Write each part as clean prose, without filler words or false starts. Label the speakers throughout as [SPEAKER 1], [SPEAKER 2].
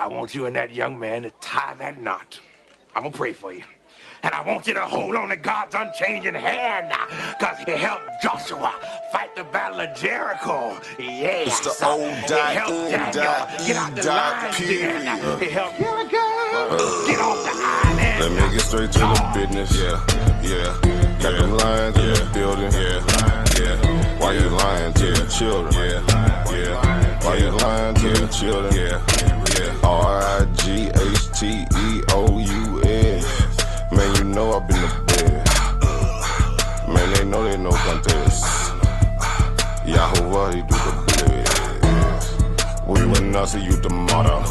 [SPEAKER 1] I want you and that young man to tie that knot. I'm gonna pray for you. And I want you to hold on to God's unchanging hand, because he helped Joshua fight the battle of Jericho. Yes.
[SPEAKER 2] It's the old
[SPEAKER 1] He helped Daniel get out the lion's den. He helped get off the island.
[SPEAKER 2] Let me get straight to the business. Yeah. Got them lions in the building. Yeah. Why you lying to the children? Yeah. Why you lying to the children? Yeah. RIGHTEOUS. Man, you know I've been the best. Man, they know they no contest. Yahuwah, he do the best. We will not see you tomorrow.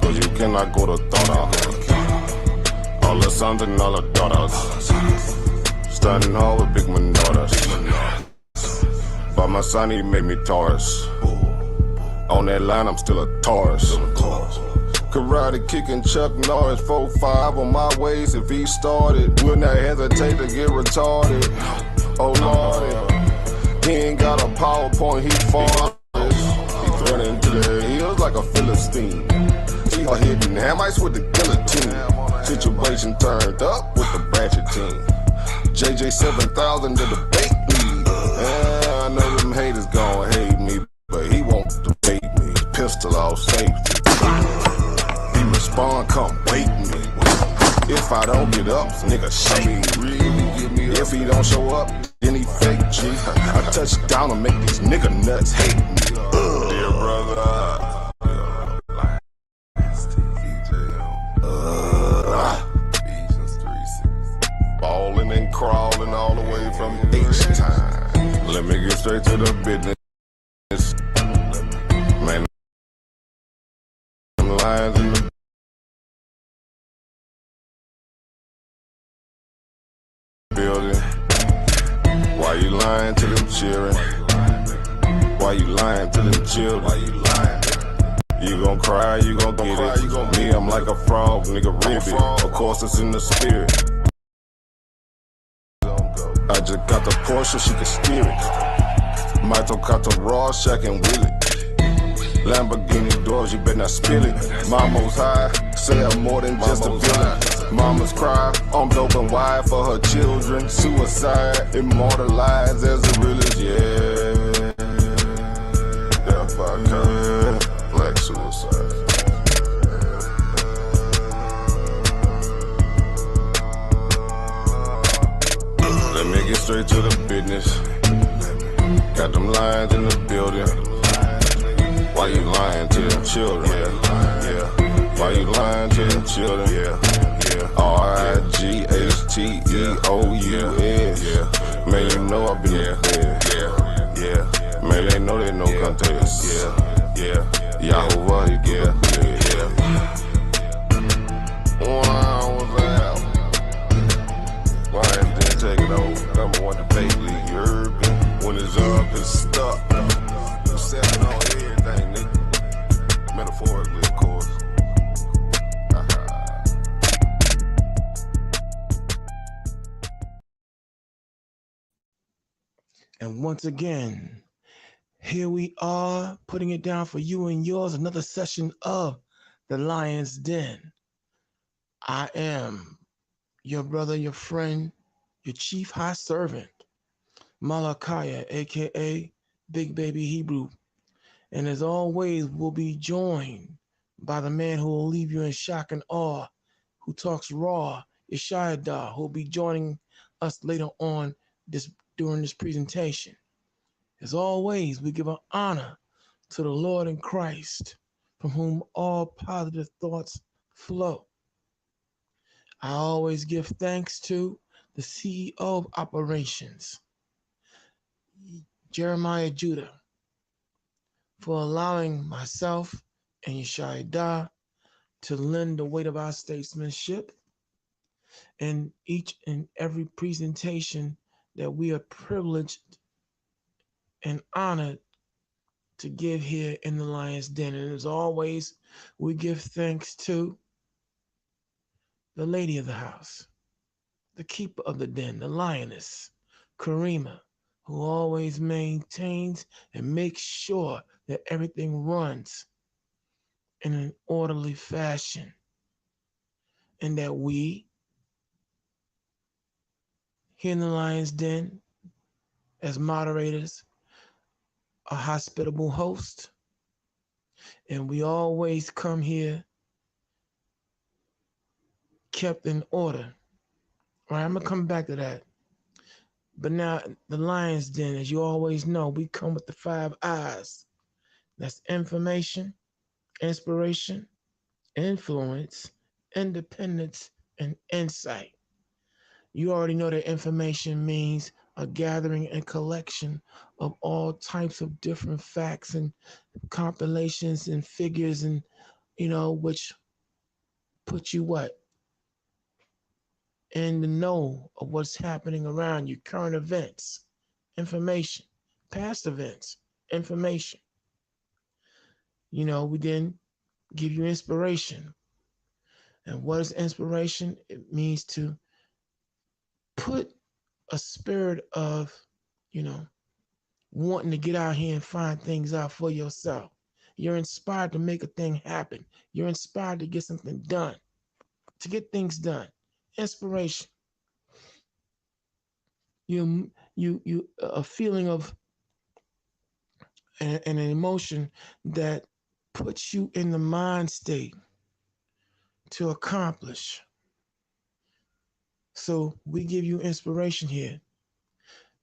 [SPEAKER 2] Cause you cannot go to thought. All the sons and all the daughters standing hard with big manotas. But my son, he made me Taurus. On that line, I'm still a Taurus. Karate kicking Chuck Norris, 4-5 on my waist. If he started, would not hesitate to get retarded. Oh Lord, he ain't got a PowerPoint, he falls. He's running to the hills like a Philistine. He are hitting Hamites with the guillotine. Situation turned up with the Ratchet team. JJ 7000 to the bait me. Yeah, I know them haters gon' hate me, but he won't debate me. Pistol off safety. He respond, come wake me. If I don't get up, nigga shake me. If he don't show up, then he fake G. I touch down and make these nigga nuts hate me. Dear brother. Balling and crawling all the way from H-time. Let me get straight to the business. Man, them lions in the building. Why you lying to them children? Why you lying to them children? Why you lying? You gon' cry, you gon' get it. Me, I'm like a frog, nigga, ribbit. Of course, it's in the spirit. I just got the Porsche, she can steer it. Mito got the raw, Shack and Willie. Lamborghini doors, you better not spill it. Mama's high, say I'm more than just a villain. Mama's cry, I'm dope and wide for her children. Suicide, immortalized as the realest, yeah. Death by kind, black suicide. Let me get straight to the business. Got them lions in the building. Why you lying to them children? Yeah. Why you lying to them children? Yeah. RIGHTEOUS. Man, you know I be yeah. Man, they know they no contest. Yeah. Yahuwah, he do the take it over. Number one debate league, you heard me? When it's up, it's stuck. I'm selling on everything, nigga. Metaphorically, of course.
[SPEAKER 3] And once again, here we are putting it down for you and yours. Another session of The Lion's Den. I am your brother, your friend, your chief high servant, Malachiah, aka Big Baby Hebrew. And as always, we'll be joined by the man who will leave you in shock and awe, who talks raw, Yeshayah, who will be joining us later on during this presentation. As always, we give an honor to the Lord in Christ, from whom all positive thoughts flow. I always give thanks to the CEO of operations, Jeremiah Judah, for allowing myself and Yeshayah to lend the weight of our statesmanship in each and every presentation that we are privileged and honored to give here in the Lion's Den. And as always, we give thanks to the lady of the house, the keeper of the den, the lioness, Karima, who always maintains and makes sure that everything runs in an orderly fashion, and that we here in the Lion's Den, as moderators, are hospitable hosts, and we always come here kept in order. All right, I'm gonna come back to that. But now, the Lion's Den, as you always know, we come with the 5 I's. That's information, inspiration, influence, independence, and insight. You already know that information means a gathering and collection of all types of different facts and compilations and figures, and which put you what? In the know of what's happening around you, current events, information, past events, information. We then give you inspiration. And what is inspiration? It means to put a spirit of, wanting to get out here and find things out for yourself. You're inspired to make a thing happen. You're inspired to get something done, to get things done. Inspiration. You a feeling of and an emotion that puts you in the mind state to accomplish. So we give you inspiration here,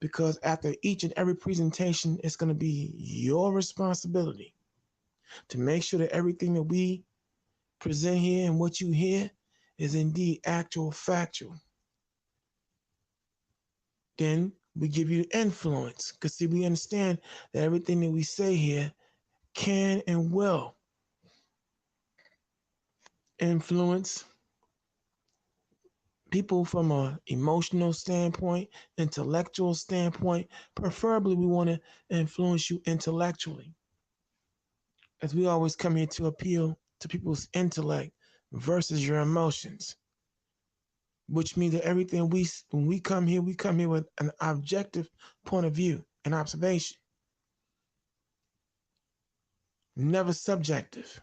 [SPEAKER 3] because after each and every presentation, it's going to be your responsibility to make sure that everything that we present here and what you hear is indeed actual factual. Then we give you influence, because see, we understand that everything that we say here can and will influence people from an emotional standpoint, intellectual standpoint. Preferably, we want to influence you intellectually, as we always come here to appeal to people's intellect versus your emotions, which means that everything when we come here with an objective point of view, an observation, never subjective.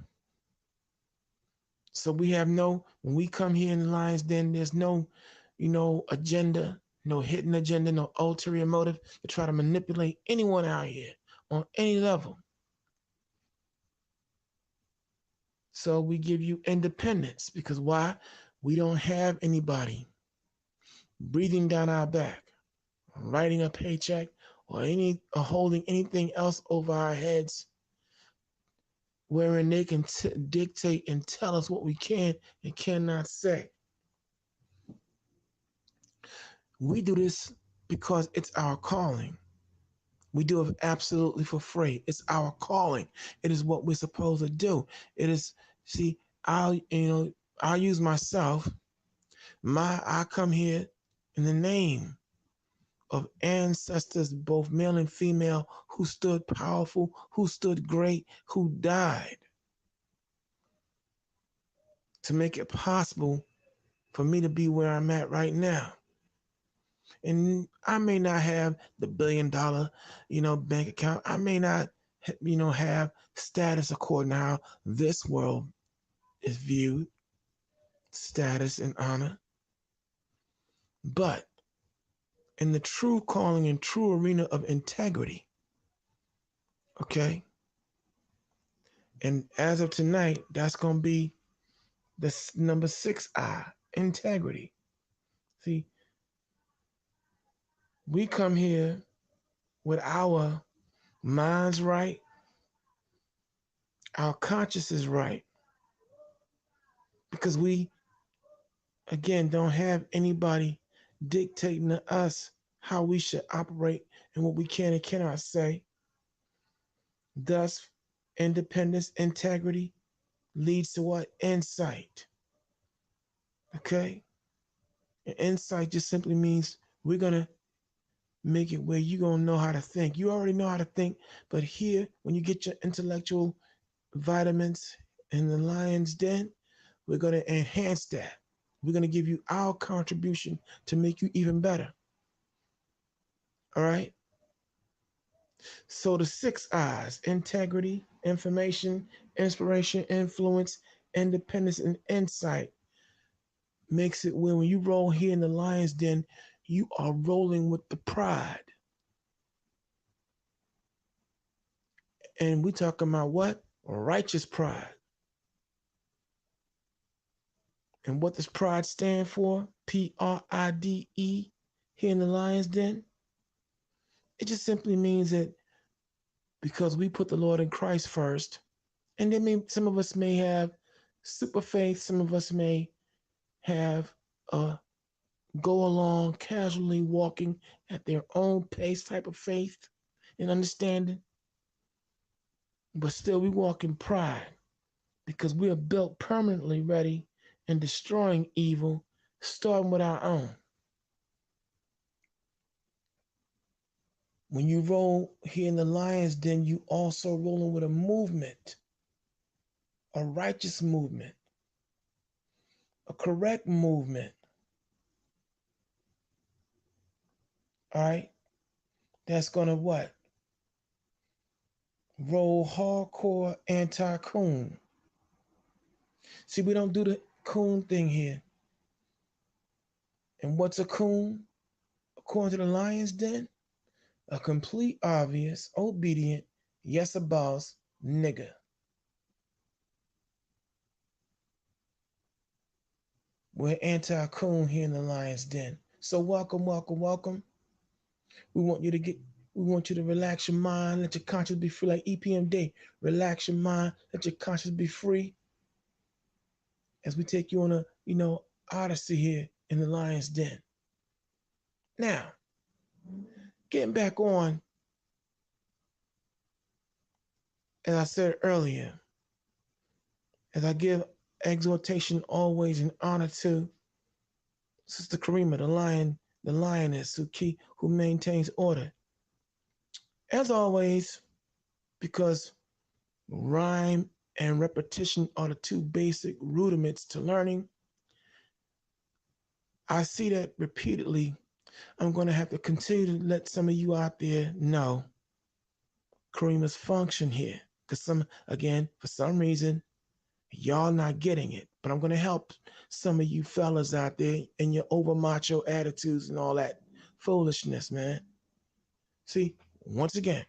[SPEAKER 3] So when we come here in the Lions Den, there's no, agenda, no hidden agenda, no ulterior motive to try to manipulate anyone out here on any level. So we give you independence, because why? We don't have anybody breathing down our back, writing a paycheck, or holding anything else over our heads, wherein they can dictate and tell us what we can and cannot say. We do this because it's our calling. We do it absolutely for free. It's our calling. It is what we're supposed to do. It is, see, I'll use myself. I come here in the name of ancestors, both male and female, who stood powerful, who stood great, who died to make it possible for me to be where I'm at right now. And I may not have the $1 billion, bank account. I may not, have status according to how this world is viewed, status and honor. But in the true calling and true arena of integrity, okay? And as of tonight, that's going to be the number 6 I, integrity. See, we come here with our minds right, our conscience is right, because we, again, don't have anybody dictating to us how we should operate and what we can and cannot say. Thus, independence, integrity leads to what? Insight. Okay? And insight just simply means we're going to make it where you're going to know how to think. You already know how to think, but here, when you get your intellectual vitamins in the Lion's Den, we're going to enhance that. We're going to give you our contribution to make you even better. All right? So the 6 I's, integrity, information, inspiration, influence, independence, and insight. Makes it where when you roll here in the lion's den, you are rolling with the pride. And we talking about what? Righteous pride. And what does pride stand for? Pride, here in the lion's den. It just simply means that because we put the Lord in Christ first, and then some of us may have super faith, some of us may have a go along casually walking at their own pace type of faith and understanding, but still we walk in pride because we are built permanently ready and destroying evil, starting with our own. When you roll here in the lion's den, you also rolling with a movement, a righteous movement, a correct movement. All right? That's gonna what? Roll hardcore anti-coon. See, we don't do the coon thing here. And what's a coon? According to the lion's den, a complete, obvious, obedient, yes, a boss, nigga. We're anti-coon here in the lion's den. So welcome, welcome, welcome. We want you to relax your mind, let your conscience be free, like EPM Day. Relax your mind, let your conscience be free. As we take you on a, odyssey here in the lion's den. Now, getting back on, as I said earlier, as I give exhortation always in honor to Sister Karima, the lioness who maintains order. As always, because rhyme and repetition are the two basic rudiments to learning, I see that repeatedly. I'm going to have to continue to let some of you out there know Karima's function here. Because for some reason, y'all not getting it. But I'm going to help some of you fellas out there in your over macho attitudes and all that foolishness, man. See, once again,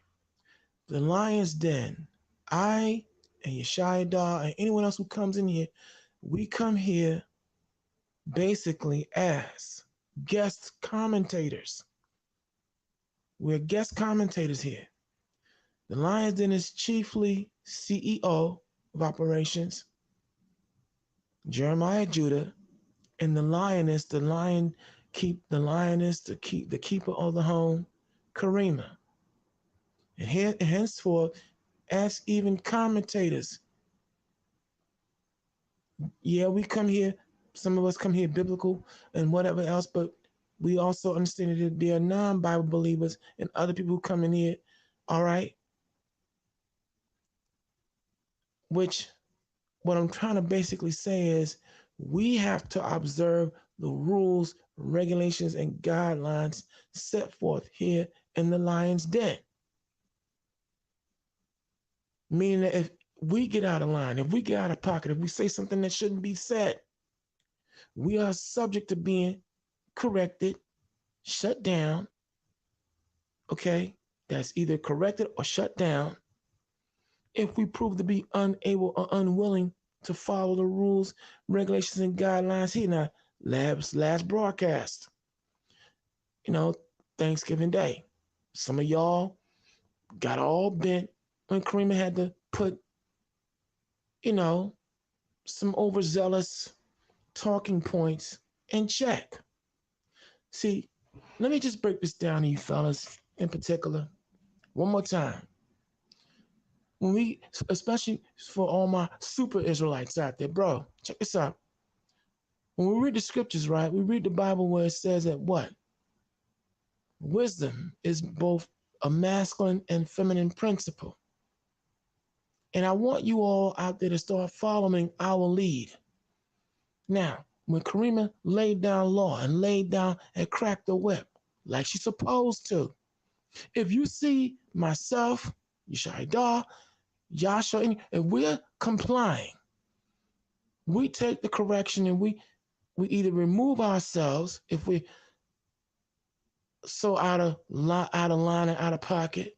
[SPEAKER 3] the lion's den, I and Yeshaya and anyone else who comes in here, we come here basically as guest commentators. We're guest commentators here. The lion's den is chiefly CEO of operations, Jeremiah Judah, and the lioness, the keeper of the home, Karima. And henceforth, as even commentators, yeah, we come here, some of us come here biblical and whatever else, but we also understand that there are non-Bible believers and other people who come in here, all right? Which, what I'm trying to basically say is, we have to observe the rules, regulations, and guidelines set forth here in the lion's den. Meaning that if we get out of line, if we get out of pocket, if we say something that shouldn't be said, we are subject to being corrected, shut down, okay? That's either corrected or shut down if we prove to be unable or unwilling to follow the rules, regulations, and guidelines here. Now, last broadcast, Thanksgiving Day. Some of y'all got all bent when Karima had to put, some overzealous talking points in check. See, let me just break this down to you fellas in particular one more time. When we, especially for all my super Israelites out there, bro, check this out. When we read the scriptures, right, we read the Bible where it says that what? Wisdom is both a masculine and feminine principle. And I want you all out there to start following our lead. Now, when Karima laid down law and laid down and cracked the whip, like she's supposed to, if you see myself, Yeshaya, Joshua, if we're complying, we take the correction and we either remove ourselves if we so out of line and out of pocket,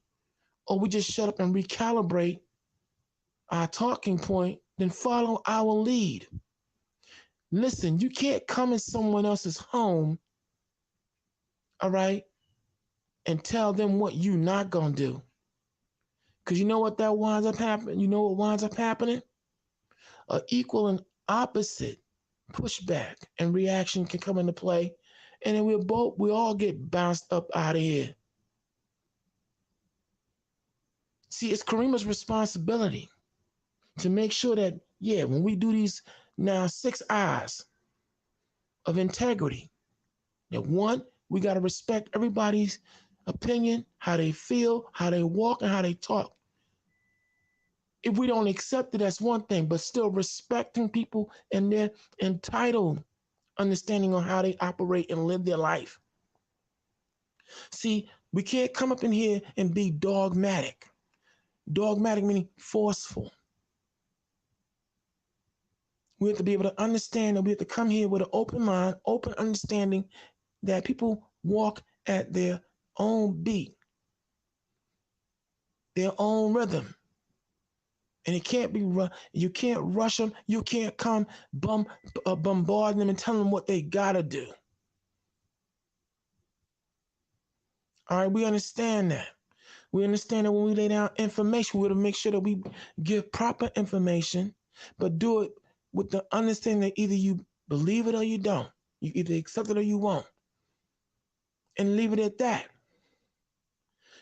[SPEAKER 3] or we just shut up and recalibrate our talking point, then follow our lead. Listen, you can't come in someone else's home, all right, and tell them what you're not gonna do. Because you know what that winds up happening? You know what winds up happening? Equal and opposite pushback and reaction can come into play, and then we all get bounced up out of here. See, it's Karima's responsibility to make sure that, yeah, when we do these now 6 eyes of integrity, that one, we got to respect everybody's opinion, how they feel, how they walk, and how they talk. If we don't accept it, that's one thing, but still respecting people and their entitled understanding on how they operate and live their life. See, we can't come up in here and be dogmatic. Dogmatic meaning forceful. We have to be able to understand that we have to come here with an open mind, open understanding that people walk at their own beat, their own rhythm. And it can't be, you can't rush them. You can't come bombarding them and telling them what they gotta do. All right, we understand that. We understand that when we lay down information, we got to make sure that we give proper information, but do it with the understanding that either you believe it or you don't. You either accept it or you won't. And leave it at that.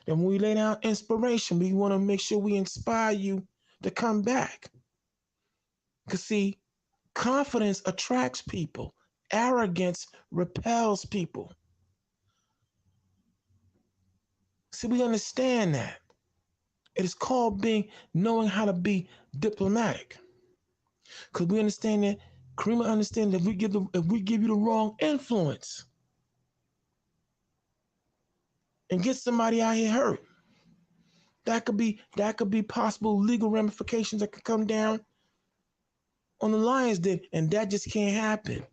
[SPEAKER 3] And when we lay down inspiration, we want to make sure we inspire you to come back. Because see, confidence attracts people. Arrogance repels people. See, we understand that. It is called knowing how to be diplomatic. Because we understand that, Karima understands that if we give you the wrong influence and get somebody out here hurt, that could be possible legal ramifications that could come down on the Lions Den, and that just can't happen.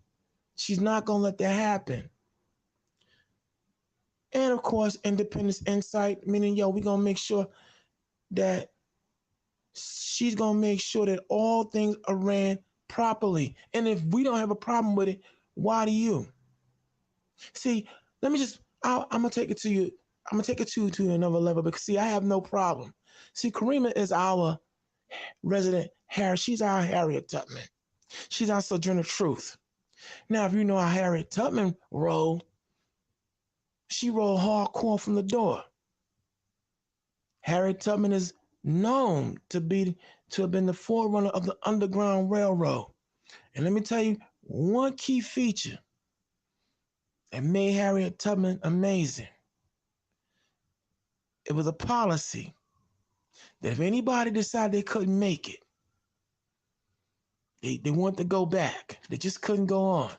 [SPEAKER 3] She's not gonna let that happen. And of course, independence, insight, meaning we're gonna make sure that she's gonna make sure that all things are ran properly. And if we don't have a problem with it, why do you? See, I'm gonna take it to you. I'm gonna take it to another level because see, I have no problem. See, Karima is our resident she's our Harriet Tubman. She's our Sojourner Truth. Now, if you know how Harriet Tubman rolled, she rolled hardcore from the door. Harriet Tubman is known to have been the forerunner of the Underground Railroad. And let me tell you one key feature that made Harriet Tubman amazing. It was a policy that if anybody decided they couldn't make it, they wanted to go back. They just couldn't go on.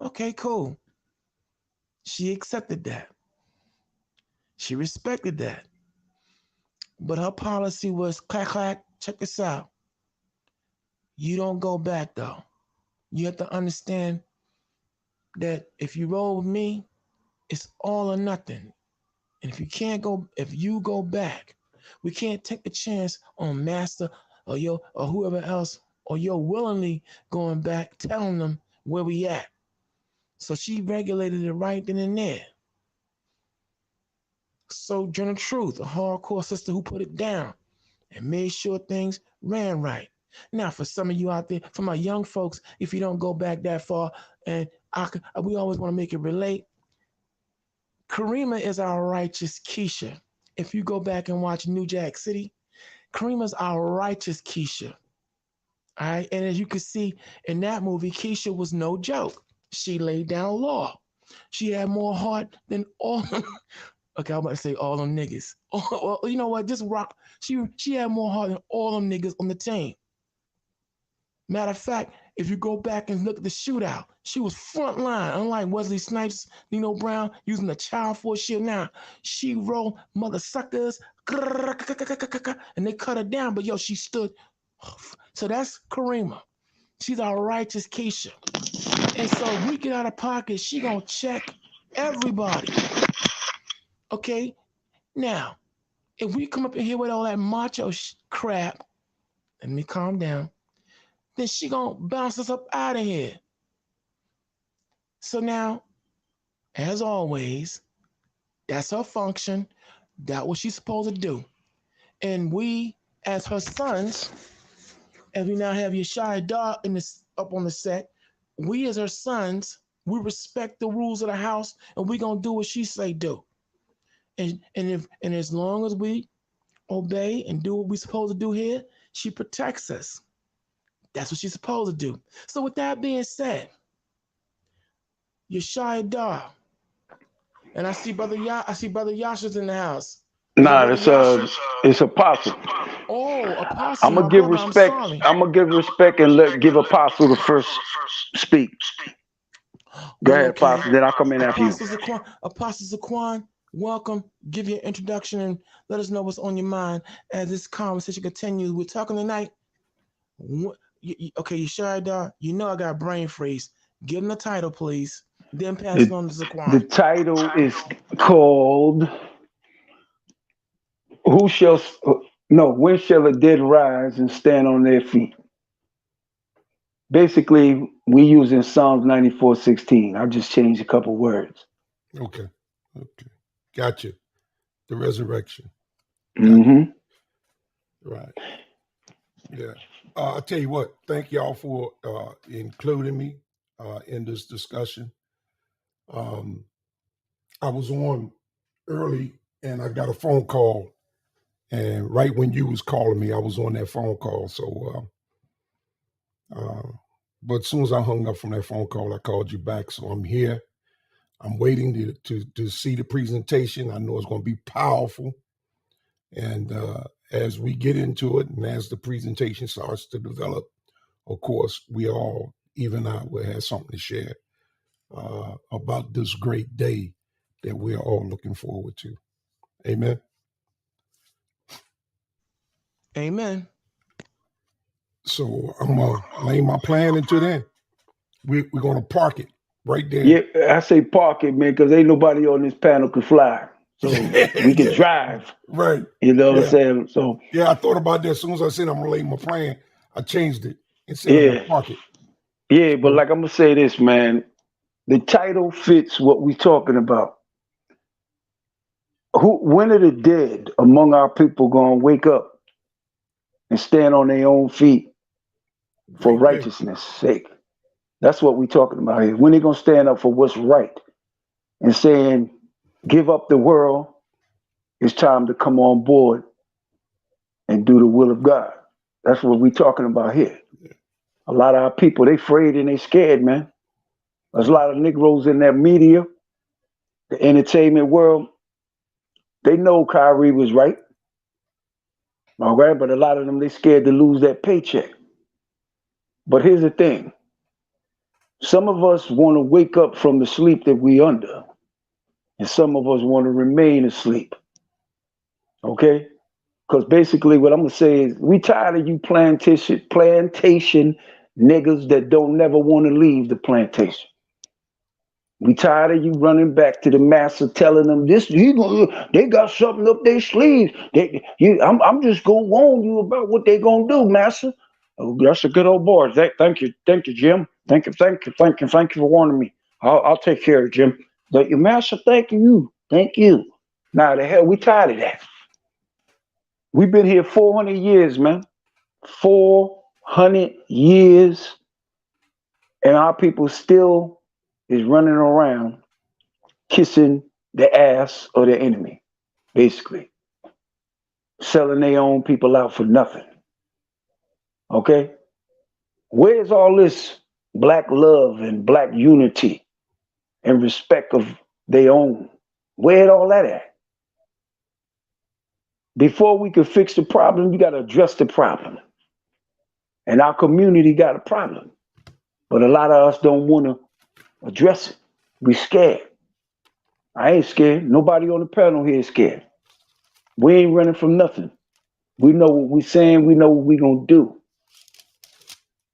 [SPEAKER 3] Okay, cool. She accepted that. She respected that. But her policy was, clack, check this out. You don't go back though. You have to understand that if you roll with me, it's all or nothing. And if you go back, we can't take the chance on master or whoever else, or you're willingly going back, telling them where we at. So she regulated it right then and there. Sojourner Truth, a hardcore sister who put it down and made sure things ran right. Now, for some of you out there, for my young folks, if you don't go back that far, and we always want to make it relate, Karima is our righteous Keisha. If you go back and watch New Jack City, Karima's our righteous Keisha. All right, and as you can see in that movie, Keisha was no joke. She laid down law. She had more heart than all. Okay, I'm about to say all them niggas. Well, you know what? Just rock. She had more heart than all them niggas on the team. Matter of fact, If you go back and look at the shootout, she was front line. Unlike Wesley Snipes, Nino Brown using the child for shit now. She rolled mother suckers and they cut her down. But yo, she stood. So that's Karima. She's our righteous Keisha. And so if we get out of pocket, she gonna check everybody. Okay? Now, if we come up in here with all that macho crap, let me calm down, then she gonna bounce us up out of here. So now, as always, that's her function. That's what she's supposed to do. And we, as her sons, as we now have Yeshaya Dog up on the set, we as her sons, we respect the rules of the house, and we gonna do what she say do. And as long as we obey and do what we supposed to do here, she protects us. That's what she's supposed to do. So with that being said, Yeshaya Dog, and I see Brother Yasha's in the house.
[SPEAKER 4] Nah, it's Apostle.
[SPEAKER 3] Oh, Apostle.
[SPEAKER 4] I'm gonna give respect. I'm gonna give respect and give Apostle the first speak. Go ahead, Apostle. Then I'll come in after you.
[SPEAKER 3] Apostle Zaquan, welcome. Give your introduction and let us know what's on your mind as this conversation continues. We're talking tonight. Okay, Yeshaya, you know I got brain freeze. Give him the title, please. Then pass it on to Zaquan.
[SPEAKER 4] The title is called when shall the dead rise and stand on their feet? Basically, we using Psalms 94:16. I'll just change a couple words.
[SPEAKER 5] Okay. Gotcha. The resurrection.
[SPEAKER 4] Mm-hmm.
[SPEAKER 5] Right. Yeah. I'll tell you what, thank y'all for including me in this discussion. I was on early and I got a phone call, and right when you was calling me, I was on that phone call. So, but as soon as I hung up from that phone call, I called you back. So I'm here. I'm waiting to see the presentation. I know it's going to be powerful. And as we get into it and as the presentation starts to develop, of course, we all, even I, will have something to share about this great day that we're all looking forward to. Amen.
[SPEAKER 3] Amen.
[SPEAKER 5] So I'm going to lay my plan into that. We're going to park it right there.
[SPEAKER 4] Yeah, I say park it, man, because ain't nobody on this panel can fly. So we can drive.
[SPEAKER 5] Right.
[SPEAKER 4] You know what I'm saying? So
[SPEAKER 5] yeah, I thought about that. As soon as I said I'm going to lay my plan, I changed it and said I'm going to park it.
[SPEAKER 4] Yeah, but like I'm going to say this, man. The title fits what we're talking about. When are the dead among our people going to wake up and stand on their own feet for righteousness' sake? That's what we're talking about here. When they going to stand up for what's right and saying, give up the world, it's time to come on board and do the will of God. That's what we're talking about here. A lot of our people, they afraid and they scared, man. There's a lot of Negroes in that media, the entertainment world. They know Kyrie was right. All right, but a lot of them, they scared to lose that paycheck. But here's the thing. Some of us want to wake up from the sleep that we under, and some of us want to remain asleep. Okay? Because basically what I'm going to say is we tired of you plantation niggas that don't never want to leave the plantation. We tired of you running back to the master telling them this, they got something up their sleeves. I'm just going to warn you about what they going to do, master. Oh, that's a good old boy. Thank you, Jim. Thank you for warning me. I'll take care of it, Jim. But your master, thank you. Now the hell, we tired of that. We've been here 400 years, man. 400 years, and our people still is running around kissing the ass of the enemy, basically. Selling their own people out for nothing. Okay? Where's all this black love and black unity and respect of their own? Where's all that at? Before we can fix the problem, you got to address the problem. And our community got a problem. But a lot of us don't want to address it. We scared. I ain't scared. Nobody on the panel here is scared. We ain't running from nothing. We know what we saying. We know what we gonna do.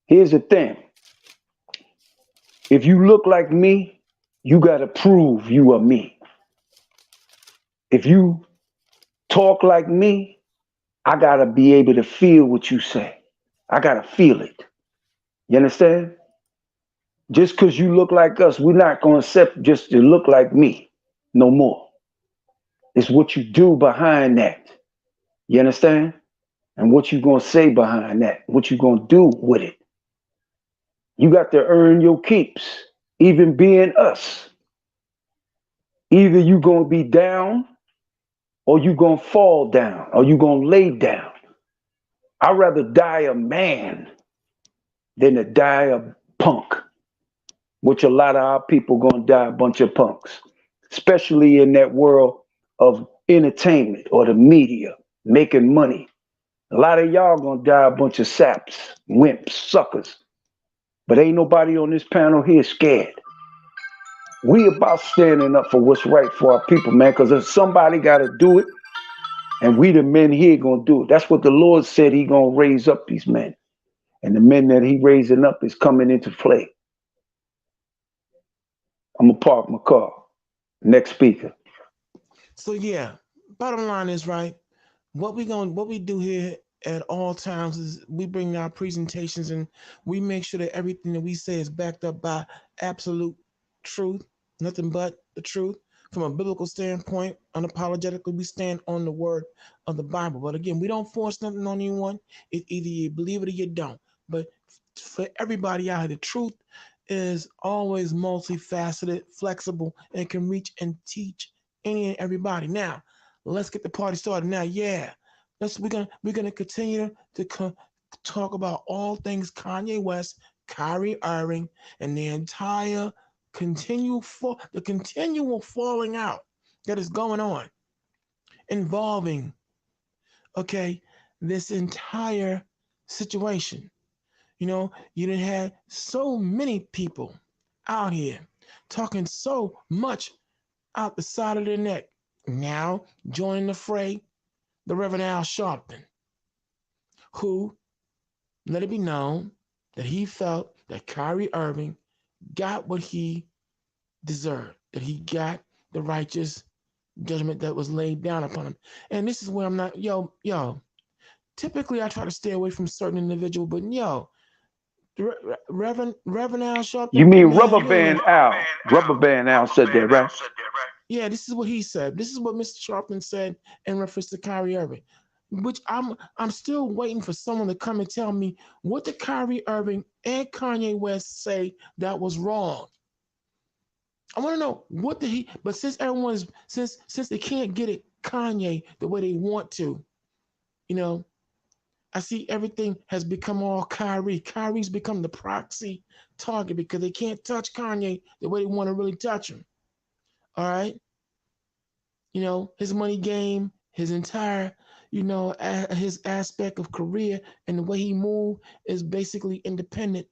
[SPEAKER 4] Here's the thing. If you look like me, you gotta prove you are me. If you talk like me, I gotta be able to feel what you say. I gotta feel it. You understand? Just because you look like us, we're not gonna accept just to look like me no more. It's what you do behind that. You understand? And what you gonna say behind that, what you gonna do with it. You got to earn your keeps, even being us. Either you gonna be down or you gonna fall down or you gonna lay down. I'd rather die a man than to die a punk, which a lot of our people gonna die a bunch of punks, especially in that world of entertainment or the media, making money. A lot of y'all gonna die a bunch of saps, wimps, suckers. But ain't nobody on this panel here scared. We about standing up for what's right for our people, man, because if somebody got to do it, and we the men here gonna do it. That's what the Lord said. He gonna raise up these men, and the men that he raising up is coming into play. I'm gonna park my car. Next speaker.
[SPEAKER 3] So yeah, bottom line is, right, what we do here at all times is we bring our presentations and we make sure that everything that we say is backed up by absolute truth, nothing but the truth. From a biblical standpoint, unapologetically, we stand on the word of the Bible. But again, we don't force nothing on anyone. It's either you believe it or you don't. But for everybody out here, the truth is always multifaceted, flexible, and can reach and teach any and everybody. Now, let's get the party started. Now, yeah, we're gonna continue to talk about all things Kanye West, Kyrie Irving, and the entire continual falling out that is going on involving this entire situation. You know, you didn't have so many people out here talking so much out the side of their neck. Now joining the fray, the Reverend Al Sharpton, who let it be known that he felt that Kyrie Irving got what he deserved, that he got the righteous judgment that was laid down upon him. And this is where I'm not, typically I try to stay away from certain individuals, but Reverend Al Sharpton.
[SPEAKER 4] You mean Rubber Band Al? Rubber Band Al said that, right?
[SPEAKER 3] Yeah, this is what he said. This is what Mr. Sharpton said in reference to Kyrie Irving, which I'm still waiting for someone to come and tell me what did Kyrie Irving and Kanye West say that was wrong. I want to know what did he. But since everyone's since they can't get it Kanye the way they want to, I see everything has become all Kyrie. Kyrie's become the proxy target because they can't touch Kanye the way they want to really touch him. All right. His money game, his entire, his aspect of career and the way he moved is basically independent.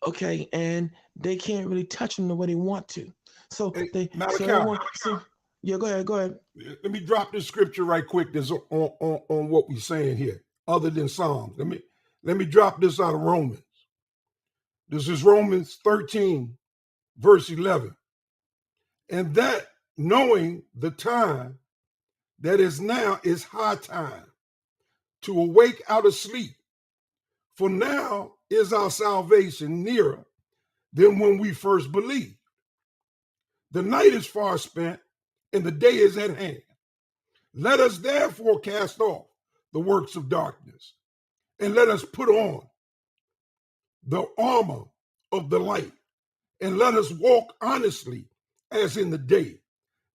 [SPEAKER 3] Okay, and they can't really touch him the way they want to. So
[SPEAKER 5] hey,
[SPEAKER 3] yeah, go ahead.
[SPEAKER 5] Let me drop this scripture right quick that's on what we're saying here, other than Psalms. Let me drop this out of Romans. This is Romans 13, verse 11. And that knowing the time that is now is high time to awake out of sleep. For now is our salvation nearer than when we first believed. The night is far spent and the day is at hand. Let us therefore cast off the works of darkness and let us put on the armor of the light, and let us walk honestly as in the day,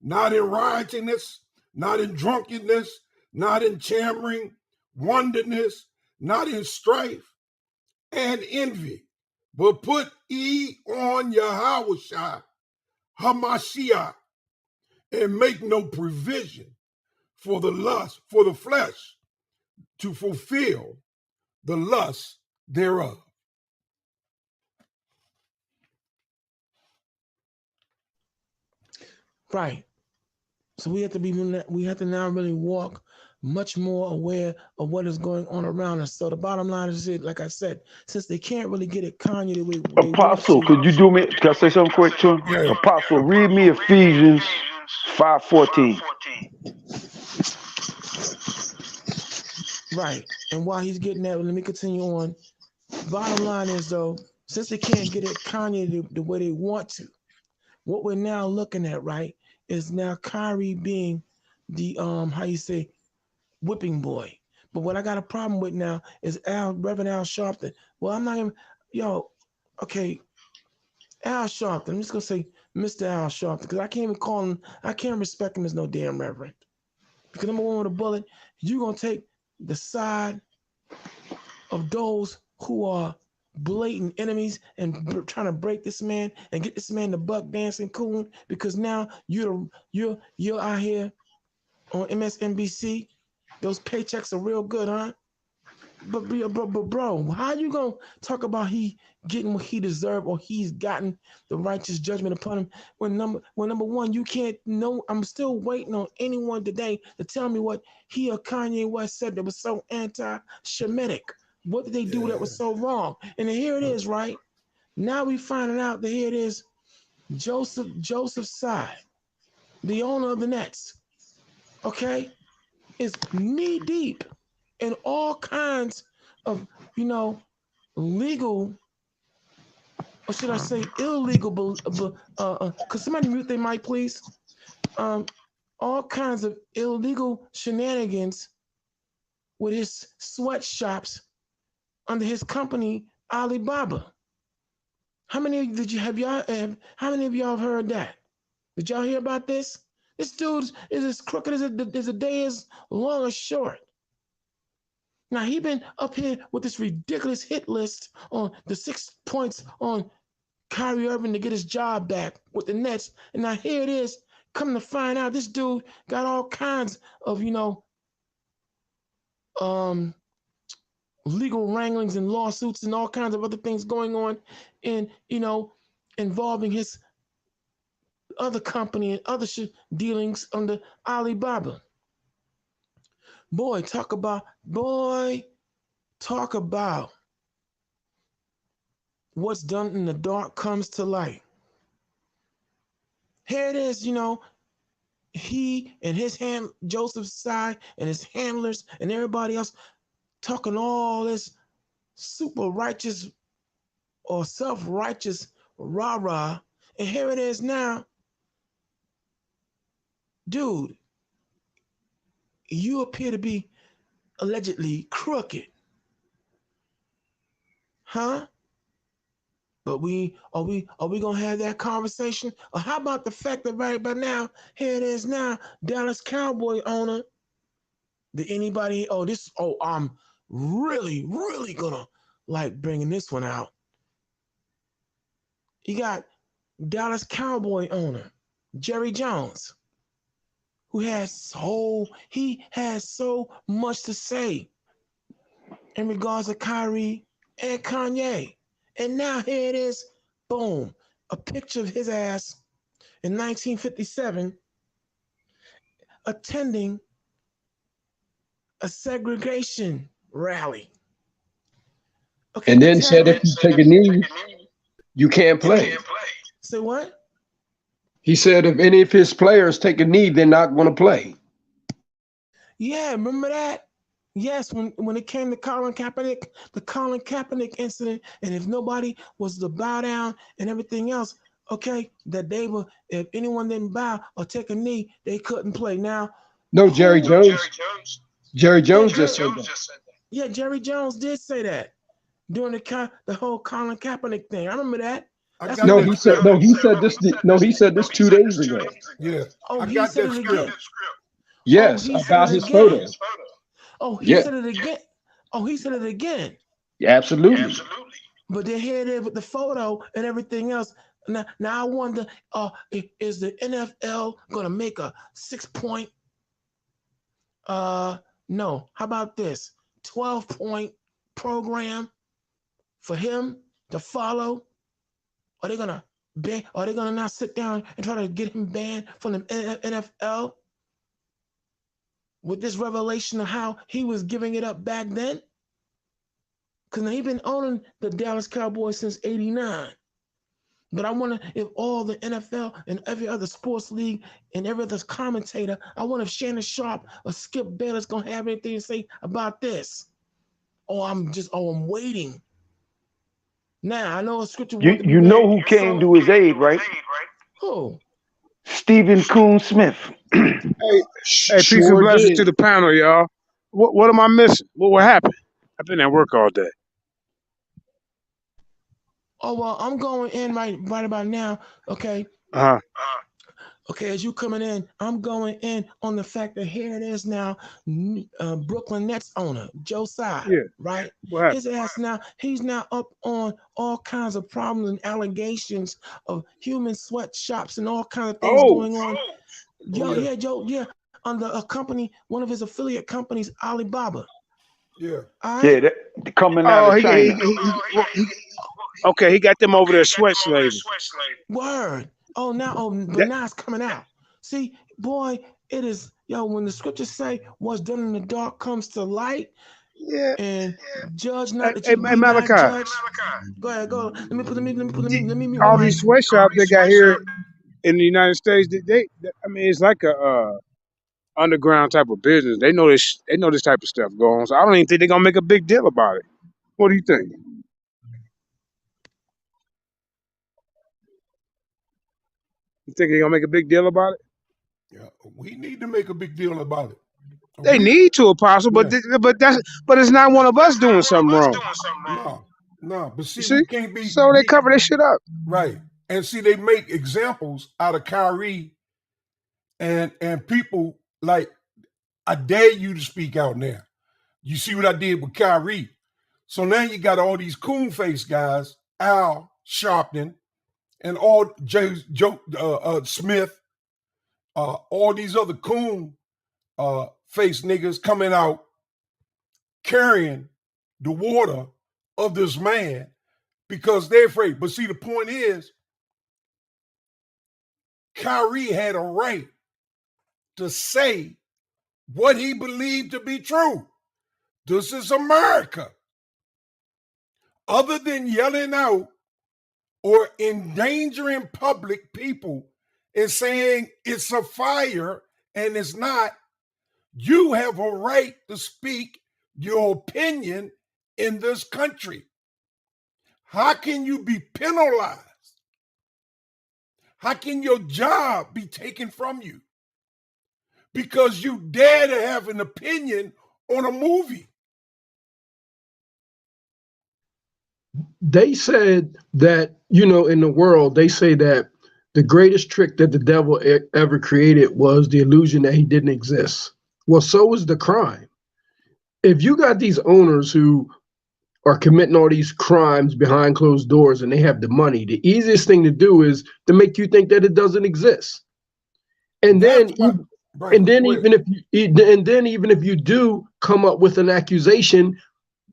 [SPEAKER 5] not in riotiness, not in drunkenness, not in champering, wantonness, not in strife and envy, but put ye on Yahushua Hamashiach, and make no provision for the flesh to fulfill the lust thereof.
[SPEAKER 3] Right. So we have to now really walk much more aware of what is going on around us. So the bottom line is, like I said, since they can't really get it Kanye the way they want
[SPEAKER 4] Apostle,
[SPEAKER 3] to.
[SPEAKER 4] could you do me? Can I say something quick too?
[SPEAKER 5] Yeah.
[SPEAKER 4] Apostle, read me Ephesians 5:14.
[SPEAKER 3] Right. And while he's getting that, let me continue on. Bottom line is, though, since they can't get it Kanye the way they want to, what we're now looking at, right, is now Kyrie being the how you say, whipping boy. But what I got a problem with now is Reverend Al Sharpton. Well, I'm not even, okay, Al Sharpton. I'm just gonna say Mr. Al Sharpton because I can't even call him. I can't respect him as no damn reverend. Because number one with a bullet, you're gonna take the side of those who are blatant enemies and trying to break this man and get this man the buck dancing coon because now you're out here on MSNBC. Those paychecks are real good, huh? But bro, how you gonna talk about he getting what he deserved or he's gotten the righteous judgment upon him when number one you can't know? I'm still waiting on anyone today to tell me what he or Kanye West said that was so anti-Shemitic. What did they do that was so wrong? And then here it is, right? Now we finding out that here it is, Joseph Tsai, the owner of the Nets, okay, is knee deep in all kinds of, legal, or should I say illegal, because somebody mute their mic, please. All kinds of illegal shenanigans with his sweatshops under his company, Alibaba. How many of y'all have heard that? Did y'all hear about this? This dude is as crooked as a day is long or short. Now he been up here with this ridiculous hit list on the 6 points on Kyrie Irving to get his job back with the Nets, and now here it is. Come to find out, this dude got all kinds of legal wranglings and lawsuits and all kinds of other things going on, in involving his other company and other dealings under Alibaba. Boy, talk about what's done in the dark comes to light. Here it is, he and his Joseph Tsai and his handlers and everybody else talking all this super righteous or self-righteous rah-rah. And here it is now. Dude, you appear to be allegedly crooked. Huh? But are we gonna have that conversation? Or how about the fact that right by now, here it is now, Dallas Cowboy owner. Did anybody? I'm really, really gonna like bringing this one out. You got Dallas Cowboy owner Jerry Jones, who has so much to say in regards to Kyrie and Kanye. And now here it is, boom, a picture of his ass in 1957 attending a segregation rally.
[SPEAKER 6] Okay, and then said if you take a knee, you can't play.
[SPEAKER 3] Say what?
[SPEAKER 6] He said if any of his players take a knee, they're not going to play.
[SPEAKER 3] Yeah, remember that? Yes, when it came to Colin Kaepernick, the Colin Kaepernick incident, and if nobody was to bow down and everything else, okay, that they were, if anyone didn't bow or take a knee, they couldn't play. Now,
[SPEAKER 6] no, Jerry Jones. Jerry Jones just said that.
[SPEAKER 3] Yeah, Jerry Jones did say that during the whole Colin Kaepernick thing. I remember that.
[SPEAKER 6] He said this 2 days ago.
[SPEAKER 5] Yeah.
[SPEAKER 3] Oh, he said it again.
[SPEAKER 6] Yes, about his photo.
[SPEAKER 3] Oh, he said it again. Oh, he said it again.
[SPEAKER 6] Yeah, absolutely.
[SPEAKER 3] But then here it is with the photo and everything else. Now I wonder, is the NFL gonna make a 6-point? No. How about this 12-point program for him to follow? Are they gonna Are they gonna not sit down and try to get him banned from the NFL with this revelation of how he was giving it up back then? Because he's been owning the Dallas Cowboys since '89. But I wonder if all the NFL and every other sports league and every other commentator, I wonder if Shannon Sharpe or Skip Bayless gonna have anything to say about this. I'm waiting. Now I know a scripture.
[SPEAKER 4] You know who came to his aid, right?
[SPEAKER 3] Who?
[SPEAKER 4] Stephen Coon Smith.
[SPEAKER 7] Hey, peace and blessings to the panel, y'all. What am I missing? What happened? I've been at work all day.
[SPEAKER 3] Oh well, I'm going in right about now. Okay. Okay, as you coming in, I'm going in on the fact that here it is now, Brooklyn Nets owner Joe Tsai, right? His ass now, he's now up on all kinds of problems and allegations of human sweatshops and all kinds of things going on. Joe, under a company, one of his affiliate companies, Alibaba.
[SPEAKER 4] Yeah. All right? Yeah, coming out of China.
[SPEAKER 7] Okay, he got them over there sweat slaving.
[SPEAKER 3] Word. But now it's coming out. See, boy, it is, when the scriptures say what's done in the dark comes to light.
[SPEAKER 7] Yeah.
[SPEAKER 3] And judge not that
[SPEAKER 7] you be not judged.
[SPEAKER 3] Go ahead, go. Let me
[SPEAKER 7] all these sweatshops they got here in the United States, it's like a underground type of business. They know this type of stuff going on. So I don't even think they're gonna make a big deal about it. What do you think? You think they're gonna make a big deal about it?
[SPEAKER 5] Yeah, we need to make a big deal about it.
[SPEAKER 7] They need to, Apostle, but it's not one of us doing something wrong.
[SPEAKER 5] No, but see, we can't be.
[SPEAKER 7] So they cover this shit up,
[SPEAKER 5] right? And see, they make examples out of Kyrie, and people like, I dare you to speak out now. You see what I did with Kyrie. So now you got all these coon face guys, Al Sharpton, and all Joe Smith, all these other coon face niggas coming out carrying the water of this man because they're afraid. But see, the point is, Kyrie had a right to say what he believed to be true. This is America. Other than yelling out or endangering public people and saying it's a fire and it's not, you have a right to speak your opinion in this country. How can you be penalized? How can your job be taken from you? Because you dare to have an opinion on a movie.
[SPEAKER 6] They said that, in the world, they say that the greatest trick that the devil ever created was the illusion that he didn't exist. Well, so is the crime. If you got these owners who are committing all these crimes behind closed doors and they have the money, the easiest thing to do is to make you think that it doesn't exist. And then even if you do come up with an accusation,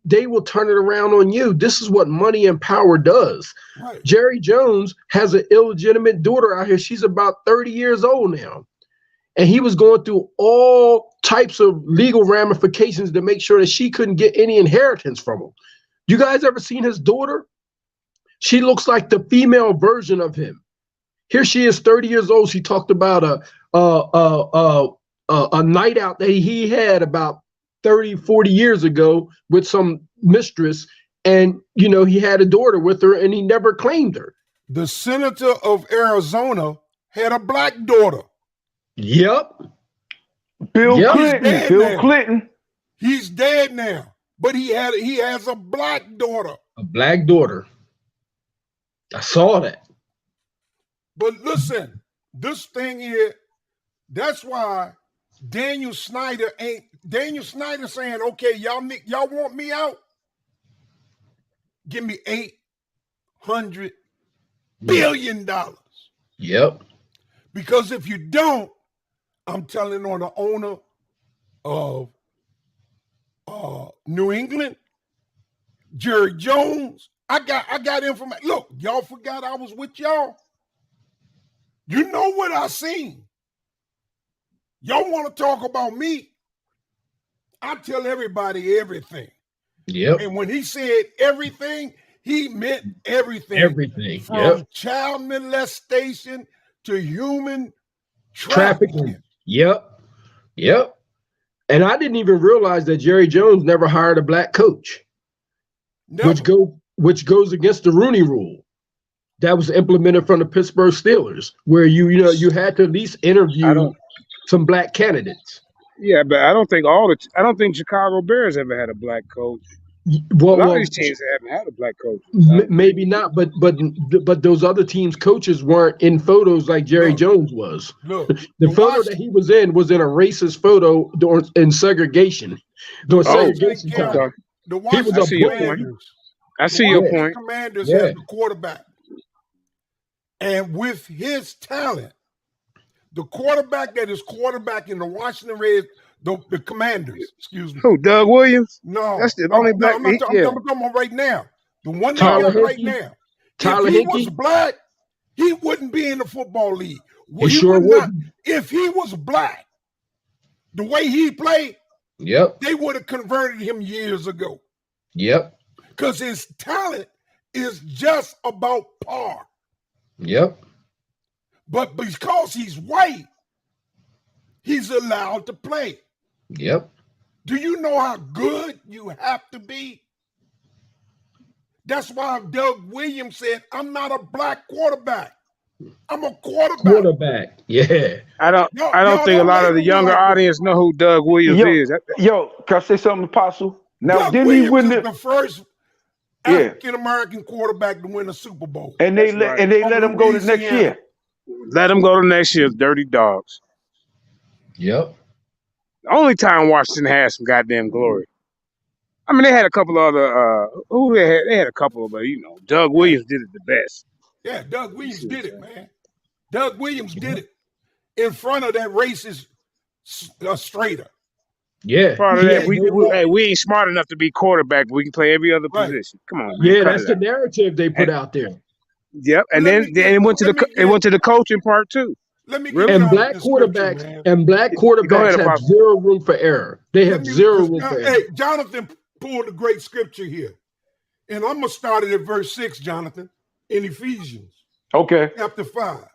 [SPEAKER 6] they will turn it around on you. This is what money and power does. Right. Jerry Jones has an illegitimate daughter out here. She's about 30 years old now. And he was going through all types of legal ramifications to make sure that she couldn't get any inheritance from him. You guys ever seen his daughter? She looks like the female version of him. Here she is, 30 years old. She talked about a night out that he had about 30, 40 years ago with some mistress. And, he had a daughter with her and he never claimed her.
[SPEAKER 5] The senator of Arizona had a black daughter.
[SPEAKER 6] Yep.
[SPEAKER 4] Bill Clinton.
[SPEAKER 5] He's dead now. But he has a black daughter.
[SPEAKER 6] A black daughter. I saw that.
[SPEAKER 5] But listen, this thing here, that's why Daniel Snyder saying, okay, y'all want me out? Give me $800 billion.
[SPEAKER 6] Yep.
[SPEAKER 5] Because if you don't, I'm telling on the owner of New England, Jerry Jones. I got information. Look, y'all forgot I was with y'all. You know what I seen? Y'all want to talk about me? I tell everybody everything.
[SPEAKER 6] Yep.
[SPEAKER 5] And when he said everything, he meant everything.
[SPEAKER 6] Everything.
[SPEAKER 5] From
[SPEAKER 6] Yep.
[SPEAKER 5] child molestation to human
[SPEAKER 6] Trafficking.
[SPEAKER 5] trafficking.
[SPEAKER 6] Yep. Yep. And I didn't even realize that Jerry Jones never hired a black coach,
[SPEAKER 5] Never.
[SPEAKER 6] which goes against the Rooney Rule. That was implemented from the Pittsburgh Steelers, where you had to at least interview some black candidates.
[SPEAKER 7] Yeah, but I don't think Chicago Bears ever had a black coach. A lot of these teams haven't had a black coach.
[SPEAKER 6] Maybe not, but those other teams' coaches weren't in photos like Jerry Jones was.
[SPEAKER 5] Look,
[SPEAKER 6] the photo that he was in a racist photo in segregation. During segregation time.
[SPEAKER 5] The
[SPEAKER 6] He was
[SPEAKER 5] Washington
[SPEAKER 6] a
[SPEAKER 5] Commanders.
[SPEAKER 7] I see your point.
[SPEAKER 5] Commanders has the quarterback. And with his talent, the quarterback that is quarterbacking the Washington Reds, the Commanders, excuse me.
[SPEAKER 7] Who, Doug Williams?
[SPEAKER 5] No.
[SPEAKER 7] That's the only black.
[SPEAKER 5] I'm talking about right now. The one they
[SPEAKER 6] Tyler
[SPEAKER 5] got right
[SPEAKER 6] Hinkey?
[SPEAKER 5] now.
[SPEAKER 6] Tyler
[SPEAKER 5] If he
[SPEAKER 6] Hinkey?
[SPEAKER 5] was black, he wouldn't be in the football league.
[SPEAKER 6] He sure would.
[SPEAKER 5] If he was black, the way he played,
[SPEAKER 6] Yep.
[SPEAKER 5] they would have converted him years ago.
[SPEAKER 6] Yep.
[SPEAKER 5] Because his talent is just about par.
[SPEAKER 6] Yep.
[SPEAKER 5] But because he's white, he's allowed to play.
[SPEAKER 6] Yep.
[SPEAKER 5] Do you know how good you have to be? That's why Doug Williams said, I'm not a black quarterback. I'm a quarterback.
[SPEAKER 6] Yeah.
[SPEAKER 7] I don't think a lot of the younger audience know who Doug Williams is.
[SPEAKER 4] Yo, can I say something, Apostle? Now,
[SPEAKER 5] Doug
[SPEAKER 4] didn't
[SPEAKER 5] Williams
[SPEAKER 4] he win
[SPEAKER 5] is the first African-American quarterback to win a Super Bowl.
[SPEAKER 4] And they let him go to next year.
[SPEAKER 7] Let him go to next year, Dirty Dogs.
[SPEAKER 6] Yep.
[SPEAKER 7] The only time Washington had some goddamn glory. I mean, they had a couple other they had a couple, but Doug Williams did it the best.
[SPEAKER 5] Yeah, Doug Williams did it, man. Doug Williams did it in front of that racist straighter.
[SPEAKER 6] Yeah.
[SPEAKER 7] Part of that, we ain't smart enough to be quarterback, but we can play every other position. Come on, man.
[SPEAKER 6] Yeah, that's the narrative they put out there.
[SPEAKER 7] Yep, and then it went to the coaching part too.
[SPEAKER 5] Let me
[SPEAKER 6] and black quarterbacks have zero room for error. They have zero room for error.
[SPEAKER 5] Hey, Jonathan pulled a great scripture here, and I'm gonna start it at verse 6, Jonathan, in Ephesians.
[SPEAKER 4] Okay.
[SPEAKER 5] Chapter 5.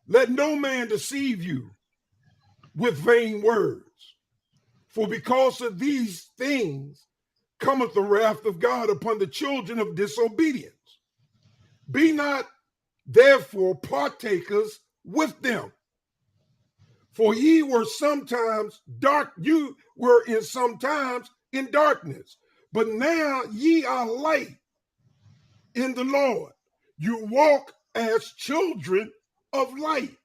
[SPEAKER 5] Let no man deceive you with vain words, for because of these things cometh the wrath of God upon the children of disobedience. Be not therefore partakers with them. For ye were sometimes in darkness, but now ye are light in the Lord. You walk as children of light.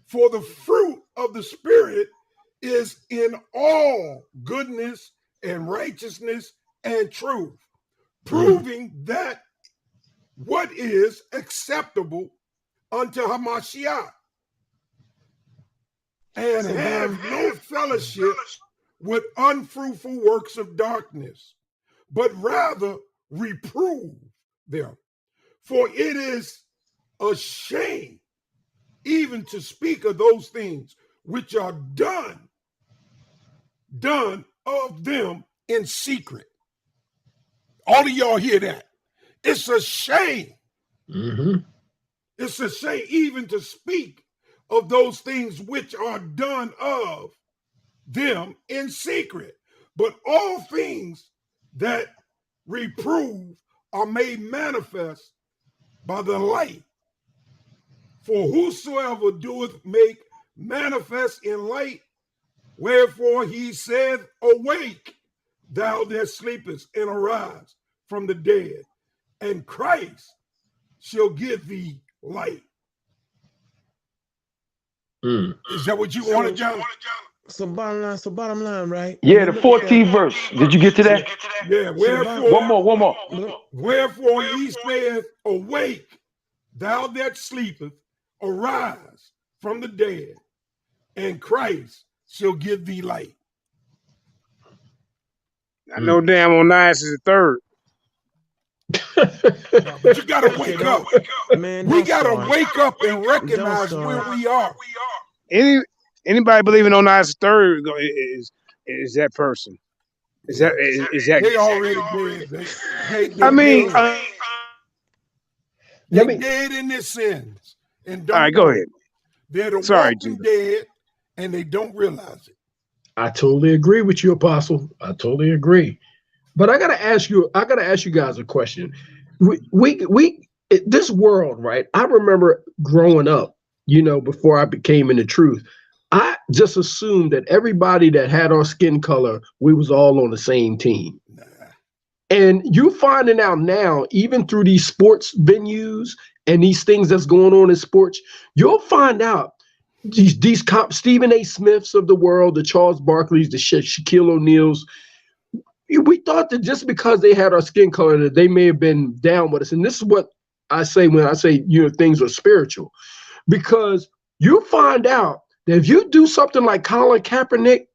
[SPEAKER 5] For the fruit of the Spirit is in all goodness and righteousness and truth, proving that what is acceptable unto Hamashiach, and have no fellowship with unfruitful works of darkness, but rather reprove them. For it is a shame even to speak of those things which are done of them in secret. All of y'all hear that? It's a shame.
[SPEAKER 6] Mm-hmm.
[SPEAKER 5] It's a shame even to speak of those things which are done of them in secret. But all things that reprove are made manifest by the light. For whosoever doeth make manifest in light, wherefore he said, awake, thou that sleepest, and arise from the dead, and Christ shall give thee light. Is that what you wanted, John?
[SPEAKER 3] So bottom line, right?
[SPEAKER 4] Yeah, the 14th verse. Did you get to that?
[SPEAKER 5] Yeah, wherefore.
[SPEAKER 4] One more.
[SPEAKER 5] Wherefore he saith, awake, thou that sleepest, arise from the dead, and Christ shall give thee light.
[SPEAKER 7] I know damn Onias is the third.
[SPEAKER 5] No, but you got to wake up.
[SPEAKER 3] Man,
[SPEAKER 5] We
[SPEAKER 3] don't
[SPEAKER 5] got to
[SPEAKER 3] start.
[SPEAKER 5] wake up and recognize
[SPEAKER 3] Don't
[SPEAKER 5] where
[SPEAKER 3] start.
[SPEAKER 5] we are.
[SPEAKER 7] Anybody believing on God's third is that person? Is that
[SPEAKER 5] They already dead.
[SPEAKER 7] I mean,
[SPEAKER 5] they dead in their sins and don't
[SPEAKER 7] all right, go
[SPEAKER 5] know
[SPEAKER 7] ahead.
[SPEAKER 5] it. They're the
[SPEAKER 7] Sorry,
[SPEAKER 5] walking
[SPEAKER 7] Judah.
[SPEAKER 5] dead and they don't realize it.
[SPEAKER 6] I totally agree with you, Apostle. I totally agree. But I gotta ask you guys a question. This world, right? I remember growing up, before I became in the truth, I just assumed that everybody that had our skin color, we was all on the same team.
[SPEAKER 5] Nah.
[SPEAKER 6] And you finding out now, even through these sports venues and these things that's going on in sports, you'll find out these Stephen A. Smiths of the world, the Charles Barkleys, the Shaquille O'Neals. We thought that just because they had our skin color, that they may have been down with us. And this is what I say when I say, things are spiritual, because you find out that if you do something like Colin Kaepernick,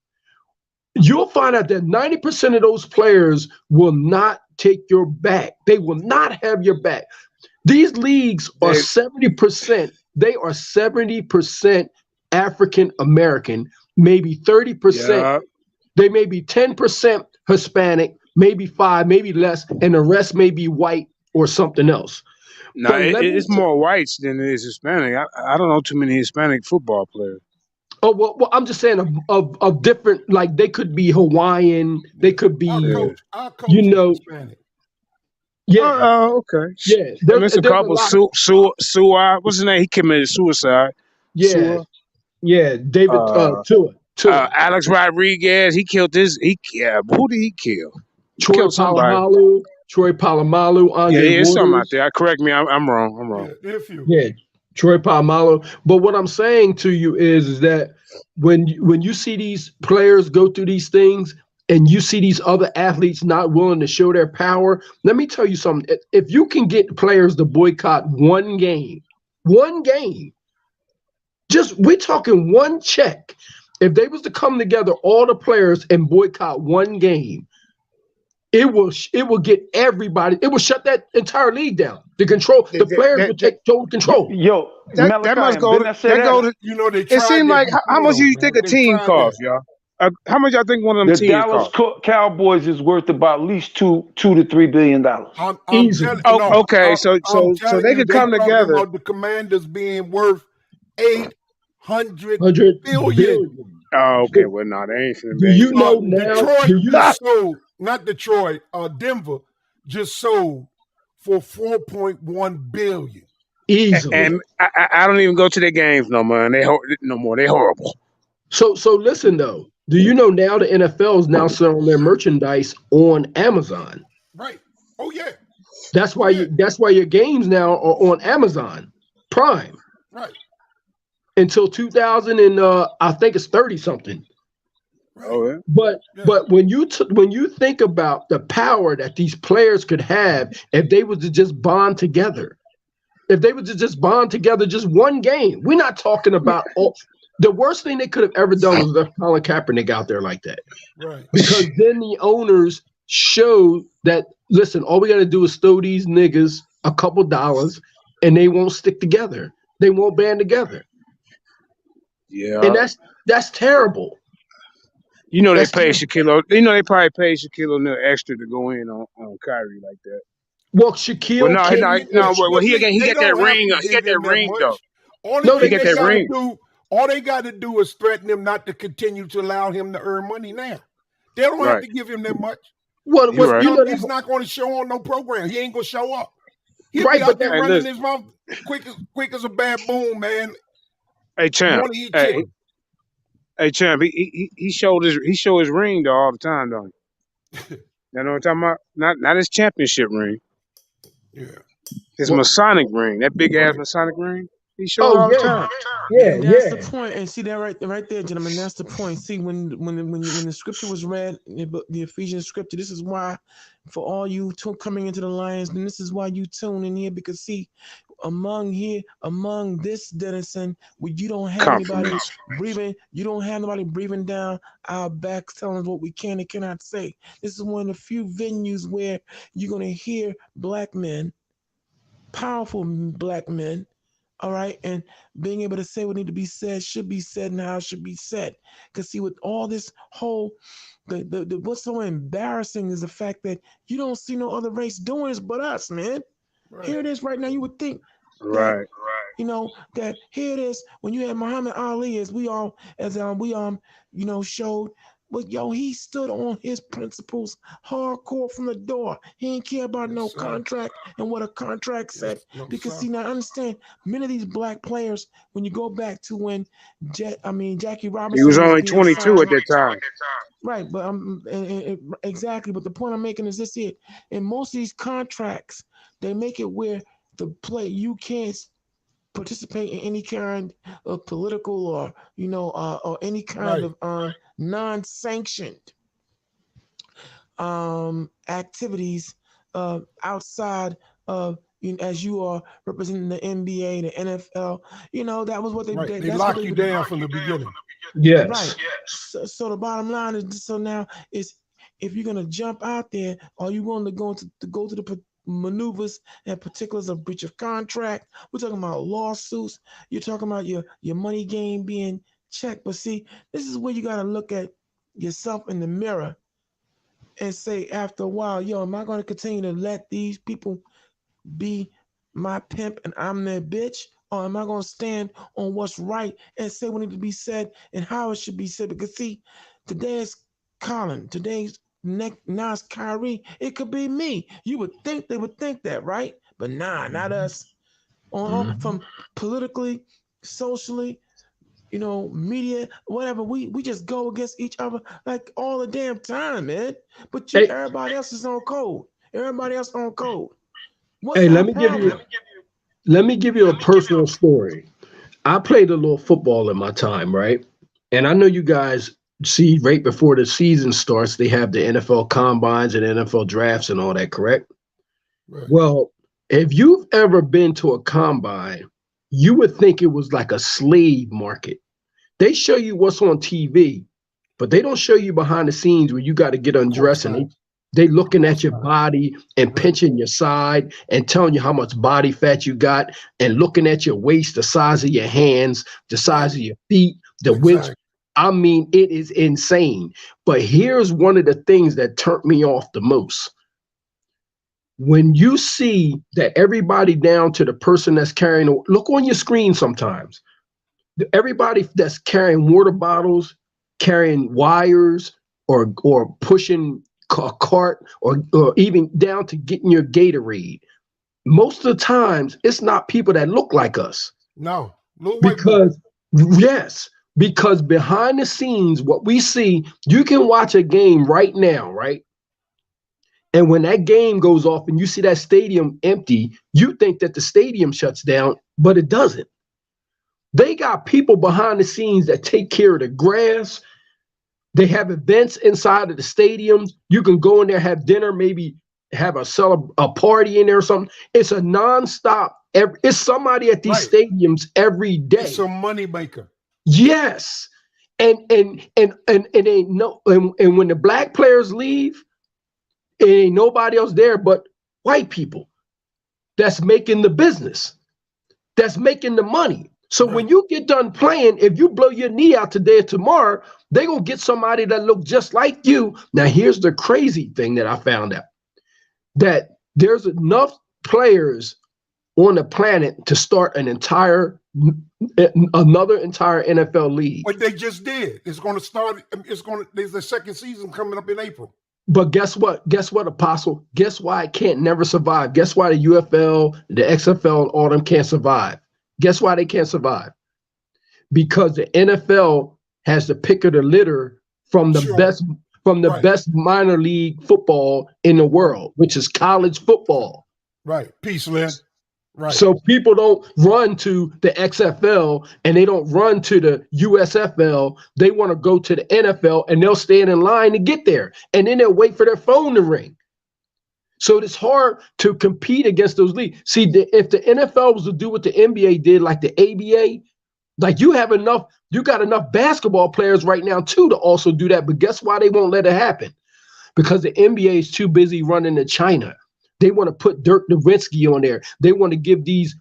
[SPEAKER 6] you'll find out that 90% of those players will not take your back. They will not have your back. These leagues are 70%. They are 70% African American, maybe 30%.
[SPEAKER 7] Yeah.
[SPEAKER 6] They may be 10% Hispanic, maybe 5%, maybe less, and the rest may be white or something else.
[SPEAKER 7] No, it's more whites than it is Hispanic. I don't know too many Hispanic football players.
[SPEAKER 6] Oh, well, I'm just saying of different, like they could be Hawaiian, they could be,
[SPEAKER 5] our coach is Hispanic.
[SPEAKER 6] Yeah.
[SPEAKER 7] Oh, okay.
[SPEAKER 6] Yeah.
[SPEAKER 7] There's a couple. Sua, what's his name? He committed suicide.
[SPEAKER 6] Yeah.
[SPEAKER 7] Sua.
[SPEAKER 6] Yeah. David Tua.
[SPEAKER 7] Alex Rodriguez. He killed this. Who did he kill?
[SPEAKER 6] Troy Polamalu. Andre
[SPEAKER 7] There's something out
[SPEAKER 6] Waters.
[SPEAKER 7] there. Correct me. I'm wrong.
[SPEAKER 6] Yeah. Troy Polamalu. But what I'm saying to you is that when you see these players go through these things and you see these other athletes not willing to show their power, let me tell you something. If you can get players to boycott one game, just we're talking one check. If they was to come together, all the players, and boycott one game, it will get everybody. It will shut that entire league down. The players will take total control.
[SPEAKER 4] Yo,
[SPEAKER 7] that must go. That go to. It seemed like how much do you think a team costs, y'all? How much y'all think one of them teams cost?
[SPEAKER 4] The Dallas Cowboys is worth about at least $2 to $3 billion.
[SPEAKER 6] Easy.
[SPEAKER 7] Okay, so they could come together.
[SPEAKER 5] About the Commanders being worth $800 billion.
[SPEAKER 7] Oh, okay. Well, no, they ain't finna.
[SPEAKER 6] Do you know now?
[SPEAKER 5] Denver just sold for $4.1 billion.
[SPEAKER 6] Easily.
[SPEAKER 7] And I don't even go to their games no more. They horrible.
[SPEAKER 6] So listen though. Do you know now the NFL is now selling their merchandise on Amazon?
[SPEAKER 5] Right. Oh yeah.
[SPEAKER 6] That's why your games now are on Amazon Prime.
[SPEAKER 5] Right.
[SPEAKER 6] Until 2000 and I think it's 30 something.
[SPEAKER 5] Right.
[SPEAKER 7] Oh yeah.
[SPEAKER 6] But when you think about the power that these players could have if they was to just bond together, just one game. We're not talking about the worst thing they could have ever done was left Colin Kaepernick out there like that.
[SPEAKER 5] Right.
[SPEAKER 6] Because then the owners showed that, listen, all we got to do is throw these niggas a couple dollars and they won't stick together. They won't band together.
[SPEAKER 7] Yeah.
[SPEAKER 6] And that's terrible.
[SPEAKER 7] They pay Shaquille. They probably pay Shaquille O'Neal extra to go in on Kyrie like that.
[SPEAKER 6] Well, Shaquille.
[SPEAKER 7] Well, he got that ring. He got that ring though.
[SPEAKER 5] All they got to do is threaten him not to continue to allow him to earn money now. They don't have to give him that much. He's not going to show on no program. He ain't going to show up. He'll be out there running his mouth quick as a baboon, man.
[SPEAKER 7] Hey, champ. Hey, champ. He showed his ring though all the time, don't he? You know what I'm talking about? Not his championship ring.
[SPEAKER 5] Yeah.
[SPEAKER 7] His Masonic ring, that big ass Masonic ring. He showed all the time.
[SPEAKER 6] Yeah,
[SPEAKER 3] that's the point. And see that right there, gentlemen. That's the point. See, when the scripture was read, the Ephesians scripture, this is why, for all you coming into the Lions, then this is why you tune in here, because see, among this Denison, where you don't have anybody
[SPEAKER 7] Confirmation.
[SPEAKER 3] breathing down our backs telling us what we can and cannot say. This is one of the few venues where you're gonna hear black men, powerful black men, all right, and being able to say what need to be said, should be said, and how it should be said. Because see, with all this whole, what's so embarrassing is the fact that you don't see no other race doing this but us, man.
[SPEAKER 5] Right.
[SPEAKER 3] Here it is right now. You would think that,
[SPEAKER 7] Right.
[SPEAKER 3] that here it is when you had Muhammad Ali, as we showed. But he stood on his principles hardcore from the door. He didn't care about no
[SPEAKER 5] sir.
[SPEAKER 3] contract and what a contract said.
[SPEAKER 5] No,
[SPEAKER 3] Because
[SPEAKER 5] sir.
[SPEAKER 3] see, now understand, many of these black players, when you go back to when Jackie Robinson
[SPEAKER 7] He was only
[SPEAKER 3] being
[SPEAKER 7] 22 at
[SPEAKER 3] signed,
[SPEAKER 7] that time.
[SPEAKER 3] right? But exactly. But the point I'm making is this: here, in most of these contracts, they make it where you can't participate in any kind of political or or any kind
[SPEAKER 5] Right.
[SPEAKER 3] of non-sanctioned activities outside of as you are representing the NBA, the NFL. That was what they
[SPEAKER 5] Right.
[SPEAKER 3] did.
[SPEAKER 5] They
[SPEAKER 3] That's what
[SPEAKER 5] lock
[SPEAKER 3] they
[SPEAKER 5] you
[SPEAKER 3] did.
[SPEAKER 5] down from the beginning.
[SPEAKER 6] Yes.
[SPEAKER 3] Right. So the bottom line is, so now is, if you're gonna jump out there, are you willing to go to the maneuvers and particulars of breach of contract? We're talking about lawsuits. You're talking about your money game being checked. But see, this is where you gotta look at yourself in the mirror and say, after a while, am I gonna continue to let these people be my pimp and I'm their bitch? Or am I going to stand on what's right and say what needs to be said and how it should be said? Because see, today's Colin, today's now it's Kyrie. It could be me. You would think they would think that, right? But nah, not us. From politically, socially, media, whatever. We just go against each other like all the damn time, man. But
[SPEAKER 6] Hey,
[SPEAKER 3] everybody else is on code. Everybody else on code. What's
[SPEAKER 6] hey,
[SPEAKER 3] our problem?
[SPEAKER 6] let me give you a personal story. I played a little football in my time, right? And I know you guys see right before the season starts, they have the NFL combines and NFL drafts and all that, correct?
[SPEAKER 5] Right.
[SPEAKER 6] Well, if you've ever been to a combine, you would think it was like a slave market. They show you what's on TV, but they don't show you behind the scenes where you got to get
[SPEAKER 5] Of course
[SPEAKER 6] undressed and
[SPEAKER 5] not.
[SPEAKER 6] they looking
[SPEAKER 5] Of
[SPEAKER 6] at
[SPEAKER 5] course
[SPEAKER 6] your
[SPEAKER 5] not.
[SPEAKER 6] body and
[SPEAKER 5] Right.
[SPEAKER 6] pinching your side and telling you how much body fat you got and looking at your waist, the size of your hands, the size of your feet, the width.
[SPEAKER 5] Exactly.
[SPEAKER 6] I mean, it is insane. But here's one of the things that turned me off the most. When you see that everybody down to the person that's carrying, look on your screen sometimes, everybody that's carrying water bottles, carrying wires, or pushing a cart, or even down to getting your Gatorade, most of the times it's not people that look like us.
[SPEAKER 5] No. Little white boy.
[SPEAKER 6] Because yes, because behind the scenes, what we see, you can watch a game right now, right? And when that game goes off and you see that stadium empty, you think that the stadium shuts down, but it doesn't. They got people behind the scenes that take care of the grass. They have events inside of the stadiums. You can go in there, have dinner, maybe have a party in there or something. It's a nonstop. It's somebody at these
[SPEAKER 5] Right.
[SPEAKER 6] stadiums every day.
[SPEAKER 5] It's a money maker.
[SPEAKER 6] Yes, and ain't no, and when the black players leave, it ain't nobody else there but white people that's making the business, that's making the money. So when
[SPEAKER 5] Right.
[SPEAKER 6] you get done playing, if you blow your knee out today or tomorrow, they're gonna get somebody that look just like you. Now here's the crazy thing that I found out, that there's enough players on the planet to start another entire NFL league.
[SPEAKER 5] What they just did. It's going to start. There's a second season coming up in April.
[SPEAKER 6] But guess what? Guess what, Apostle? Guess why it can't never survive? Guess why the UFL, the XFL, and all them can't survive? Guess why they can't survive? Because the NFL has the pick of the litter from the
[SPEAKER 5] Sure.
[SPEAKER 6] best
[SPEAKER 5] Right.
[SPEAKER 6] best minor league football in the world, which is college football.
[SPEAKER 5] Right. Peace, Lynn. Right.
[SPEAKER 6] So people don't run to the XFL and they don't run to the USFL. They want to go to the NFL and they'll stand in line to get there. And then they'll wait for their phone to ring. So it's hard to compete against those leagues. See, if the NFL was to do what the NBA did, like the ABA, like you got enough basketball players right now too to also do that. But guess why they won't let it happen? Because the NBA is too busy running to China. They want to put Dirk Nowitzki on there. They want to give these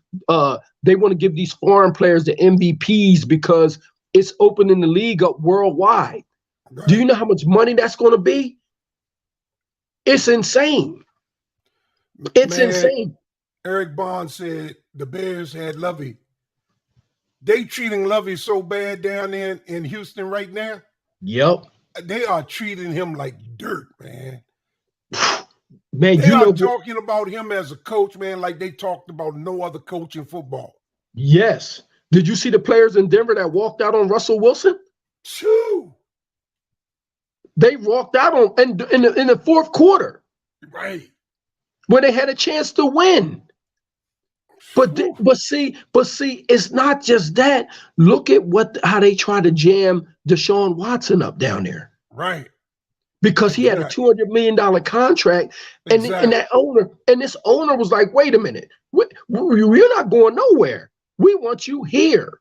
[SPEAKER 6] foreign players the MVPs because it's opening the league up worldwide. Right. Do you know how much money that's going to be? It's insane. It's insane.
[SPEAKER 5] Eric Bond said the Bears had Lovey. They treating Lovey so bad down there in Houston right now.
[SPEAKER 6] Yep.
[SPEAKER 5] They are treating him like dirt, man.
[SPEAKER 6] Man,
[SPEAKER 5] they are talking about him as a coach, man, like they talked about no other coach in football.
[SPEAKER 6] Yes. Did you see the players in Denver that walked out on Russell Wilson?
[SPEAKER 5] Shoo.
[SPEAKER 6] They walked out on in the fourth quarter.
[SPEAKER 5] Right.
[SPEAKER 6] When they had a chance to win. But see, it's not just that. Look at how they try to jam Deshaun Watson up down there.
[SPEAKER 5] Right.
[SPEAKER 6] Because he had a $200 million contract, and this owner was like, "Wait a minute, you're not going nowhere. We want you here."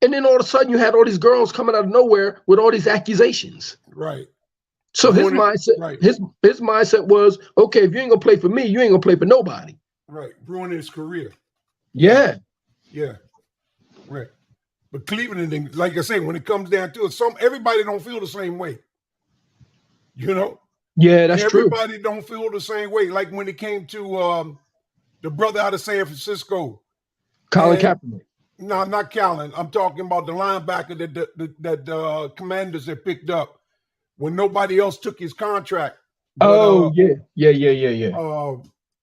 [SPEAKER 6] And then all of a sudden, you had all these girls coming out of nowhere with all these accusations.
[SPEAKER 5] Right.
[SPEAKER 6] So his mindset was, okay, if you ain't gonna play for me, you ain't gonna play for nobody.
[SPEAKER 5] Right, ruining his career.
[SPEAKER 6] Yeah.
[SPEAKER 5] Right. But Cleveland, like I say, when it comes down to it, everybody don't feel the same way. You know?
[SPEAKER 6] Yeah, that's true.
[SPEAKER 5] Everybody don't feel the same way. Like when it came to the brother out of San Francisco,
[SPEAKER 6] Colin Kaepernick.
[SPEAKER 5] No, not Colin. I'm talking about the linebacker that Commanders had picked up when nobody else took his contract.
[SPEAKER 6] But, yeah.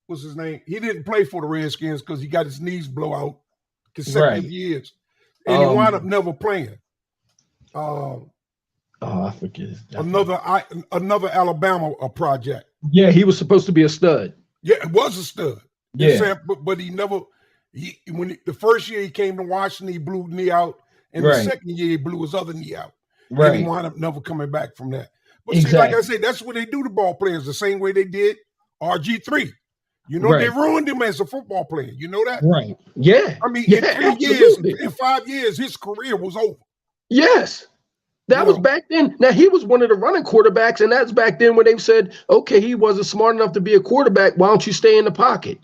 [SPEAKER 5] What's his name? He didn't play for the Redskins because he got his knees blow out consecutive years. And he wound up never playing.
[SPEAKER 6] I forget his name.
[SPEAKER 5] Another Alabama project.
[SPEAKER 6] Yeah, he was supposed to be a stud.
[SPEAKER 5] Yeah, it was a stud.
[SPEAKER 6] Yeah.
[SPEAKER 5] But he never the first year he came to Washington, he blew the knee out. And the second year he blew his other knee out.
[SPEAKER 6] Right.
[SPEAKER 5] And he wound up never coming back from that. But see, like I said, that's what they do to ball players, the same way they did RG3. You know, they ruined him as a football player. You know that?
[SPEAKER 6] Right. Yeah.
[SPEAKER 5] I mean, in 5 years, his career was over.
[SPEAKER 6] Yes. That was back then. Now, he was one of the running quarterbacks, and that's back then when they said, okay, he wasn't smart enough to be a quarterback. Why don't you stay in the pocket?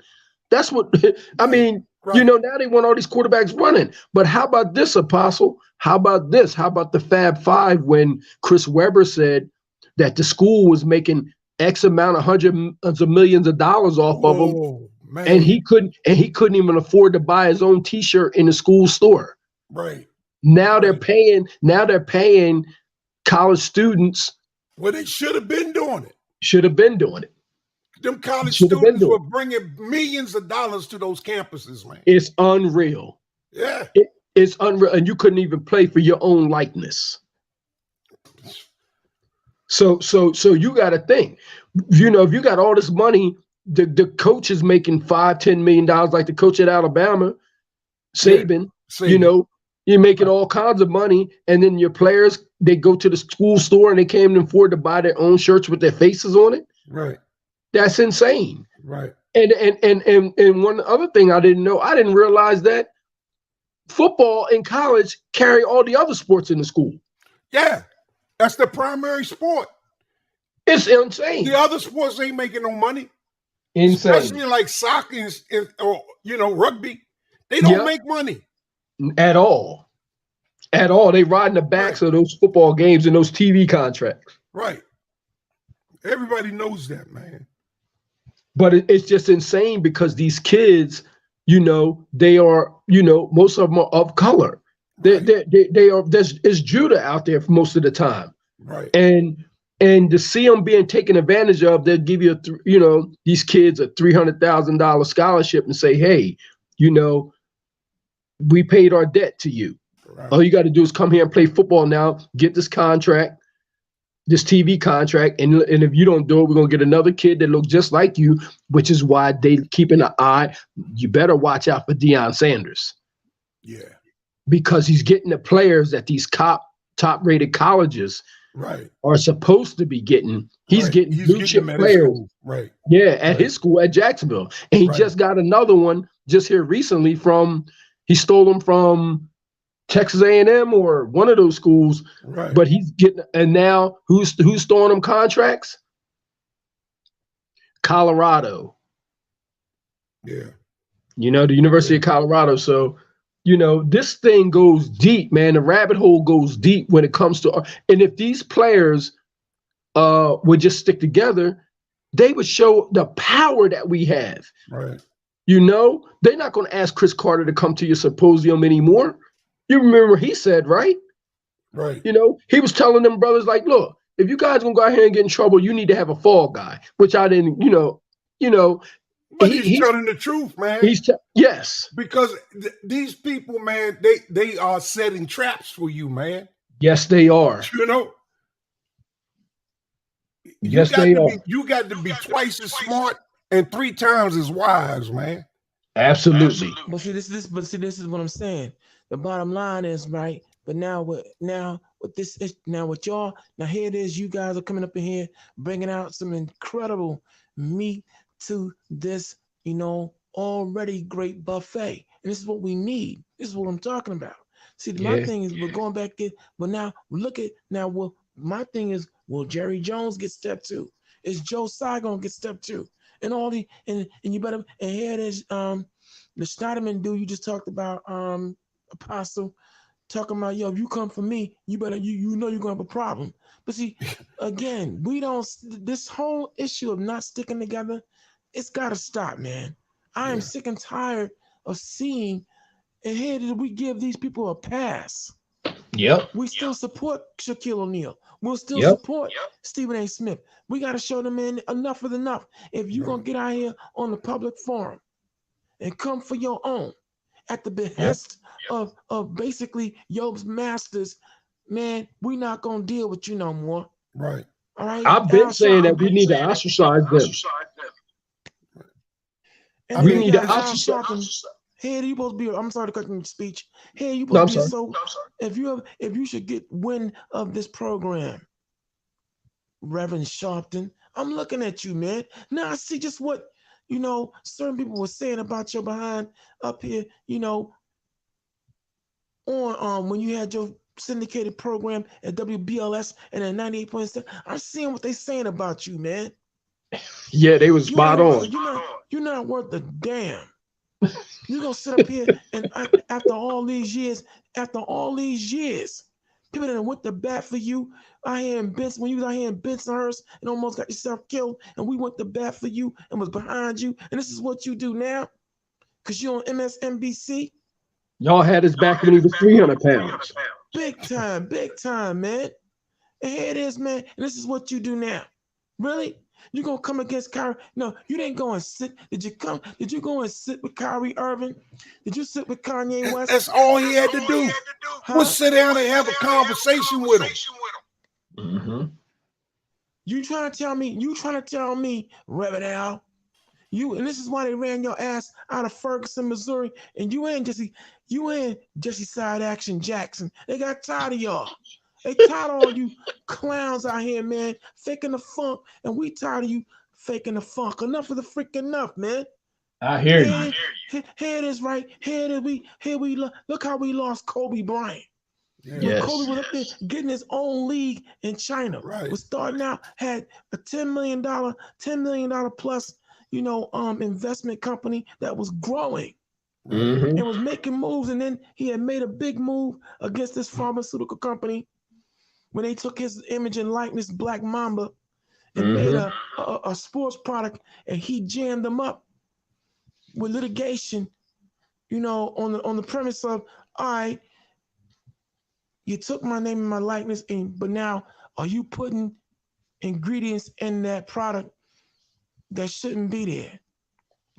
[SPEAKER 6] That's what, I mean, you know, now they want all these quarterbacks running. But how about this, Apostle? How about this? How about the Fab Five when Chris Webber said that the school was making X amount of hundreds of millions of dollars off of him, man. and he couldn't even afford to buy his own T-shirt in the school store.
[SPEAKER 5] Right.
[SPEAKER 6] Now they're paying college students.
[SPEAKER 5] Well, they should have been doing it.
[SPEAKER 6] Should have been doing it.
[SPEAKER 5] Them college students were bringing millions of dollars to those campuses, man.
[SPEAKER 6] It's unreal.
[SPEAKER 5] Yeah.
[SPEAKER 6] It's unreal, and you couldn't even play for your own likeness. So you got to think, you know, if you got all this money, the coach is making $5-10 million, like the coach at Alabama, Saban. You know, you're making all kinds of money, and then your players, they go to the school store and they can't even afford to buy their own shirts with their faces on it.
[SPEAKER 5] Right.
[SPEAKER 6] That's insane.
[SPEAKER 5] Right.
[SPEAKER 6] And one other thing I didn't know, I didn't realize that football in college carry all the other sports in the school.
[SPEAKER 5] Yeah. That's the primary sport.
[SPEAKER 6] It's insane.
[SPEAKER 5] The other sports ain't making no money.
[SPEAKER 6] Insane.
[SPEAKER 5] Especially like soccer or, you know, rugby. They don't make money.
[SPEAKER 6] At all. At all. They ride in the backs of those football games and those TV contracts.
[SPEAKER 5] Right. Everybody knows that, man.
[SPEAKER 6] But it's just insane because these kids, you know, they are, you know, most of them are of color. They are. There's Judah out there for most of the time,
[SPEAKER 5] right?
[SPEAKER 6] And to see them being taken advantage of, they'll give you these kids a $300,000 scholarship and say, hey, you know, we paid our debt to you. Right. All you got to do is come here and play football now. Get this contract, this TV contract, and if you don't do it, we're gonna get another kid that looks just like you. Which is why they keeping an eye. You better watch out for Deion Sanders.
[SPEAKER 5] Yeah.
[SPEAKER 6] Because he's getting the players that these top-rated colleges are supposed to be getting He's getting blue chip
[SPEAKER 5] them at his
[SPEAKER 6] players.
[SPEAKER 5] school. Right.
[SPEAKER 6] Yeah, at his school at Jacksonville. And he just got another one just here recently he stole them from Texas A&M or one of those schools.
[SPEAKER 5] Right.
[SPEAKER 6] But he's getting, and now who's throwing them contracts? Colorado.
[SPEAKER 5] Yeah.
[SPEAKER 6] The University of Colorado. So, this thing goes deep, man. The rabbit hole goes deep when it comes to, and if these players would just stick together, they would show the power that we have.
[SPEAKER 5] Right.
[SPEAKER 6] They're not going to ask Chris Carter to come to your symposium anymore. You remember he said, right?
[SPEAKER 5] Right.
[SPEAKER 6] He was telling them brothers like, look, if you guys gonna go out here and get in trouble, you need to have a fall guy, which I didn't,
[SPEAKER 5] But he's telling the truth, man.
[SPEAKER 6] Yes.
[SPEAKER 5] Because these people, man, they are setting traps for you, man.
[SPEAKER 6] Yes, they are.
[SPEAKER 5] You got to be twice as smart and 3 times as wise, man.
[SPEAKER 6] Absolutely.
[SPEAKER 3] But see, this is what I'm saying. The bottom line is, right. But now with y'all, now here it is. You guys are coming up in here, bringing out some incredible meat to this, already great buffet. And this is what we need. This is what I'm talking about. See, my thing is, we're going back in, but now look at my thing is, will Jerry Jones get step 2? Is Joe Tsai gonna get step 2? And all the and you better, and here it is, the Schneiderman dude you just talked about, Apostle, talking about, yo, if you come for me, you better, you're gonna have a problem. But see, again, this whole issue of not sticking together, it's gotta stop, man. I am sick and tired of seeing, and here we give these people a pass.
[SPEAKER 6] Yep.
[SPEAKER 3] We still support Shaquille O'Neal. We'll still support Stephen A. Smith. We got to show them, man, enough is enough. If you're going to get out here on the public forum and come for your own at the behest of basically Yob's masters, man, we're not going to deal with you no more.
[SPEAKER 5] Right.
[SPEAKER 3] All right.
[SPEAKER 6] I've been saying that we need to ostracize them.
[SPEAKER 3] And we need to ostracize. Hey, you supposed to be, I'm sorry to cut your speech. Hey, you supposed to be so, if you should get wind of this program, Reverend Sharpton, I'm looking at you, man. Now I see just what, certain people were saying about your behind up here, on when you had your syndicated program at WBLS and at 98.7. I'm seeing what they saying about you, man.
[SPEAKER 6] Yeah, they was spot on.
[SPEAKER 3] You're not worth a damn. You're gonna sit up here and after all these years, people that went to bat for you out here in Benson, when you was out here in Bensonhurst and almost got yourself killed, and we went to bat for you and was behind you, and this is what you do now, because you're on MSNBC.
[SPEAKER 6] Y'all had his back when he was 300 pounds.
[SPEAKER 3] Big time, man. And here it is, man. And this is what you do now. Really? You gonna come against Kyrie? No, you didn't go and sit. Did you go and sit with Kyrie Irving? Did you sit with Kanye West?
[SPEAKER 5] That's all he had to do. Was sit down and have a conversation with him.
[SPEAKER 6] Mm-hmm.
[SPEAKER 3] You trying to tell me, Reverend Al, and this is why they ran your ass out of Ferguson, Missouri, and you ain't Jesse Side Action Jackson. They got tired of y'all. They tired of all you clowns out here, man, faking the funk, and we tired of you faking the funk. Enough of the freaking enough, man.
[SPEAKER 6] I hear you.
[SPEAKER 3] Here it is, right? Here we look how we lost Kobe Bryant.
[SPEAKER 6] Yes.
[SPEAKER 3] Kobe was up there getting his own league in China.
[SPEAKER 5] Right.
[SPEAKER 3] Was starting out, had a $10 million plus, investment company that was growing.
[SPEAKER 6] Mm-hmm.
[SPEAKER 3] And was making moves, and then he had made a big move against this pharmaceutical company when they took his image and likeness, Black Mamba, and made a sports product, and he jammed them up with litigation, on the premise of, all right, you took my name and my likeness, but now are you putting ingredients in that product that shouldn't be there?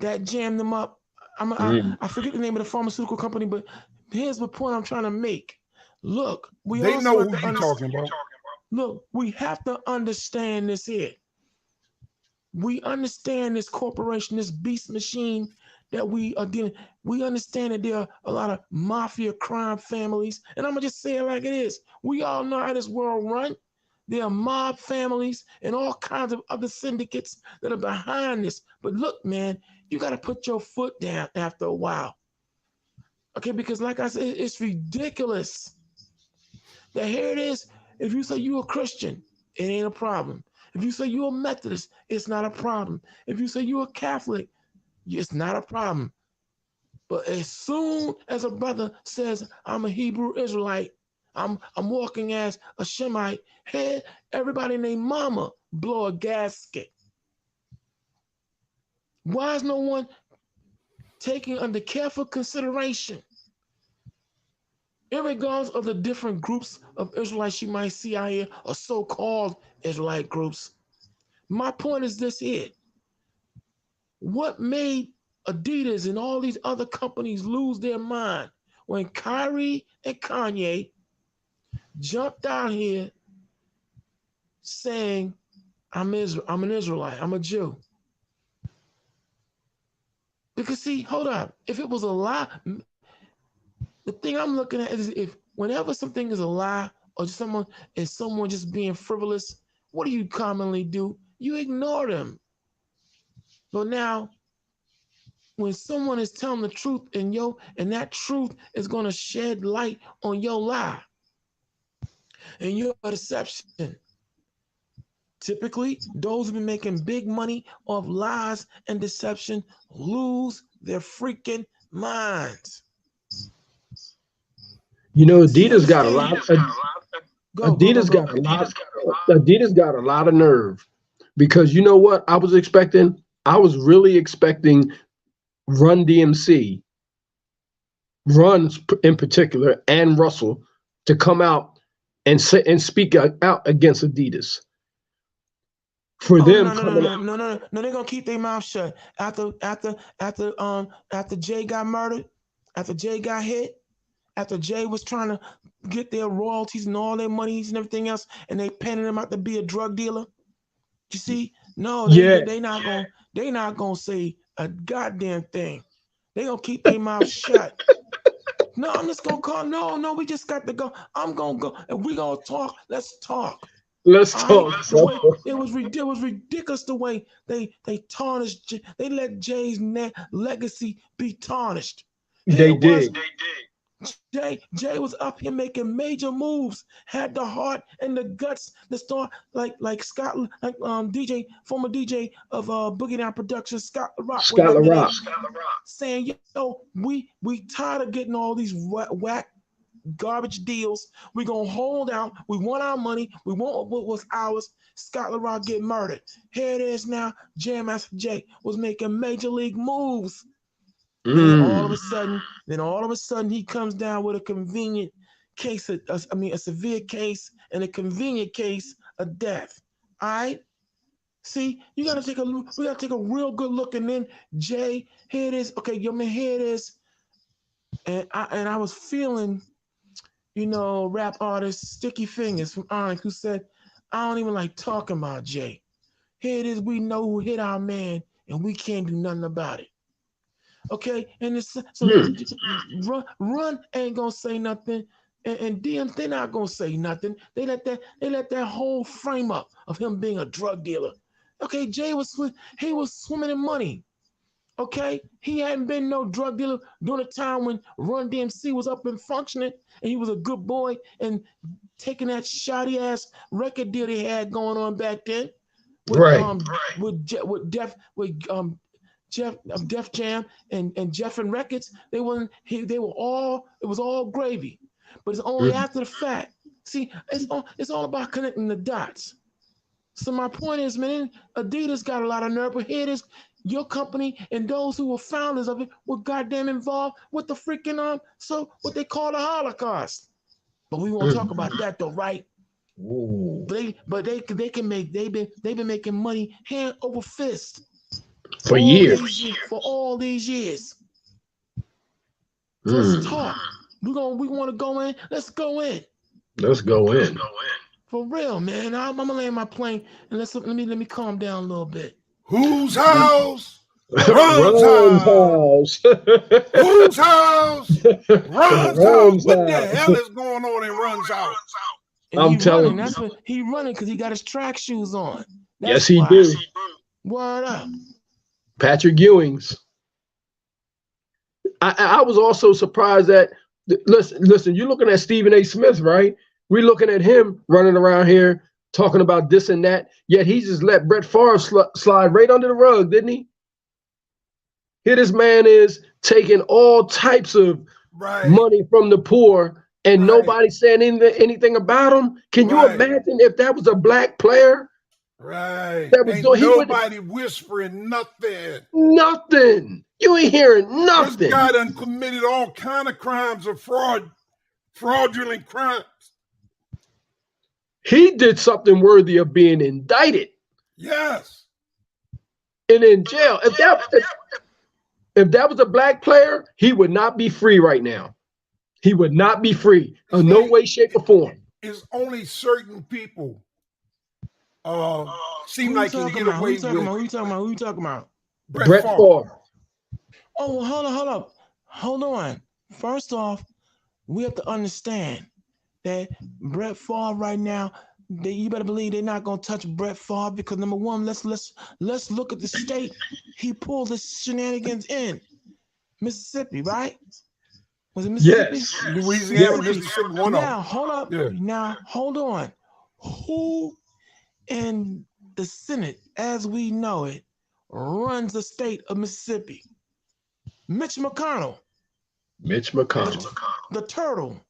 [SPEAKER 3] That jammed them up. I forget the name of the pharmaceutical company, but here's the point I'm trying to make. Look,
[SPEAKER 5] they know who you're talking about.
[SPEAKER 3] Look, we have to understand this here. We understand this corporation, this beast machine that we are dealing. We understand that there are a lot of mafia crime families, and I'm gonna just say it like it is. We all know how this world runs. There are mob families and all kinds of other syndicates that are behind this. But look, man, you got to put your foot down after a while. Okay, because like I said, it's ridiculous. That here it is. If you say you're a Christian, it ain't a problem. If you say you're a Methodist, it's not a problem. If you say you're a Catholic, it's not a problem. But as soon as a brother says, I'm a Hebrew Israelite, I'm walking as a Shemite, hey, everybody named Mama blow a gasket. Why is no one taking under careful consideration, irregardless of the different groups of Israelites you might see out here, or so-called Israelite groups? My point is this here. What made Adidas and all these other companies lose their mind when Kyrie and Kanye jumped out here saying, I'm an Israelite, I'm a Jew? Because see, hold up, if it was a lie, the thing I'm looking at is if whenever something is a lie or someone just being frivolous, what do you commonly do? You ignore them. But now, when someone is telling the truth and that truth is going to shed light on your lie and your deception, typically those who've been making big money off lies and deception lose their freaking minds.
[SPEAKER 6] You know, Adidas got a lot. Adidas got a lot of nerve, because you know what I was expecting? I was really expecting Run DMC, Runs in particular, and Russell to come out and speak out against Adidas. For them,
[SPEAKER 3] no, they're gonna keep their mouth shut after Jay got murdered, after Jay got hit, after Jay was trying to get their royalties and all their monies and everything else, and they painted him out to be a drug dealer. You see, no, they not gonna say a goddamn thing. They gonna keep their mouth shut. No, I'm just gonna call. No, we just got to go. I'm gonna go, and we gonna talk. Let's talk.
[SPEAKER 6] Let's talk.
[SPEAKER 3] It was ridiculous the way they tarnished. They let Jay's legacy be tarnished.
[SPEAKER 6] They did.
[SPEAKER 3] Jay was up here making major moves, had the heart and the guts to start like Scott, like former DJ of Boogie Down Productions, Scott LaRock, saying, yo, we tired of getting all these whack garbage deals. We're gonna hold out. We want our money. We want what was ours. Scott LaRock get murdered. Here it is now. Jam Master Jay was making major league moves. Then all of a sudden, he comes down with a convenient case, a severe case and a convenient case of death. All right. See, we gotta take a real good look, and then Jay, here it is. Okay, yo man, here it is. And I was feeling, rap artist Sticky Fingers from Orange, who said, I don't even like talking about Jay. Here it is. We know who hit our man, and we can't do nothing about it. Okay, and Run ain't gonna say nothing, and DM they're not gonna say nothing. They let that whole frame up of him being a drug dealer. Okay, Jay was swimming in money. Okay, he hadn't been no drug dealer during a time when Run DMC was up and functioning, and he was a good boy and taking that shoddy ass record deal they had going on back then. With Def Jam and Jeff and Records, it was all gravy. But it's only after the fact. See, it's all about connecting the dots. So my point is, man, Adidas got a lot of nerve, but here it is, your company and those who were founders of it were goddamn involved with the freaking what they call the Holocaust. But we won't talk about that though, right? Ooh. But they've been making money hand over fist. For all these years. Let's talk. We want to go in. Let's go in. For real, man. I'm gonna land my plane and let me calm down a little bit.
[SPEAKER 5] Whose house? Run's house. Whose house? Run's house. What the hell is going on in Run's house?
[SPEAKER 3] And
[SPEAKER 6] I'm
[SPEAKER 3] he
[SPEAKER 6] telling
[SPEAKER 3] running.
[SPEAKER 6] you.
[SPEAKER 3] That's what he running because he got his track shoes on.
[SPEAKER 6] Yes,
[SPEAKER 3] That's
[SPEAKER 6] he
[SPEAKER 3] why.
[SPEAKER 6] do.
[SPEAKER 3] Word up.
[SPEAKER 6] Patrick Ewings. I was also surprised that listen, you're looking at Stephen A. Smith, right? We're looking at him running around here talking about this and that, yet he just let Brett Favre slide right under the rug, didn't he? Here this man is taking all types of money from the poor and nobody saying anything about him. Can you imagine if that was a black player?
[SPEAKER 5] That was ain't nobody whispering nothing.
[SPEAKER 6] Nothing. You ain't hearing nothing.
[SPEAKER 5] This guy done committed all kind of crimes of fraudulent crimes.
[SPEAKER 6] He did something worthy of being indicted.
[SPEAKER 5] Yes.
[SPEAKER 6] And in jail. If that was a black player, he would not be free right now. He would not be free in no way, shape, or form.
[SPEAKER 5] It's only certain people seem like can get away with.
[SPEAKER 3] Who you talking about?
[SPEAKER 6] Brett Favre.
[SPEAKER 3] Oh, well, hold on. First off, we have to understand that Brett Favre right now, you better believe they're not gonna touch Brett Favre because number one, let's look at the state he pulled this shenanigans in. Mississippi, right? Was it Mississippi?
[SPEAKER 6] Yes.
[SPEAKER 5] Louisiana, Mississippi.
[SPEAKER 3] Now, hold up.
[SPEAKER 5] Yeah.
[SPEAKER 3] Now, hold on. Who in the Senate, as we know it, runs the state of Mississippi? Mitch McConnell. The turtle.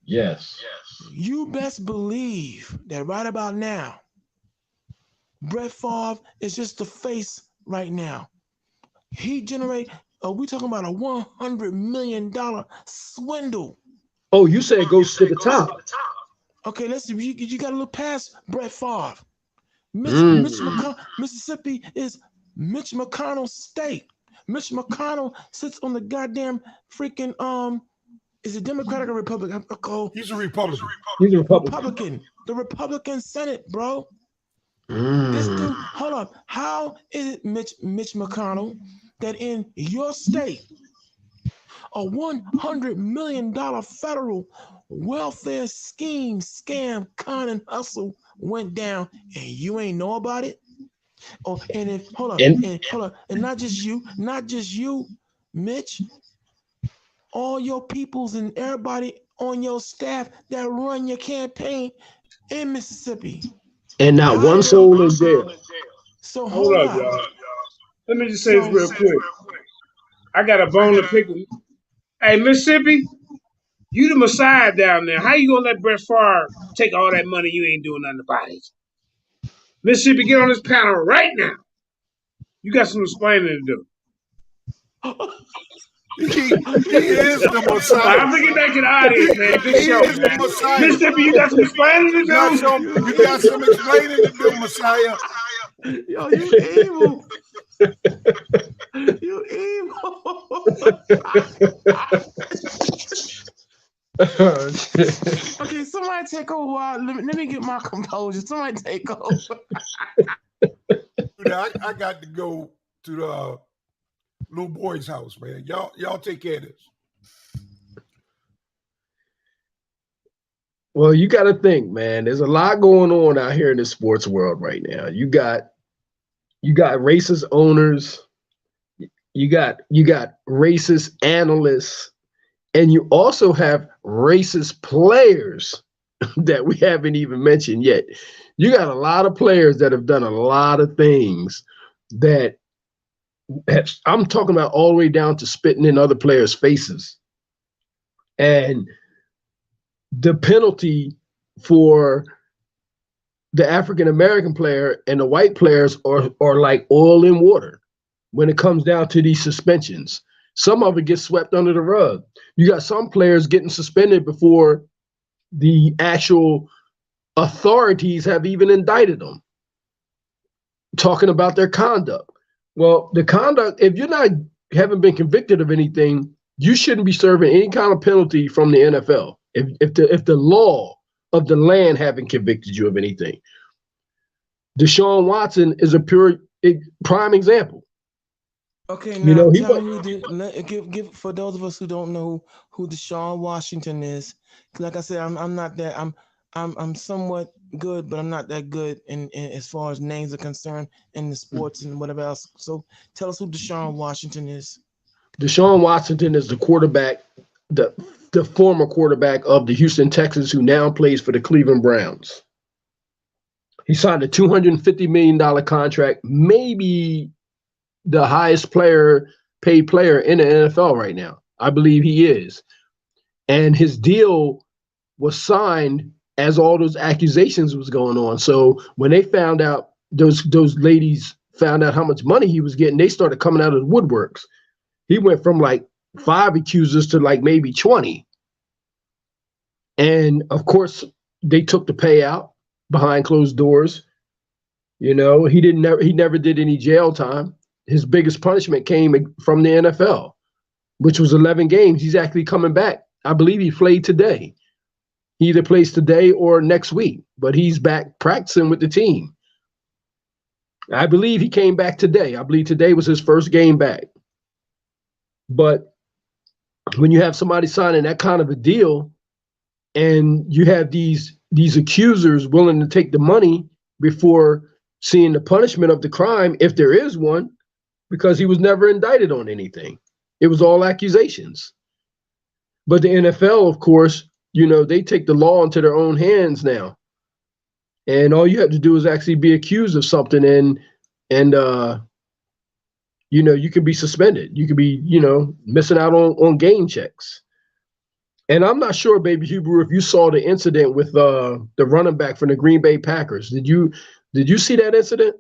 [SPEAKER 6] Yes.
[SPEAKER 3] You best believe that right about now, Brett Favre is just the face right now. He generate, we talking about a $100 million swindle.
[SPEAKER 6] Oh, you said it goes to the top.
[SPEAKER 3] Okay, let's see. You got to look past Brett Favre. Mississippi is Mitch McConnell's state. Mitch McConnell sits on the goddamn freaking is it Democratic or Republican?
[SPEAKER 5] He's a Republican.
[SPEAKER 3] Republican. The Republican Senate, bro. This dude, hold up. How is it Mitch McConnell that in your state a $100 million federal welfare scheme, scam, con, and hustle went down and you ain't know about it? Oh, and if hold up, and not just you, Mitch, all your peoples and everybody on your staff that run your campaign in Mississippi.
[SPEAKER 6] And not one soul in jail.
[SPEAKER 3] So
[SPEAKER 7] hold up, y'all. Let me just say this real quick. I got a bone to pick with. Hey, Mississippi, you the Messiah down there. How you gonna let Brett Favre take all that money you ain't doing nothing about it? Mississippi, get on this panel right now. You got some explaining to do.
[SPEAKER 5] He is the Messiah.
[SPEAKER 7] I'm bringing back to the audience, man. Good show, man. Mississippi, you got some explaining to do.
[SPEAKER 5] You got some explaining to do, Messiah.
[SPEAKER 3] Yo, you evil. You evil. Okay, somebody take over. Let me get my composure. Somebody take over.
[SPEAKER 5] Dude, I got to go to the little boy's house, man. Y'all take care of this.
[SPEAKER 6] Well, you got to think, man. There's a lot going on out here in the sports world right now. You got racist owners. You got racist analysts, and you also have racist players that we haven't even mentioned yet. You got a lot of players that have done a lot of things that I'm talking about all the way down to spitting in other players' faces. And the penalty for the African-American player and the white players are like oil in water when it comes down to these suspensions. Some of it gets swept under the rug. You got some players getting suspended before the actual authorities have even indicted them, talking about their conduct. Well, the conduct, if you're not haven't been convicted of anything, you shouldn't be serving any kind of penalty from the NFL. If the law of the land haven't convicted you of anything. Deshaun Watson is a prime example.
[SPEAKER 3] Okay, now tell me, give for those of us who don't know who Deshaun Washington is. Like I said, I'm not that. I'm somewhat good, but I'm not that good in as far as names are concerned in the sports and whatever else. So tell us who Deshaun Washington is.
[SPEAKER 6] Deshaun Washington is the quarterback, the the former quarterback of the Houston Texans, who now plays for the Cleveland Browns. He signed a $250 million contract, maybe the highest paid player in the NFL right now. I believe he is. And his deal was signed as all those accusations was going on. So when they found out, those ladies found out how much money he was getting, they started coming out of the woodworks. He went from like 5 accusers to like maybe 20. And of course, they took the payout behind closed doors. You know, he never did any jail time. His biggest punishment came from the NFL, which was 11 games. He's actually coming back. I believe he played today. He either plays today or next week, but he's back practicing with the team. I believe he came back today. I believe today was his first game back. But when you have somebody signing that kind of a deal, and you have these accusers willing to take the money before seeing the punishment of the crime, if there is one, because he was never indicted on anything. It was all accusations. But the NFL, of course, you know, they take the law into their own hands now. And all you have to do is actually be accused of something, and you know, you could be suspended. You could be, you know, missing out on game checks. And I'm not sure, Baby Hebrew, if you saw the incident with the running back from the Green Bay Packers. Did you see that incident?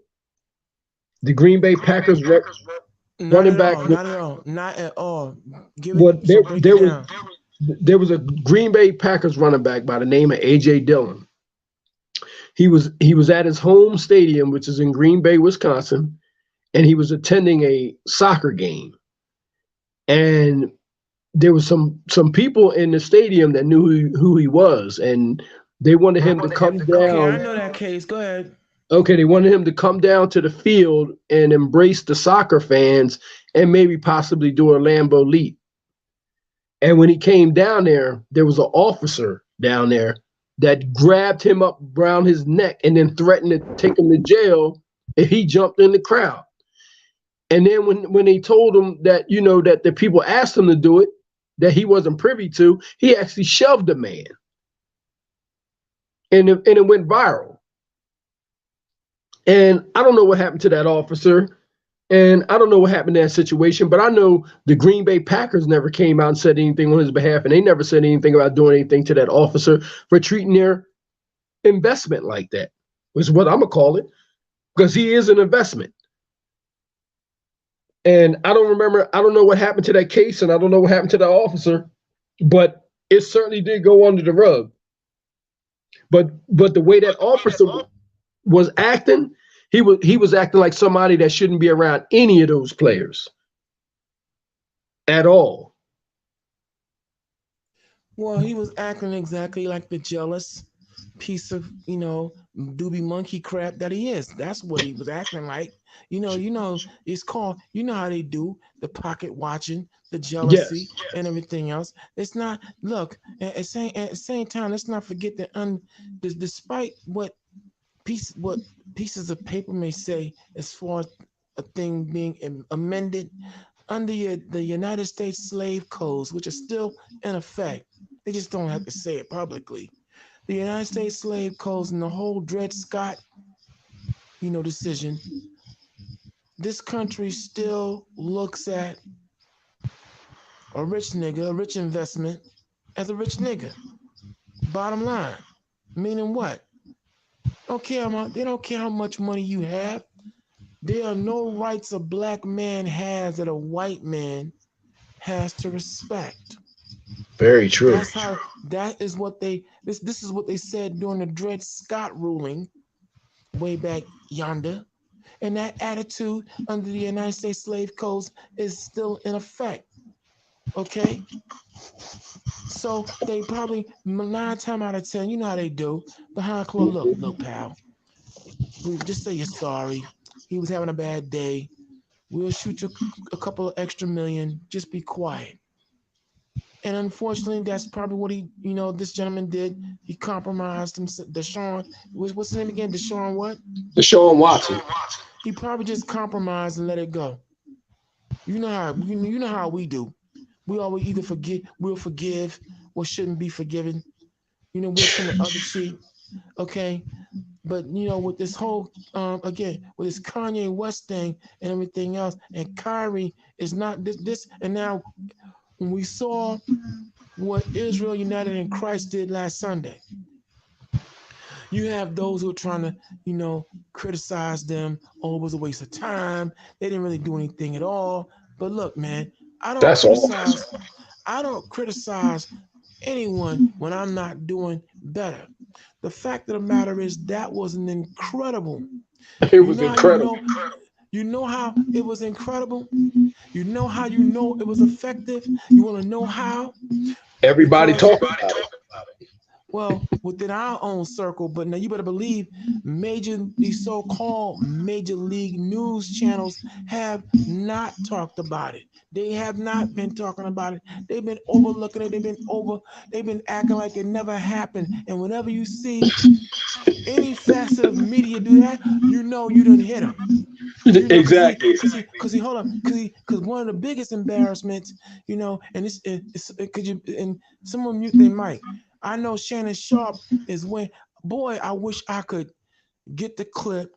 [SPEAKER 6] The Green Bay Packers running back.
[SPEAKER 3] Not at all.
[SPEAKER 6] There was a Green Bay Packers running back by the name of A.J. Dillon. He was at his home stadium, which is in Green Bay, Wisconsin, and he was attending a soccer game. And there was some people in the stadium that knew who he was, and they wanted him to come down.
[SPEAKER 3] Okay, I know that case. Go ahead.
[SPEAKER 6] Okay, they wanted him to come down to the field and embrace the soccer fans and maybe possibly do a Lambeau leap. And when he came down there, there was an officer down there that grabbed him up around his neck and then threatened to take him to jail if he jumped in the crowd. And then when they told him that, you know, that the people asked him to do it, that he wasn't privy to, he actually shoved the man. And it went viral. And I don't know what happened to that officer. And I don't know what happened in that situation, but I know the Green Bay Packers never came out and said anything on his behalf, and they never said anything about doing anything to that officer for treating their investment like that, which is what I'm going to call it, because he is an investment. And I don't know what happened to that case, and I don't know what happened to that officer, but it certainly did go under the rug. But the way that officer was acting, he was acting like somebody that shouldn't be around any of those players at all.
[SPEAKER 3] Well, he was acting exactly like the jealous piece of, you know, doobie monkey crap that he is. That's what he was acting like. You know, it's called, you know how they do the pocket watching, the jealousy, yes, and everything else. It's not, look, at the same time, let's not forget that despite what pieces of paper may say as far as a thing being amended under the United States slave codes, which are still in effect, they just don't have to say it publicly. The United States slave codes and the whole Dred Scott, you know, decision, this country still looks at a rich nigga, a rich investment, as a rich nigga. Bottom line. Meaning what? They don't care how much money you have. There are no rights a black man has that a white man has to respect.
[SPEAKER 6] Very true.
[SPEAKER 3] This is what they said during the Dred Scott ruling way back yonder. And that attitude under the United States slave codes is still in effect. Okay? So they probably 9 times out of 10, you know how they do, behind closed, look, pal, just say you're sorry. He was having a bad day. We'll shoot you a couple of extra million. Just be quiet. And unfortunately, that's probably what this gentleman did. He compromised himself. Deshaun, what's his name again? Deshaun what?
[SPEAKER 6] Deshaun Watson.
[SPEAKER 3] He probably just compromised and let it go. You know how we do. We always either we'll forgive what shouldn't be forgiven. We'll turn the other cheek. Okay. But with this whole again, with this Kanye West thing and everything else, and Kyrie is not this and now when we saw what Israel United in Christ did last Sunday, you have those who are trying to, criticize them. Oh, it was a waste of time. They didn't really do anything at all. But look, man, I don't criticize anyone when I'm not doing better. The fact of the matter is that was an incredible.
[SPEAKER 6] It was incredible.
[SPEAKER 3] You know how it was incredible? You know how it was effective? You want to know how?
[SPEAKER 6] Everybody talking about it.
[SPEAKER 3] Well, within our own circle, but now you better believe these so-called major league news channels have not talked about it. They have not been talking about it. They've been overlooking it. They've been acting like it never happened. And whenever you see any facet of media do that, you done hit them.
[SPEAKER 6] Exactly.
[SPEAKER 3] Because hold on, because one of the biggest embarrassments, and it's could you and someone mute their mic. I know Shannon Sharp is boy, I wish I could get the clip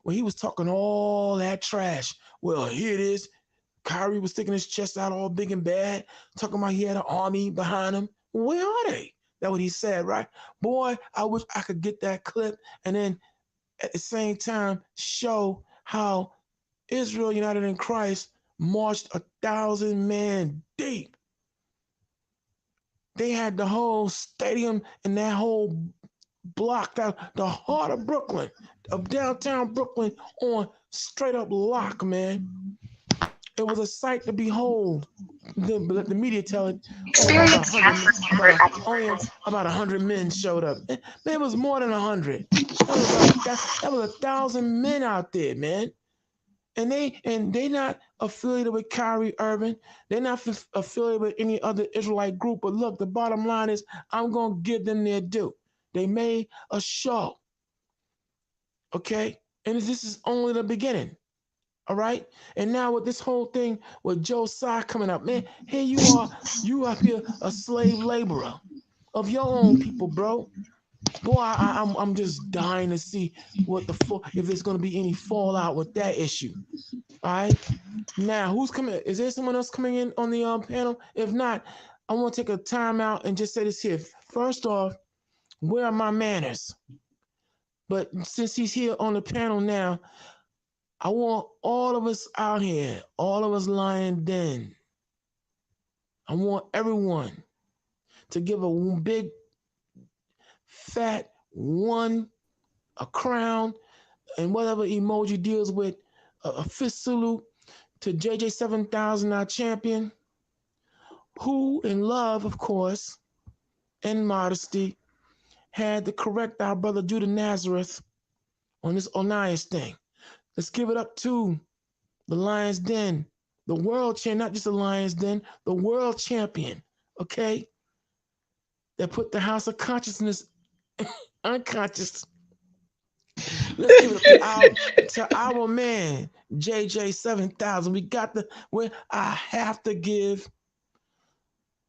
[SPEAKER 3] where he was talking all that trash. Well, here it is. Kyrie was sticking his chest out all big and bad, talking about he had an army behind him. Where are they? That's what he said, right? Boy, I wish I could get that clip and then at the same time show how Israel United in Christ marched 1,000 men deep. They had the whole stadium and that whole block, the heart of Brooklyn, of downtown Brooklyn, on straight up lock, man. It was a sight to behold. Let the media tell it. About 100 men showed up. Man, it was more than 100. That was 1,000 men out there, man. And they not affiliated with Kyrie Irving. They're not affiliated with any other Israelite group. But look, the bottom line is I'm going to give them their due. They made a show. Okay? And this is only the beginning. All right? And now with this whole thing with Joe Tsai coming up, man, here you up here a slave laborer of your own people, bro. Boy, I'm just dying to see if there's going to be any fallout with that issue. All right. Now, who's coming? Is there someone else coming in on the panel? If not, I want to take a time out and just say this here. First off, where are my manners? But since he's here on the panel now, I want all of us out here, all of us lying den. I want everyone to give a big, fat one, a crown, and whatever emoji deals with a fist salute to JJ 7000, our champion, who in love, of course, and modesty, had to correct our brother Judah Nazareth on this Onias thing. Let's give it up to the Lions Den, the world champion, not just the Lions Den, the world champion, okay? That put the House of Consciousness unconscious. Let's give it to our man, JJ 7000. I have to give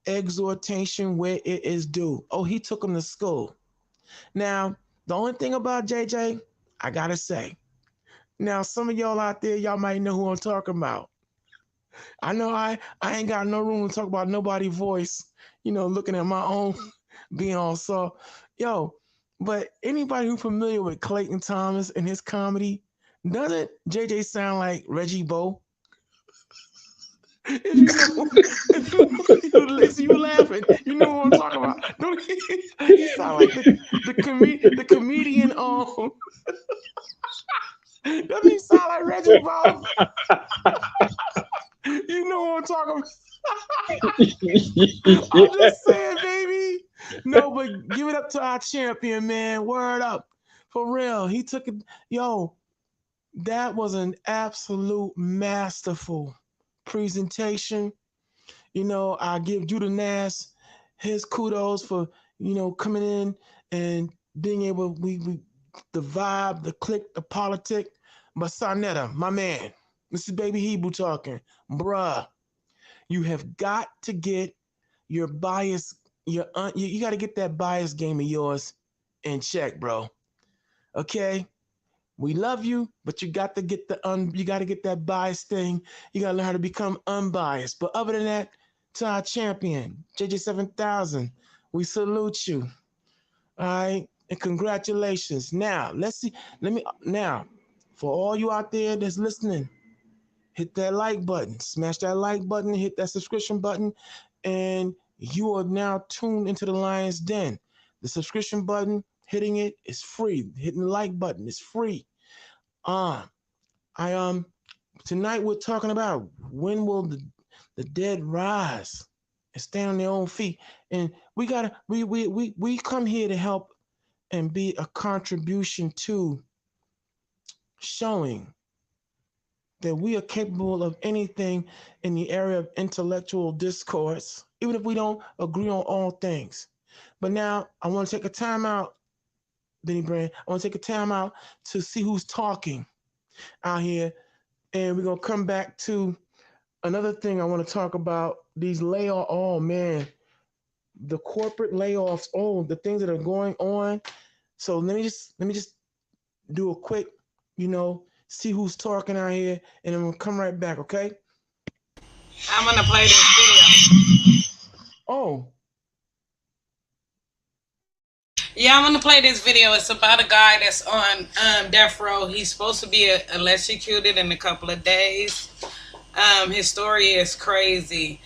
[SPEAKER 3] exhortation where it is due. Oh, he took him to school. Now, the only thing about JJ, I gotta say, now some of y'all out there, y'all might know who I'm talking about. I know I ain't got no room to talk about nobody's voice, looking at my own being all soft. Yo, but anybody who's familiar with Clayton Thomas and his comedy, doesn't JJ sound like Reggie Bo? If you laughing, you know what I'm talking about. Don't he sound like the comedian doesn't he sound like Reggie Bo? You know what I'm talking about. I'm just saying, baby. No, but give it up to our champion, man. Word up. For real. He took it. Yo, that was an absolute masterful presentation. I give Judah Nass his kudos for, coming in and being able, the vibe, the click, the politic. But Sarnetta, my man, this is Baby Hebrew talking. Bruh, you have got to get your bias, you got to get that bias game of yours in check, bro. Okay? We love you, but you got to get you got to get that bias thing. You got to learn how to become unbiased. But other than that, to our champion, JJ7000, we salute you. All right, and congratulations. Now, let's see. Now, for all you out there that's listening, hit that like button, smash that like button, hit that subscription button, and you are now tuned into the Lion's Den. The subscription button, hitting it is free. Hitting the like button is free. Tonight we're talking about when will the dead rise and stand on their own feet, and we come here to help and be a contribution to showing that we are capable of anything in the area of intellectual discourse, even if we don't agree on all things. But now I want to take a time out, Benny Brand. I want to take a time out to see who's talking out here. And we're going to come back to another thing I want to talk about, these layoffs. Oh, man. The corporate layoffs. Oh, the things that are going on. So let me just do a quick, see who's talking out here, and then we'll come right back, okay?
[SPEAKER 8] I'm going to play this video.
[SPEAKER 3] Oh.
[SPEAKER 8] Yeah, I'm going to play this video. It's about a guy that's on death row. He's supposed to be electrocuted in a couple of days. His story is crazy.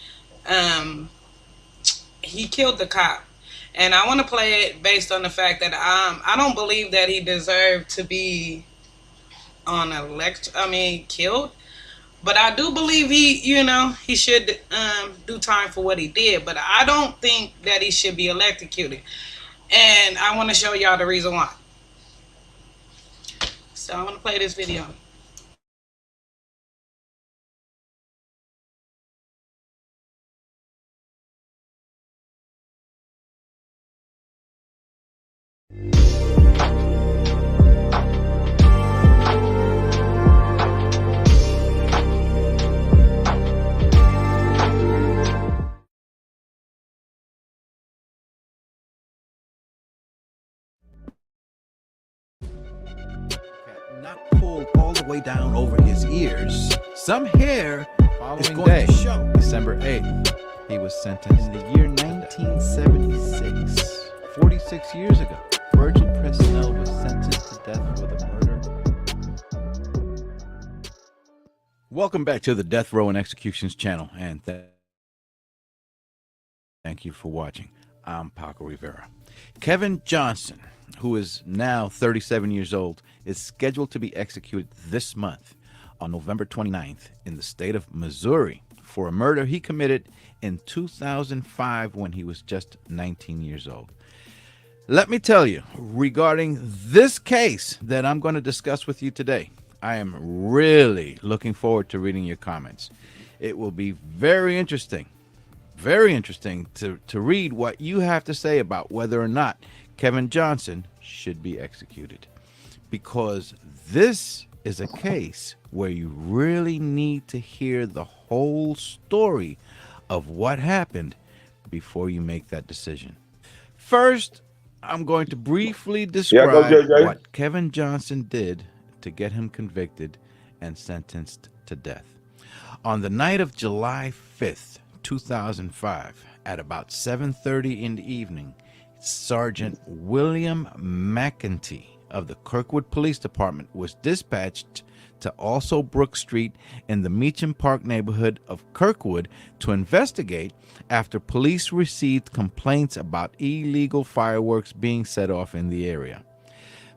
[SPEAKER 8] He killed the cop. And I want to play it based on the fact that I don't believe that he deserved to be killed. But I do believe he should do time for what he did. But I don't think that he should be electrocuted. And I want to show y'all the reason why. So I'm going to play this video.
[SPEAKER 9] Not pulled all the way down over his ears. Some hair is going to show.
[SPEAKER 10] December 8th, he was sentenced in the year 1976. 46 years ago, Virgil Presnell was sentenced to death for the murder. Welcome back to the Death Row and Executions channel, and thank you for watching. I'm Paco Rivera. Kevin Johnson, who is now 37 years old, is scheduled to be executed this month on November 29th in the state of Missouri for a murder he committed in 2005 when he was just 19 years old. Let me tell you, regarding this case that I'm going to discuss with you today, I am really looking forward to reading your comments. It will be very interesting to read what you have to say about whether or not Kevin Johnson should be executed, because this is a case where you really need to hear the whole story of what happened before you make that decision. First, I'm going to briefly describe what Kevin Johnson did to get him convicted and sentenced to death. On the night of July 5th, 2005, at about 7:30 in the evening, Sergeant William McEntee of the Kirkwood Police Department was dispatched to also Brook Street in the Meacham Park neighborhood of Kirkwood to investigate after police received complaints about illegal fireworks being set off in the area.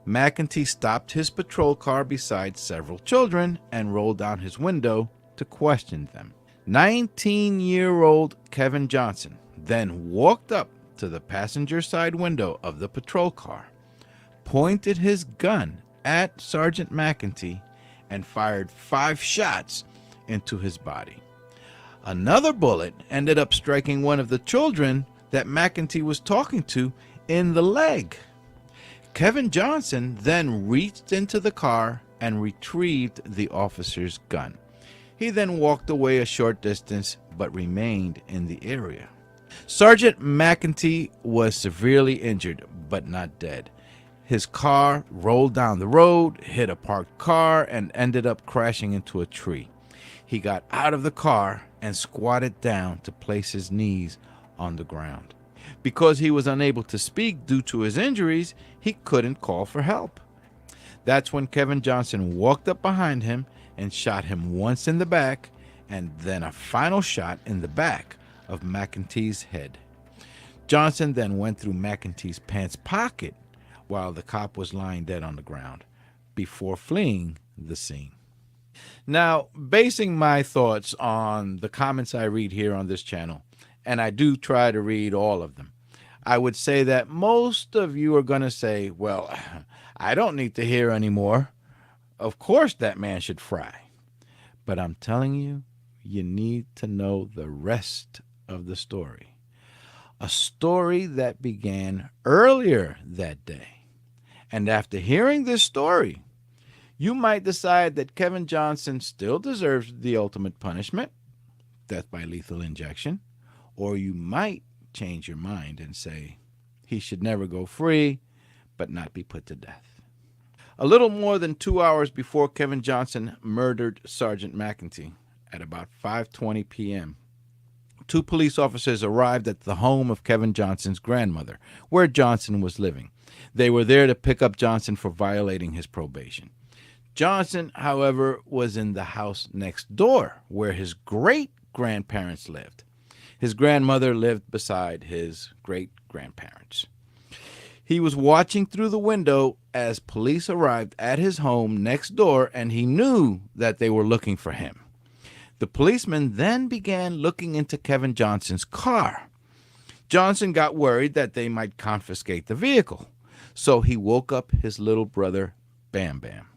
[SPEAKER 10] McEntee stopped his patrol car beside several children and rolled down his window to question them. 19-year-old Kevin Johnson then walked up to the passenger side window of the patrol car, pointed his gun at Sergeant McEntee, and fired 5 shots into his body. Another bullet ended up striking one of the children that McEntee was talking to in the leg. Kevin Johnson then reached into the car and retrieved the officer's gun. He then walked away a short distance but remained in the area. Sergeant McEntee was severely injured but not dead. His car rolled down the road, hit a parked car, and ended up crashing into a tree. He got out of the car and squatted down to place his knees on the ground. Because he was unable to speak due to his injuries, he couldn't call for help. That's when Kevin Johnson walked up behind him and shot him once in the back and then a final shot in the back of McEntee's head. Johnson then went through McEntee's pants pocket while the cop was lying dead on the ground before fleeing the scene. Now, basing my thoughts on the comments I read here on this channel, and I do try to read all of them, I would say that most of you are going to say, well, I don't need to hear anymore. Of course that man should fry. But I'm telling you, you need to know the rest of the story. A story that began earlier that day. And after hearing this story, you might decide that Kevin Johnson still deserves the ultimate punishment, death by lethal injection, or you might change your mind and say he should never go free, but not be put to death. A little more than 2 hours before Kevin Johnson murdered Sergeant McEntee at about 5:20 p.m., 2 police officers arrived at the home of Kevin Johnson's grandmother, where Johnson was living. They were there to pick up Johnson for violating his probation. Johnson, however, was in the house next door, where his great-grandparents lived. His grandmother lived beside his great-grandparents. He was watching through the window as police arrived at his home next door, and he knew that they were looking for him. The policemen then began looking into Kevin Johnson's car. Johnson got worried that they might confiscate the vehicle, so he woke up his little brother, Bam Bam,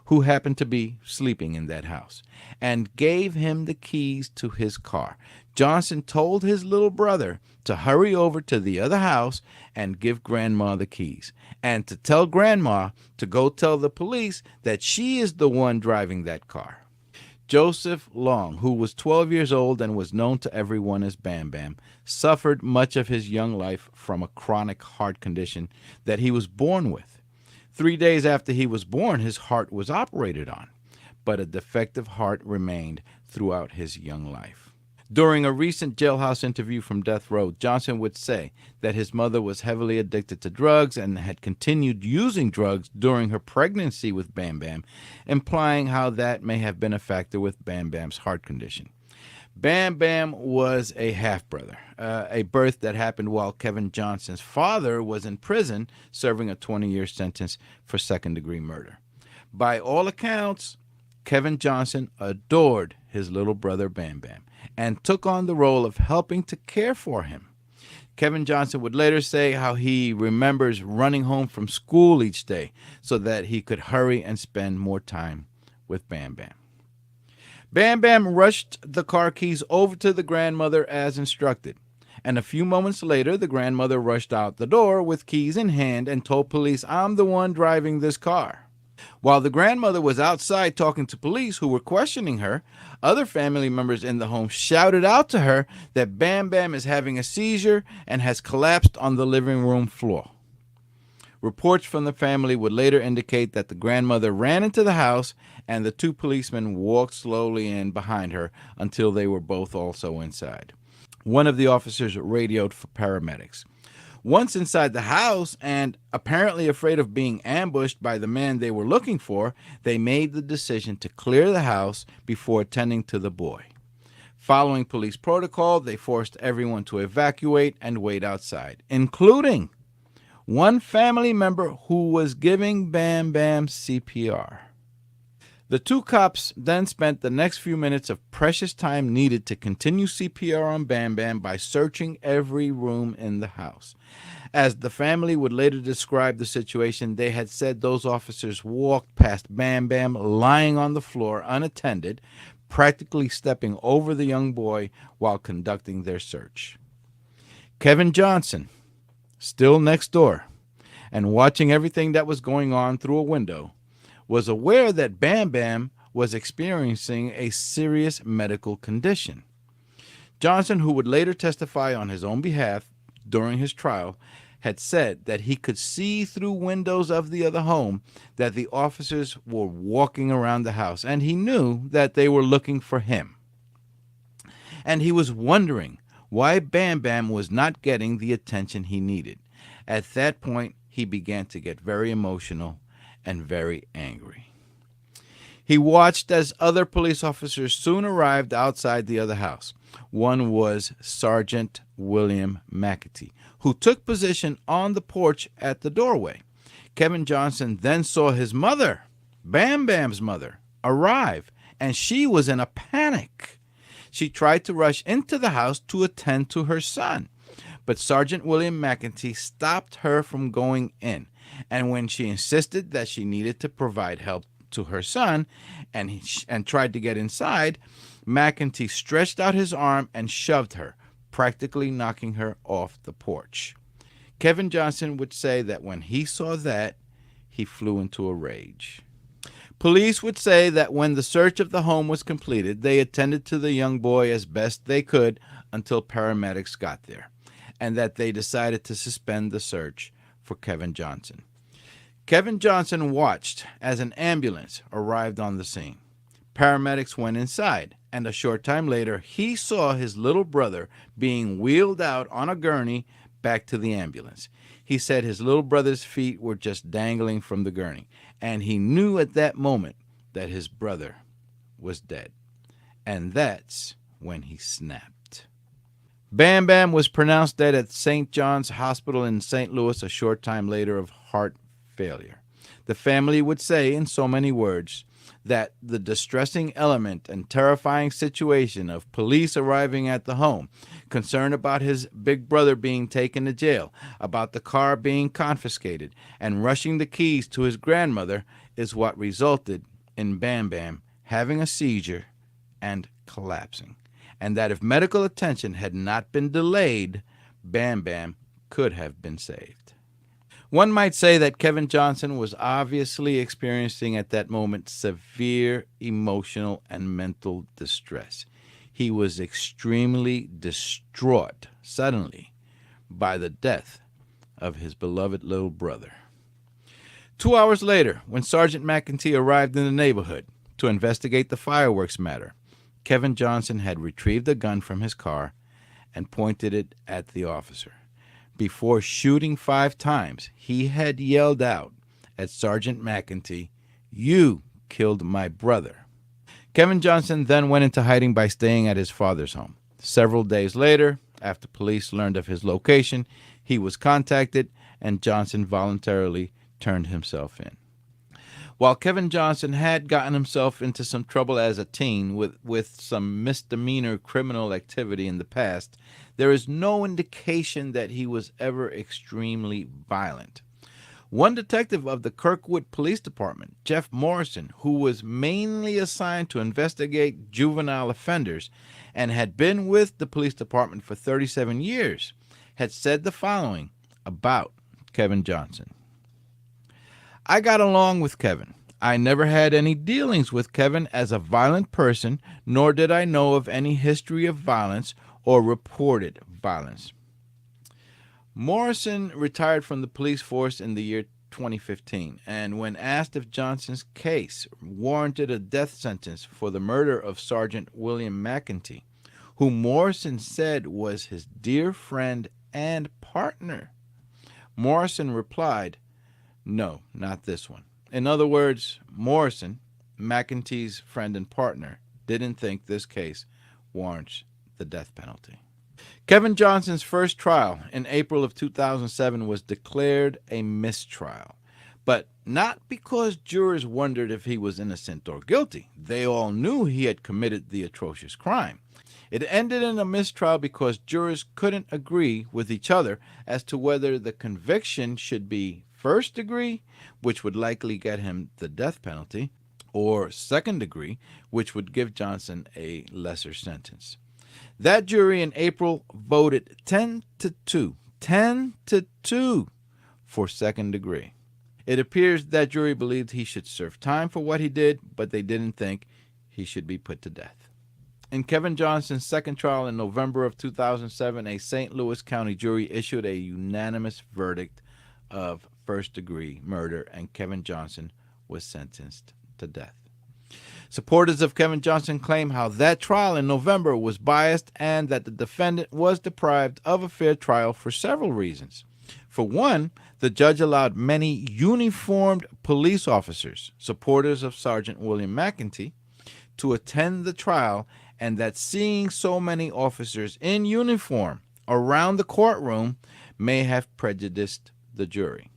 [SPEAKER 10] who happened to be sleeping in that house, and gave him the keys to his car. Johnson told his little brother to hurry over to the other house and give Grandma the keys, and to tell Grandma to go tell the police that she is the one driving that car. Joseph Long, who was 12 years old and was known to everyone as Bam Bam, suffered much of his young life from a chronic heart condition that he was born with. 3 days after he was born, his heart was operated on, but a defective heart remained throughout his young life. During a recent jailhouse interview from death row, Johnson would say that his mother was heavily addicted to drugs and had continued using drugs during her pregnancy with Bam Bam, implying how that may have been a factor with Bam Bam's heart condition. Bam Bam was a half-brother, a birth that happened while Kevin Johnson's father was in prison serving a 20-year sentence for second-degree murder. By all accounts, Kevin Johnson adored his little brother Bam Bam and took on the role of helping to care for him. Kevin Johnson would later say how he remembers running home from school each day so that he could hurry and spend more time with Bam Bam. Bam Bam rushed the car keys over to the grandmother as instructed, and a few moments later the grandmother rushed out the door with keys in hand and told police, "I'm the one driving this car." While the grandmother was outside talking to police who were questioning her, other family members in the home shouted out to her that Bam Bam is having a seizure and has collapsed on the living room floor. Reports from the family would later indicate that the grandmother ran into the house and the 2 policemen walked slowly in behind her until they were both also inside. One of the officers radioed for paramedics. Once inside the house, and apparently afraid of being ambushed by the man they were looking for, they made the decision to clear the house before attending to the boy. Following police protocol, they forced everyone to evacuate and wait outside, including one family member who was giving Bam Bam CPR. The 2 cops then spent the next few minutes of precious time needed to continue CPR on Bam Bam by searching every room in the house. As the family would later describe the situation, they had said those officers walked past Bam Bam lying on the floor unattended, practically stepping over the young boy while conducting their search. Kevin Johnson, still next door and watching everything that was going on through a window, was aware that Bam Bam was experiencing a serious medical condition. Johnson, who would later testify on his own behalf during his trial, had said that he could see through windows of the other home that the officers were walking around the house, and he knew that they were looking for him. And he was wondering why Bam Bam was not getting the attention he needed. At that point, he began to get very emotional and very angry. He watched as other police officers soon arrived outside the other house. One was Sergeant William McAtee, who took position on the porch at the doorway. Kevin Johnson then saw his mother, Bam Bam's mother, arrive, and she was in a panic. She tried to rush into the house to attend to her son, but Sergeant William McAtee stopped her from going in, and when she insisted that she needed to provide help to her son and tried to get inside, McAtee stretched out his arm and shoved her, practically knocking her off the porch. Kevin Johnson would say that when he saw that, he flew into a rage. Police would say that when the search of the home was completed, they attended to the young boy as best they could until paramedics got there, and that they decided to suspend the search for Kevin Johnson. Kevin Johnson watched as an ambulance arrived on the scene. Paramedics went inside, and a short time later, he saw his little brother being wheeled out on a gurney back to the ambulance. He said his little brother's feet were just dangling from the gurney, and he knew at that moment that his brother was dead. And that's when he snapped. Bam Bam was pronounced dead at St. John's Hospital in St. Louis a short time later of heart failure. The family would say in so many words that the distressing element and terrifying situation of police arriving at the home, concerned about his big brother being taken to jail, about the car being confiscated, and rushing the keys to his grandmother is what resulted in Bam Bam having a seizure and collapsing. And that if medical attention had not been delayed, Bam Bam could have been saved. One might say that Kevin Johnson was obviously experiencing at that moment severe emotional and mental distress. He was extremely distraught suddenly by the death of his beloved little brother. 2 hours later, when Sergeant McAtee arrived in the neighborhood to investigate the fireworks matter, Kevin Johnson had retrieved a gun from his car and pointed it at the officer. Before shooting 5 times, he had yelled out at Sergeant McAtee, "You killed my brother." Kevin Johnson then went into hiding by staying at his father's home. Several days later, after police learned of his location, he was contacted and Johnson voluntarily turned himself in. While Kevin Johnson had gotten himself into some trouble as a teen with some misdemeanor criminal activity in the past, there is no indication that he was ever extremely violent. One detective of the Kirkwood Police Department, Jeff Morrison, who was mainly assigned to investigate juvenile offenders and had been with the police department for 37 years, had said the following about Kevin Johnson. "I got along with Kevin. I never had any dealings with Kevin as a violent person, nor did I know of any history of violence or reported violence." Morrison retired from the police force in the year 2015, and when asked if Johnson's case warranted a death sentence for the murder of Sergeant William McAtee, who Morrison said was his dear friend and partner, Morrison replied, "No, not this one." In other words, Morrison, McAtee's friend and partner, didn't think this case warrants the death penalty. Kevin Johnson's first trial in April of 2007 was declared a mistrial, but not because jurors wondered if he was innocent or guilty. They all knew he had committed the atrocious crime. It ended in a mistrial because jurors couldn't agree with each other as to whether the conviction should be first degree, which would likely get him the death penalty, or second degree, which would give Johnson a lesser sentence. That jury in April voted 10-2, 10-2 for second degree. It appears that jury believed he should serve time for what he did, but they didn't think he should be put to death. In Kevin Johnson's second trial in November of 2007, a St. Louis County jury issued a unanimous verdict of first-degree murder, and Kevin Johnson was sentenced to death. Supporters of Kevin Johnson claim how that trial in November was biased and that the defendant was deprived of a fair trial for several reasons. For one, the judge allowed many uniformed police officers, supporters of Sergeant William McEntee, to attend the trial, and that seeing so many officers in uniform around the courtroom may have prejudiced the jury.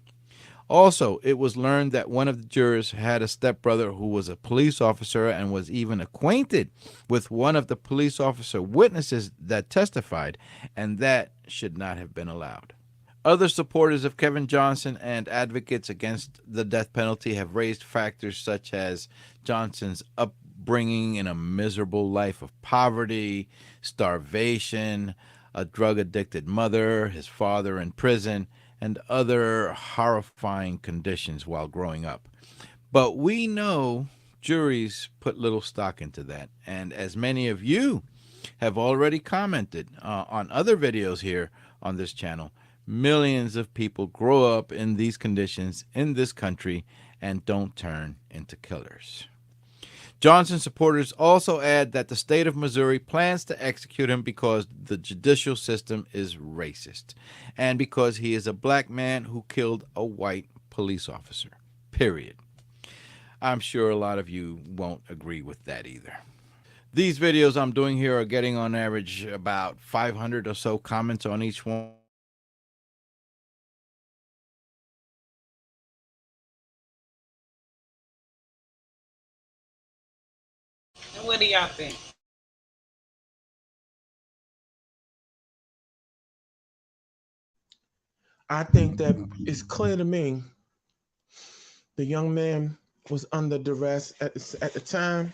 [SPEAKER 10] Also, it was learned that one of the jurors had a stepbrother who was a police officer and was even acquainted with one of the police officer witnesses that testified, and that should not have been allowed. Other supporters of Kevin Johnson and advocates against the death penalty have raised factors such as Johnson's upbringing in a miserable life of poverty, starvation, a drug-addicted mother, his father in prison, and other horrifying conditions while growing up. But we know juries put little stock into that, and as many of you have already commented on other videos here on this channel, millions of people grow up in these conditions in this country and don't turn into killers. Johnson supporters also add that the state of Missouri plans to execute him because the judicial system is racist and because he is a black man who killed a white police officer, period. I'm sure a lot of you won't agree with that either. These videos I'm doing here are getting on average about 500 or so comments on each one.
[SPEAKER 8] What do y'all think?
[SPEAKER 3] I think that it's clear to me the young man was under duress at the time,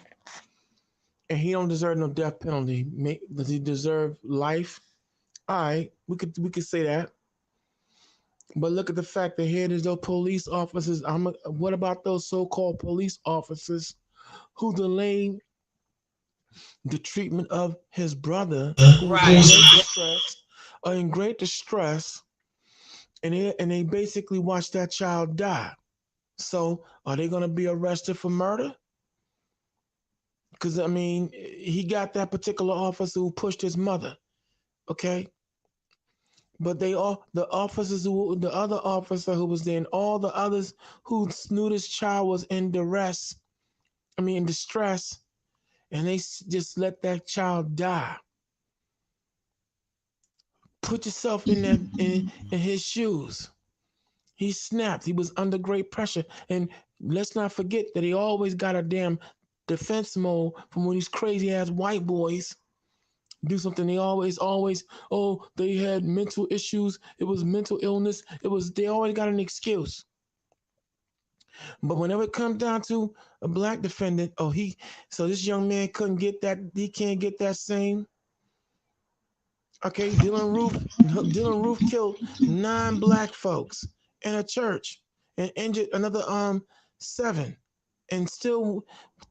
[SPEAKER 3] and he don't deserve no death penalty. Does he deserve life? All right, we could say that. But look at the fact that here there's those police officers. What about those so-called police officers who delayed the treatment of his brother, who was in great distress, and they basically watched that child die? So are they going to be arrested for murder? Because I mean, he got that particular officer who pushed his mother, okay? But the other officer who was there, and all the others who knew this child was in distress, and they just let that child die. Put yourself in his shoes. He snapped. He was under great pressure. And let's not forget that he always got a damn defense mode from when these crazy ass white boys do something. They always, they had mental issues. It was mental illness. They always got an excuse. But whenever it comes down to a black defendant, so this young man couldn't get that, he can't get that same. Okay, Dylan Roof killed 9 black folks in a church and injured another 7, and still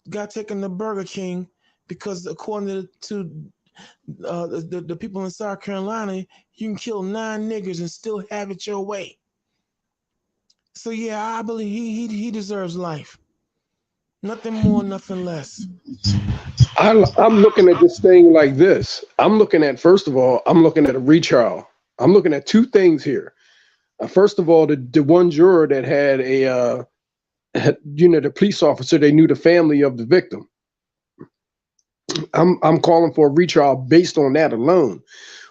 [SPEAKER 3] got taken to Burger King because according to the people in South Carolina, you can kill 9 niggers and still have it your way. So yeah, I believe he deserves life. Nothing more, nothing less.
[SPEAKER 6] I'm looking at this thing like this. First of all, I'm looking at a retrial. I'm looking at 2 things here. First of all, the one juror that had the police officer, they knew the family of the victim. I'm calling for a retrial based on that alone.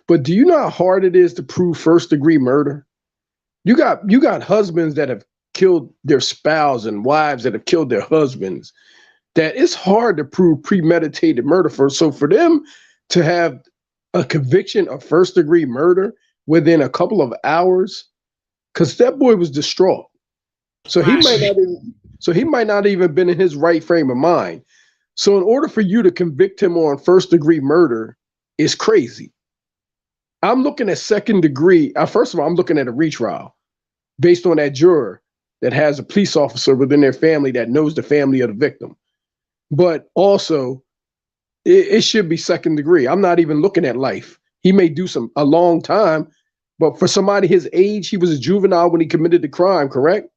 [SPEAKER 6] But do you know how hard it is to prove first-degree murder? You got husbands that have killed their spouse and wives that have killed their husbands. That it's hard to prove premeditated murder for. So for them to have a conviction of first-degree murder within a couple of hours, because that boy was distraught. So he might not even, So he might not even been in his right frame of mind. So in order for you to convict him on first degree murder is crazy. I'm looking at second degree. First of all, I'm looking at a retrial based on that juror that has a police officer within their family that knows the family of the victim. But also, it should be second degree. I'm not even looking at life. He may do a long time, but for somebody his age, he was a juvenile when he committed the crime, correct?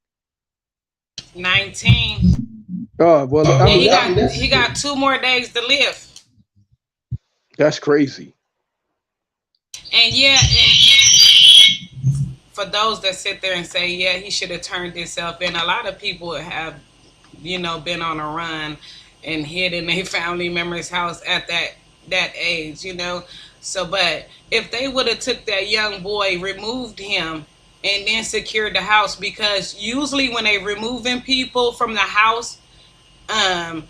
[SPEAKER 8] 19.
[SPEAKER 6] Oh, well, I
[SPEAKER 8] And
[SPEAKER 6] mean,
[SPEAKER 8] he got 2 more days to live.
[SPEAKER 6] that's crazy.
[SPEAKER 8] And for those that sit there and say, yeah, he should have turned himself in, a lot of people have, been on a run and hid in their family member's house at that age. So, but if they would have took that young boy, removed him, and then secured the house, because usually when they removing people from the house, um,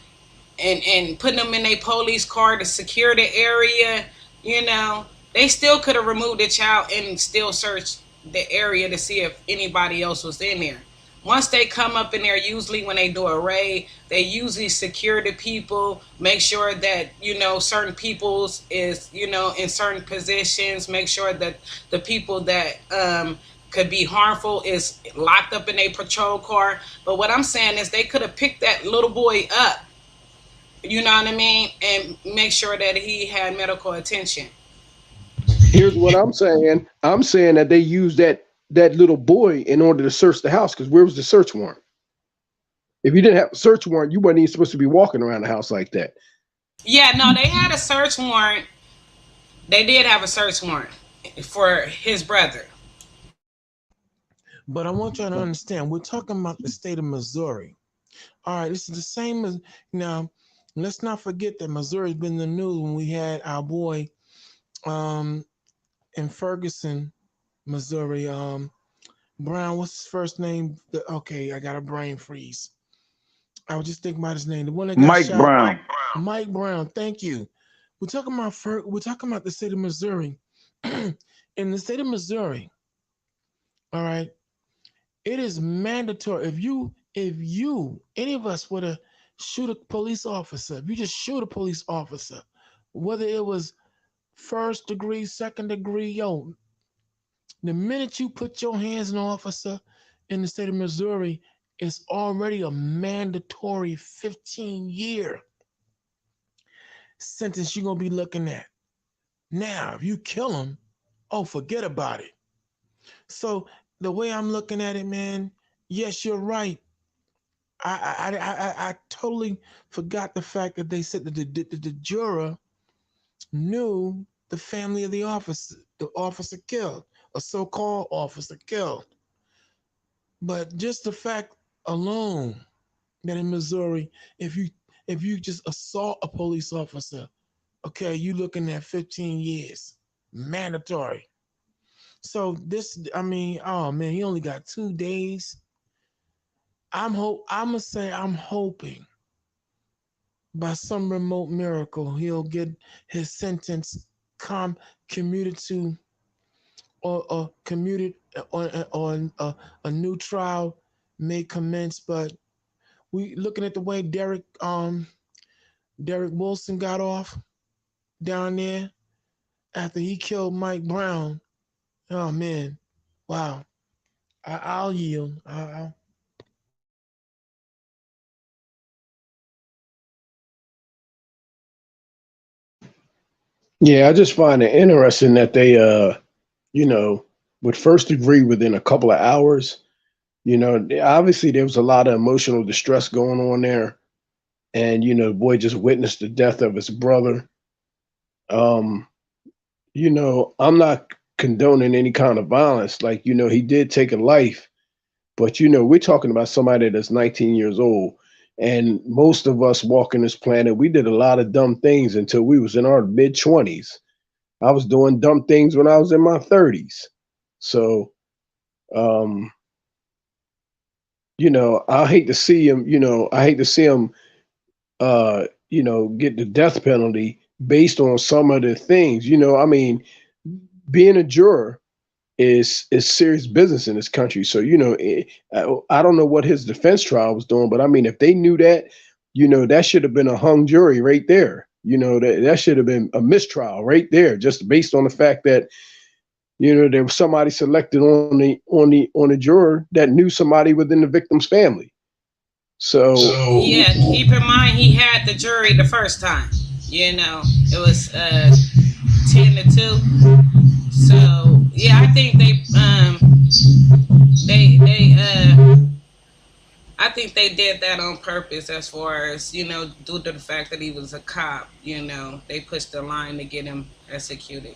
[SPEAKER 8] and putting them in a police car to secure the area, they still could have removed the child and still searched the area to see if anybody else was in there. Once they come up in there, usually when they do a raid, they usually secure the people, make sure that, certain people's is, in certain positions, make sure that the people that could be harmful is locked up in a patrol car. But what I'm saying is they could have picked that little boy up, you know what I mean, and make sure that he had medical attention.
[SPEAKER 6] Here's what I'm saying. I'm saying that they used that little boy in order to search the house, because where was the search warrant? If you didn't have a search warrant, you weren't even supposed to be walking around the house like that.
[SPEAKER 8] Yeah, no, they had a search warrant. They did have a search warrant for his brother.
[SPEAKER 3] But I want y'all to understand, we're talking about the state of Missouri. All right, this is the same as now. Let's not forget that Missouri's been in the news when we had our boy in Ferguson, Missouri. Brown, what's his first name? Okay, I got a brain freeze. I was just thinking about his name. The one that got
[SPEAKER 4] Mike
[SPEAKER 3] shot.
[SPEAKER 4] Brown.
[SPEAKER 3] Mike Brown. Thank you. We're talking about the state of Missouri. In the state of Missouri, all right, it is mandatory. If any of us were to shoot a police officer, if you just shoot a police officer, whether it was first degree, second degree, the minute you put your hands on an officer in the state of Missouri, it's already a mandatory 15-year sentence you're going to be looking at. Now, if you kill him, oh, forget about it. So the way I'm looking at it, man, yes, you're right. I totally forgot the fact that they said that the juror knew the family of the officer killed, a so-called officer killed. But just the fact alone that in Missouri, if you just assault a police officer, okay, you looking at 15 years, mandatory. So this, I mean, oh man, he only got 2 days. I'm hoping by some remote miracle he'll get his sentence commuted to or commuted on a new trial may commence. But we looking at the way Derek Wilson got off down there after he killed Mike Brown. Oh man, wow. I'll yield.
[SPEAKER 6] Yeah, I just find it interesting that they, you know, would first degree within a couple of hours. Obviously there was a lot of emotional distress going on there, and the boy just witnessed the death of his brother. Um, I'm not condoning any kind of violence. Like, he did take a life, but we're talking about somebody that's 19 years old. And most of us walking this planet, we did a lot of dumb things until we was in our mid 20s. I was doing dumb things when I was in my 30s. So, um, I hate to see him, get the death penalty based on some of the things. I mean, being a juror is serious business in this country. So I don't know what his defense trial was doing, but I mean, if they knew that, that should have been a hung jury right there. That should have been a mistrial right there, just based on the fact that there was somebody selected on the juror that knew somebody within the victim's family. So
[SPEAKER 8] yeah, keep in mind he had the jury the first time. It was 10-2. So yeah, I think I think they did that on purpose, as far as due to the fact that he was a cop. They pushed the line to get him executed.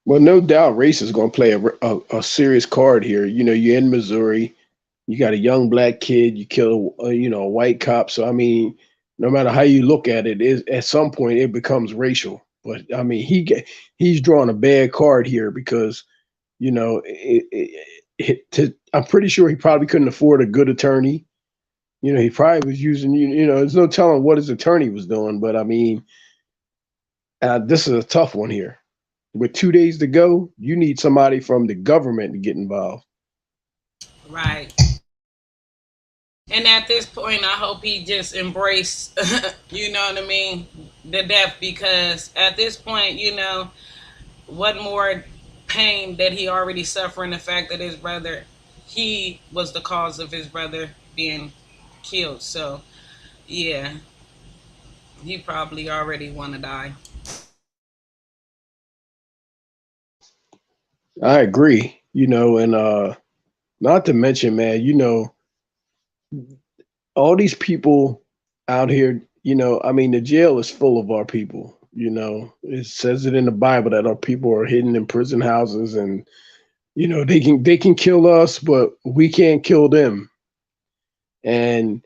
[SPEAKER 6] well, no doubt race is going to play a serious card here. You're in Missouri, you got a young black kid, you kill a white cop. So I mean, no matter how you look at it, at some point it becomes racial. But I mean, he's drawing a bad card here because I'm pretty sure he probably couldn't afford a good attorney. He probably was using there's no telling what his attorney was doing. But I mean, this is a tough one here. With 2 days to go, you need somebody from the government to get involved.
[SPEAKER 8] Right. And at this point, I hope he just embraced, you know what I mean, the death, because at this point, what more pain that he already suffering, the fact that his brother, he was the cause of his brother being killed. So, yeah, he probably already want to die.
[SPEAKER 6] I agree. And not to mention, man, all these people out here, I mean, the jail is full of our people. It says it in the Bible that our people are hidden in prison houses, and they can kill us, but we can't kill them. And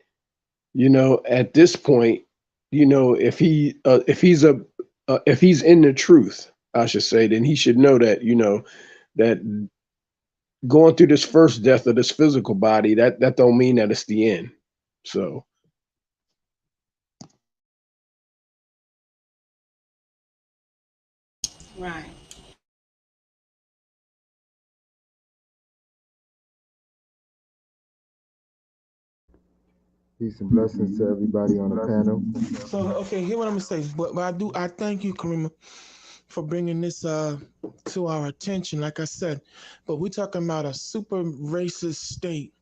[SPEAKER 6] at this point, if he's in the truth, I should say, then he should know that that going through this first death of this physical body, that don't mean that it's the end. So
[SPEAKER 8] Right.
[SPEAKER 11] Peace and blessings to everybody on the panel.
[SPEAKER 3] So okay, here what I'm gonna say. But I thank you, Karima, for bringing this to our attention. Like I said, but we're talking about a super racist state.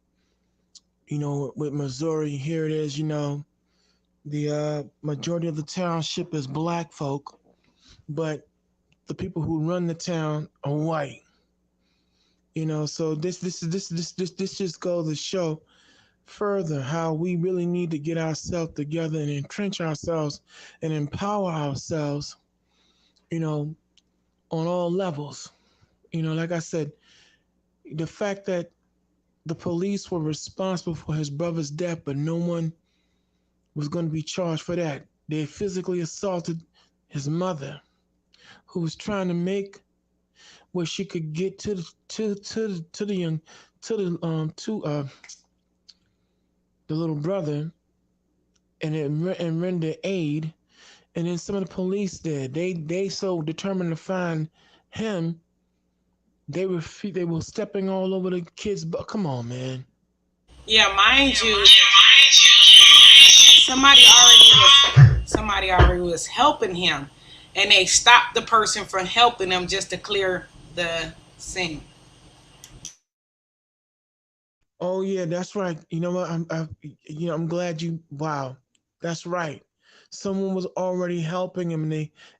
[SPEAKER 3] With Missouri, here it is. The majority of the township is black folk, but the people who run the town are white. So this just goes to show further how we really need to get ourselves together and entrench ourselves and empower ourselves, on all levels. Like I said, the fact that the police were responsible for his brother's death, but no one was going to be charged for that. They physically assaulted his mother, who was trying to make where she could get to the young to the little brother and render aid. And then some of the police there, they so determined to find him, they were stepping all over the kids. But come on, man.
[SPEAKER 8] Yeah, mind you, somebody already was helping him, and they stopped the person from helping him just to clear the scene.
[SPEAKER 3] Oh yeah, that's right. You know what? I'm glad you. Wow, that's right. Someone was already helping him,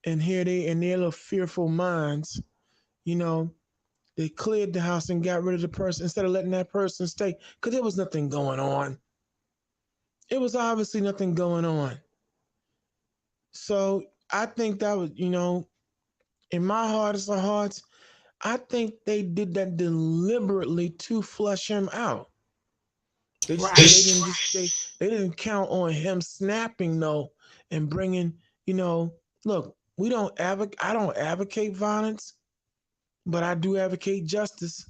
[SPEAKER 3] and here they in their little fearful minds. You know, they cleared the house and got rid of the person instead of letting that person stay because there was nothing going on. It was obviously nothing going on. So I think that was, in my hardest of hearts, I think they did that deliberately to flush him out. They didn't count on him snapping though and bringing, look, we don't advocate. I don't advocate violence, but I do advocate justice.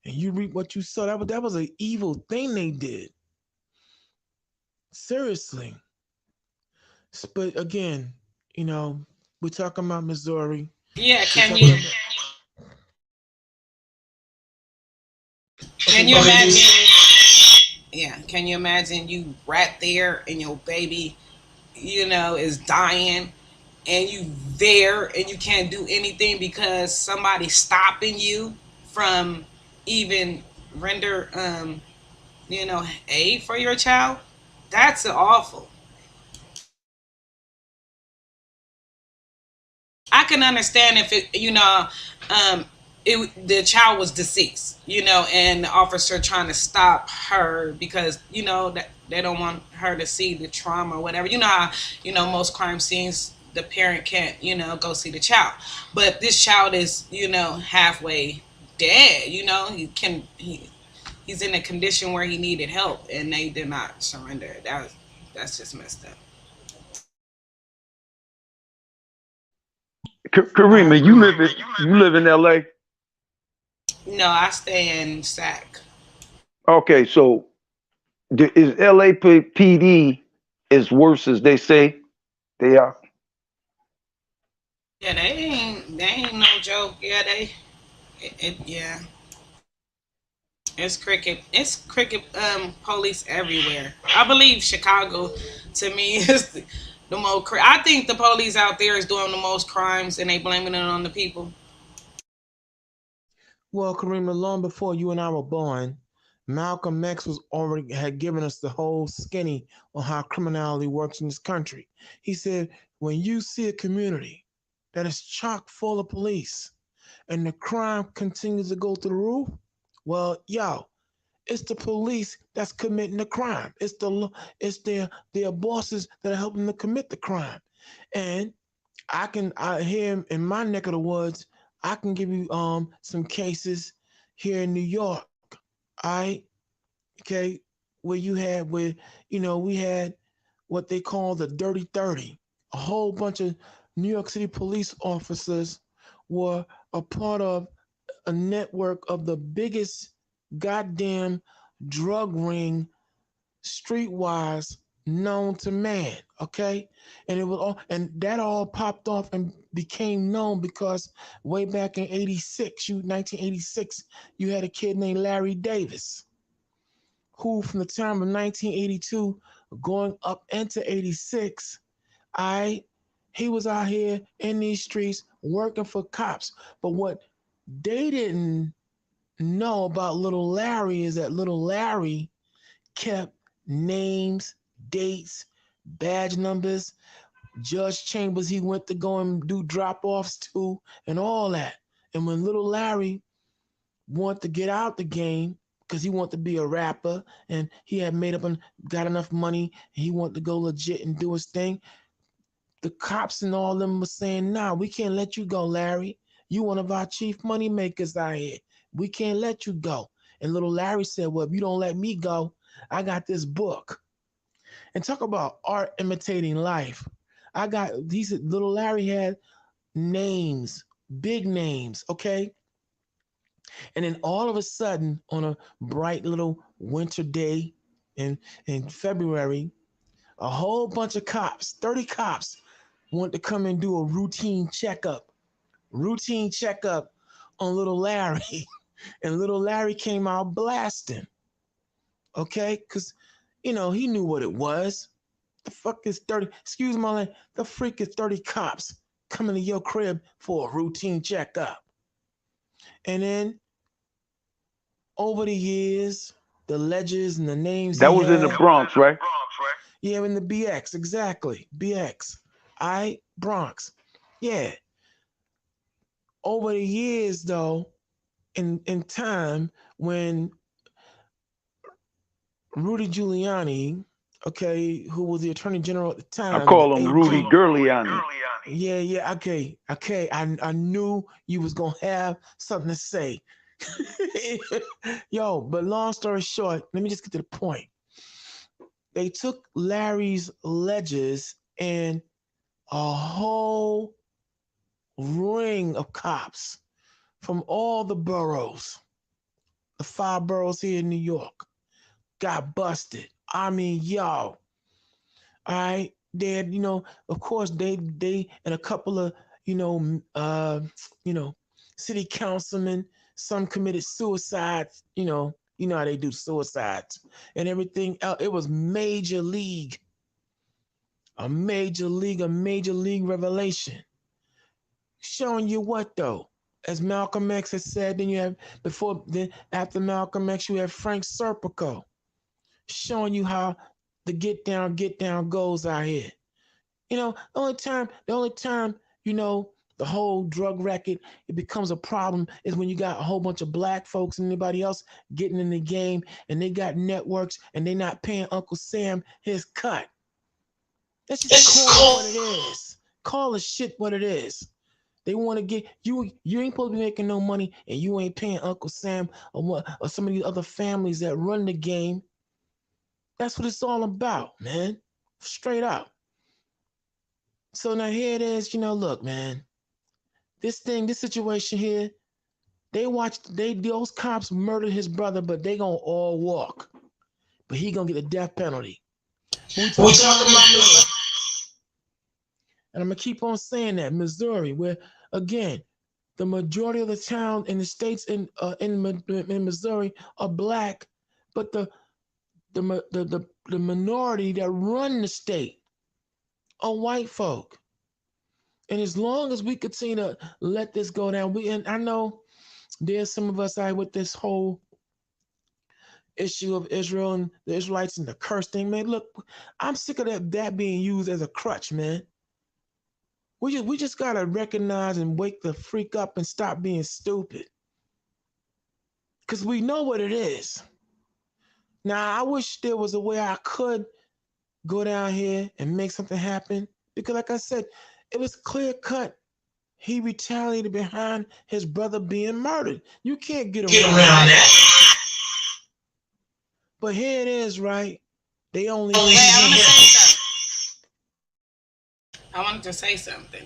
[SPEAKER 3] And you reap what you sow. That was an evil thing they did. Seriously. But again, we're talking about Missouri.
[SPEAKER 8] Yeah,
[SPEAKER 3] We
[SPEAKER 8] can
[SPEAKER 3] talking
[SPEAKER 8] you
[SPEAKER 3] about
[SPEAKER 8] can
[SPEAKER 3] okay,
[SPEAKER 8] you
[SPEAKER 3] go ahead,
[SPEAKER 8] imagine?
[SPEAKER 3] D.
[SPEAKER 8] Yeah, can you imagine you right there and your baby, is dying, and you there and you can't do anything because somebody's stopping you from even render aid for your child. That's awful. I can understand if the child was deceased, and the officer trying to stop her because that they don't want her to see the trauma or whatever. You know how most crime scenes the parent can't go see the child, but this child is halfway dead. He's in a condition where he needed help and they did not surrender. That's just messed up.
[SPEAKER 3] I
[SPEAKER 4] Karima,
[SPEAKER 3] agree.
[SPEAKER 4] you live in L.A.
[SPEAKER 8] No, I stay in SAC.
[SPEAKER 4] Okay, so is LAPD as worse as they say they are?
[SPEAKER 8] Yeah, they ain't no joke. Yeah, yeah. It's cricket police everywhere. I believe Chicago to me is the most I think the police out there is doing the most crimes and they blaming it on the people.
[SPEAKER 3] Well, Kareem, long before you and I were born, Malcolm X was already had given us the whole skinny on how criminality works in this country. He said, when you see a community that is chock full of police and the crime continues to go through the roof, well, yo, it's the police that's committing the crime. It's their bosses that are helping to commit the crime. And I here in my neck of the woods, I can give you some cases here in New York. I okay, where we had what they call the dirty 30. A whole bunch of New York City police officers were a part of a network of the biggest goddamn drug ring streetwise known to man. Okay, and it was all and that all popped off and became known because way back in 1986, you had a kid named Larry Davis who, from the time of 1982 going up into 86, I he was out here in these streets working for cops. But what they didn't know about little Larry is that little Larry kept names, dates, badge numbers, judge chambers he went to go and do drop offs to, and all that. And when little Larry wanted to get out the game, because he wanted to be a rapper and he had made up and got enough money, and he wanted to go legit and do his thing, the cops and all of them were saying, nah, we can't let you go, Larry. You one of our chief money makers out here. We can't let you go. And little Larry said, well, if you don't let me go, I got this book. And talk about art imitating life. I got these little Larry had names, big names, okay? And then all of a sudden, on a bright little winter day in February, a whole bunch of cops, 30 cops, want to come and do a routine checkup on little Larry. And little Larry came out blasting, okay? Because, he knew what it was. The fuck is 30, excuse my language, the freak is 30 cops coming to your crib for a routine checkup. And then over the years, the ledgers and the names
[SPEAKER 4] That
[SPEAKER 3] he
[SPEAKER 4] was in the
[SPEAKER 3] had.
[SPEAKER 4] Bronx, right?
[SPEAKER 3] Yeah, in the BX, exactly. BX. Bronx. Yeah. Over the years, though, in time, when Rudy Giuliani, okay, who was the attorney general at the
[SPEAKER 4] I
[SPEAKER 3] time, and
[SPEAKER 4] call
[SPEAKER 3] the
[SPEAKER 4] him Rudy
[SPEAKER 3] AG.
[SPEAKER 4] Giuliani.
[SPEAKER 3] Yeah, okay. I knew you was gonna have something to say. Yo, but long story short, let me just get to the point. They took Larry's ledgers and a whole ring of cops from all the boroughs, the 5 boroughs here in New York, got busted. I mean, yo, all right. They had, of course, they and a couple of, you know, city councilmen. Some committed suicide. You know how they do suicides and everything else. It was major league, a major league revelation. Showing you what though? As Malcolm X has said, then you have after Malcolm X, you have Frank Serpico showing you how the get down goes out here. The only time, the whole drug racket, it becomes a problem is when you got a whole bunch of black folks and anybody else getting in the game and they got networks and they not paying Uncle Sam his cut. Let's just call it what it is. Call the shit what it is. They want to get you. You ain't supposed to be making no money, and you ain't paying Uncle Sam or some of these other families that run the game. That's what it's all about, man. Straight up. So now here it is. Look, man. This situation here. Those cops murdered his brother, but they gonna all walk. But he gonna get the death penalty. We talking about. And I'm gonna keep on saying that Missouri, where again, the majority of the town in the states in Missouri are black, but the minority that run the state are white folk. And as long as we continue to let this go down, and I know there's some of us out with this whole issue of Israel and the Israelites and the curse thing, man. Look, I'm sick of that being used as a crutch, man. We just gotta recognize and wake the freak up and stop being stupid. Cause we know what it is. Now I wish there was a way I could go down here and make something happen. Because like I said, it was clear cut. He retaliated behind his brother being murdered. You can't get around that. But here it is, right? They only
[SPEAKER 8] I wanted to say something.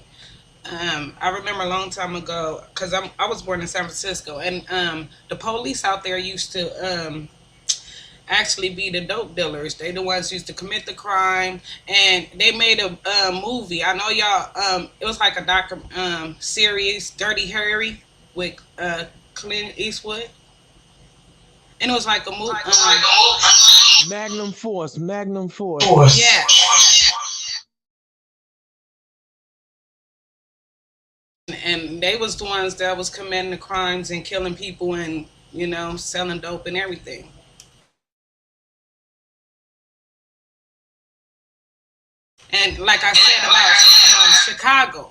[SPEAKER 8] I remember a long time ago, because I was born in San Francisco, and the police out there used to actually be the dope dealers. They the ones who used to commit the crime, and they made a movie. I know y'all. It was like a series, Dirty Harry, with Clint Eastwood, and it was like a movie.
[SPEAKER 3] Magnum Force.
[SPEAKER 8] Yeah. And they was the ones that was committing the crimes and killing people and selling dope and everything. And like I said about Chicago,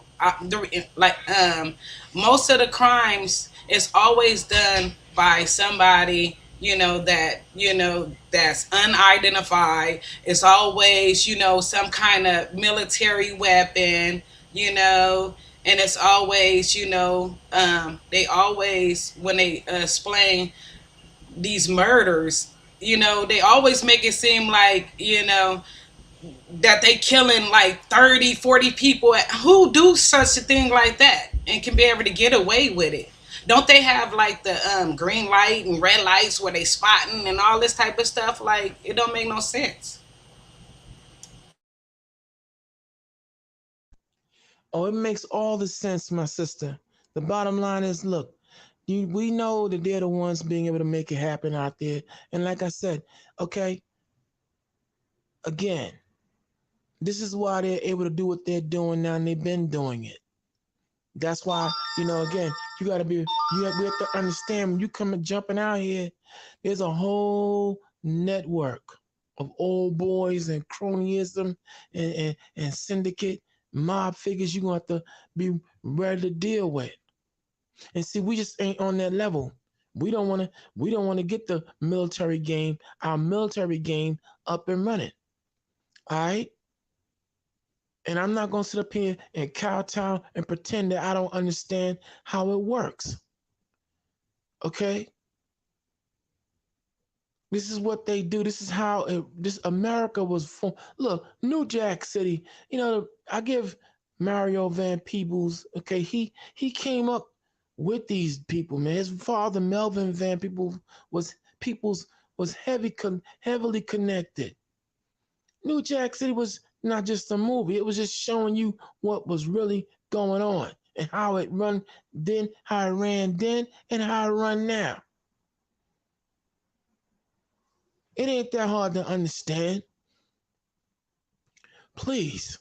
[SPEAKER 8] most of the crimes is always done by somebody that's unidentified. It's always some kind of military weapon, and it's always they always, when they explain these murders, they always make it seem like that they killing like 30, 40 people. Who do such a thing like that and can be able to get away with it? Don't they have like the green light and red lights where they spotting and all this type of stuff? Like, it don't make no sense.
[SPEAKER 3] Oh, it makes all the sense, my sister. The bottom line is, look, we know that they're the ones being able to make it happen out there. And like I said, okay, again, this is why they're able to do what they're doing now, and they've been doing it. That's why, again, we have to understand when you come and jumping out here, there's a whole network of old boys and cronyism and syndicate mob figures you're going to have to be ready to deal with. And see, we just ain't on that level. We don't want to get the our military game up and running. All right? And I'm not going to sit up here and kowtow and pretend that I don't understand how it works. Okay? This is what they do. This is how this America was formed. Look, New Jack City, I give Mario Van Peebles, okay, he came up with these people, man. His father, Melvin Van Peebles, was heavily connected. New Jack City was not just a movie. It was just showing you what was really going on. and how it run then, how it ran then, and how it run now. It ain't that hard to understand. Please.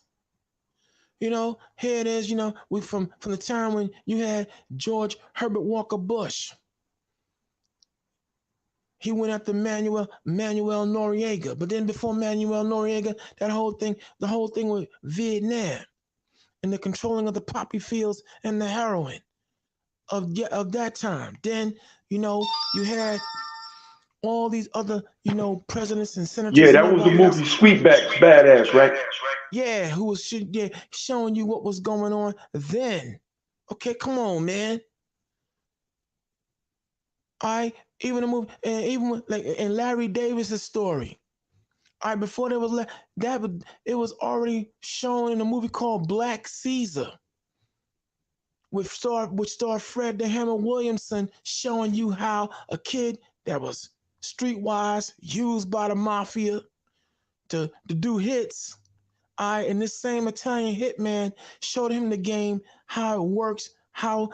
[SPEAKER 3] Here it is, we from the time when you had George Herbert Walker Bush. He went after Manuel Noriega. But then before Manuel Noriega, the whole thing with Vietnam and the controlling of the poppy fields and the heroin of that time. Then, you had all these other, presidents and senators.
[SPEAKER 4] Yeah,
[SPEAKER 3] And
[SPEAKER 4] that was the
[SPEAKER 3] everybody else.
[SPEAKER 4] movie Sweetback's Badass, right?
[SPEAKER 3] Yeah, who was showing you what was going on then. Okay, come on, man. Even the movie, and even like in Larry Davis's story. Before there was it was already shown in a movie called Black Caesar, which starred Fred the Hammer Williamson, showing you how a kid that was streetwise, used by the mafia to do hits. And this same Italian hitman showed him the game, how it works, how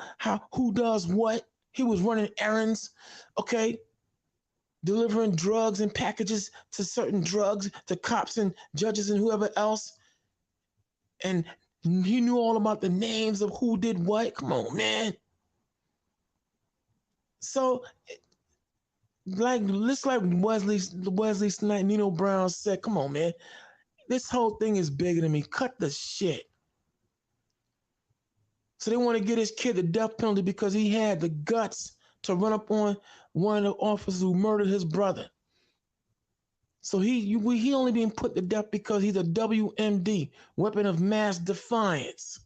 [SPEAKER 3] who does what. He was running errands, okay, delivering drugs and packages to certain drugs to cops and judges and whoever else. And he knew all about the names of who did what. Come on, man. So, like Wesley Snipes, Nino Brown said, come on, man. This whole thing is bigger than me. Cut the shit. So they want to get this kid the death penalty because he had the guts to run up on one of the officers who murdered his brother. So he only being put to death because he's a WMD, weapon of mass defiance.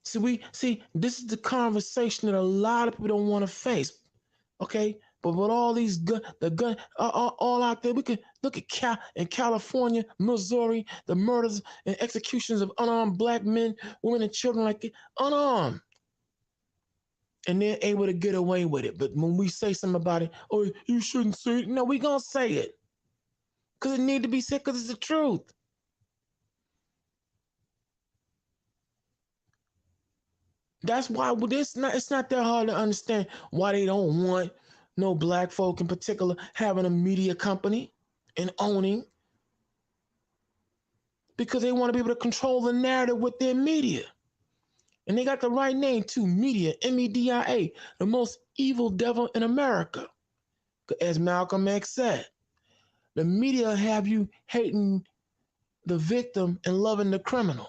[SPEAKER 3] See, this is the conversation that a lot of people don't want to face. Okay, but with all these the gun all out there, we can look at in California, Missouri, the murders and executions of unarmed black men, women, and children like it, unarmed. And they're able to get away with it. But when we say something about it, oh, you shouldn't say it. No, we're going to say it. Because it need to be said, because it's the truth. That's why it's not that hard to understand why they don't want no black folk in particular having a media company and owning. Because they want to be able to control the narrative with their media. And they got the right name too, media, MEDIA, the most evil devil in America. As Malcolm X said, the media have you hating the victim and loving the criminal.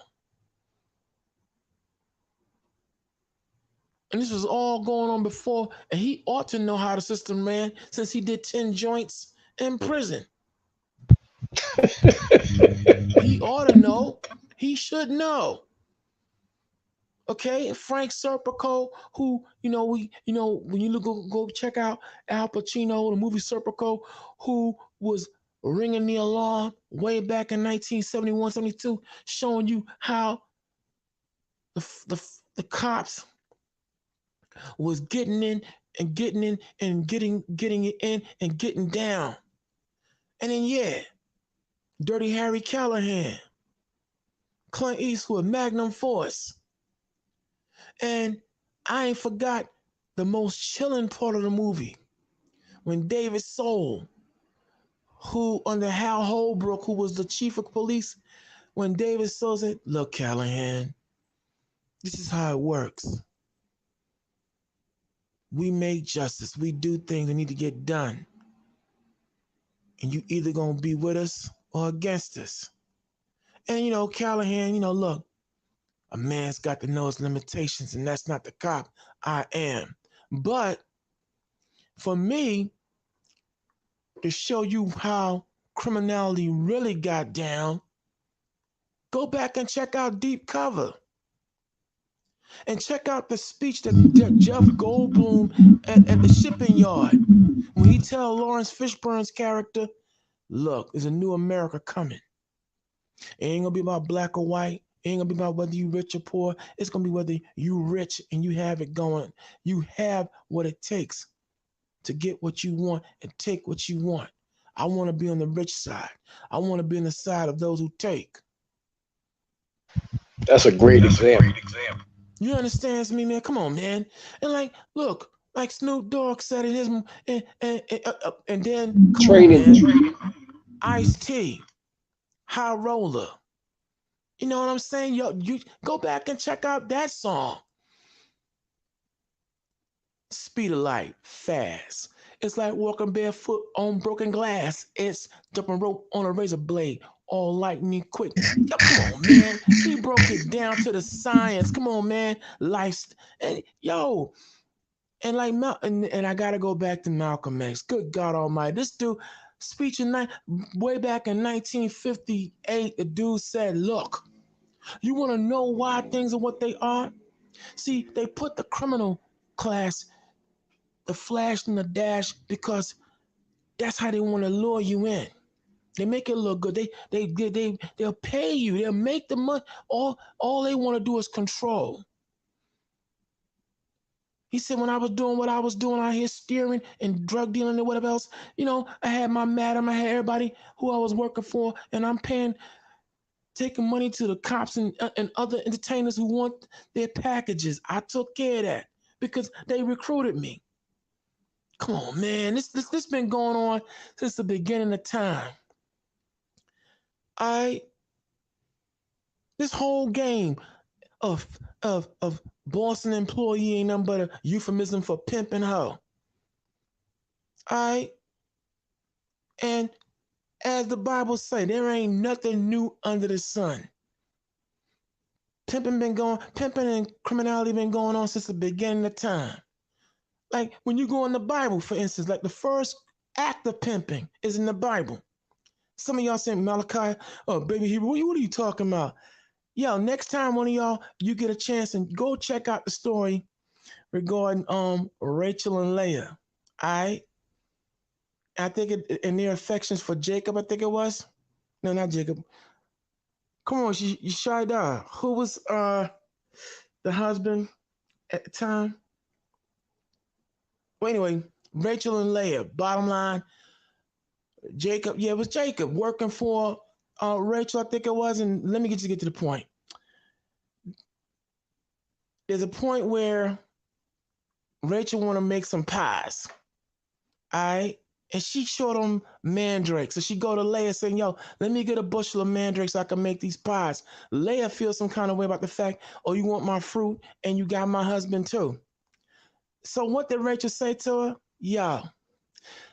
[SPEAKER 3] And this was all going on before, and he ought to know how the system ran since he did 10 joints in prison. He ought to know. He should know. Okay, Frank Serpico, who when you go check out Al Pacino, the movie Serpico, who was ringing the alarm way back in 1971, 72, showing you how the cops was getting in and getting in and getting it in and getting down. And then Dirty Harry Callahan, Clint Eastwood, Magnum Force. And I ain't forgot the most chilling part of the movie when David Soul, who under Hal Holbrook, who was the chief of police, when David Soul said, look, Callahan, this is how it works. We make justice. We do things that need to get done. And you either going to be with us or against us. And, Callahan, look, a man's got to know his limitations, and that's not the cop. I am. But for me, to show you how criminality really got down, go back and check out Deep Cover. And check out the speech that Jeff Goldblum at the shipping yard, when he tell Lawrence Fishburne's character, look, there's a new America coming. It ain't gonna be about black or white. It ain't gonna be about whether you rich or poor. It's gonna be whether you rich and you have it going. You have what it takes to get what you want and take what you want. I want to be on the rich side. I want to be on the side of those who take.
[SPEAKER 6] That's a great example.
[SPEAKER 3] You understand me, man? Come on, man. And like, look, like Snoop Dogg said in his, and then come on,
[SPEAKER 6] Training.
[SPEAKER 3] man. Ice-T, High Roller. You know what I'm saying? Yo, you go back and check out that song. Speed of light, fast. It's like walking barefoot on broken glass. It's jumping rope on a razor blade. All lightning quick. Yo, come on, man. He broke it down to the science. Come on, man. Life, and yo, and like and I gotta go back to Malcolm X. Good God Almighty, this dude speech way back in 1958. The dude said, "Look, you want to know why things are what they are? See, they put the criminal class, the flash and the dash, because that's how they want to lure you in. They make it look good. They'll pay you. They'll make the money. All they want to do is control." He said, when I was doing what I was doing out here, steering and drug dealing and whatever else, I had my madam, I had everybody who I was working for, and I'm taking money to the cops and other entertainers who want their packages. I took care of that because they recruited me. Come on, man. This been going on since the beginning of time. This whole game of boss and employee ain't nothing but a euphemism for pimp and hoe. And as the Bible say, there ain't nothing new under the sun. Pimping and criminality been going on since the beginning of time. Like when you go in the Bible, for instance, like the first act of pimping is in the Bible. Some of y'all saying Malachi, oh baby Hebrew, what are you talking about? Yo, next time one of y'all you get a chance and go check out the story regarding Rachel and Leah. I think in their affections for Jacob, I think it was. No, not Jacob. Come on, Shida. Who was the husband at the time? Well, anyway, Rachel and Leah. Bottom line, Jacob. Yeah, it was Jacob working for Rachel, I think it was. And let me get to the point. There's a point where Rachel want to make some pies. And she showed them mandrakes. So she go to Leah saying, yo, let me get a bushel of mandrakes so I can make these pies. Leah feels some kind of way about the fact, oh, you want my fruit and you got my husband too. So what did Rachel say to her? Yo,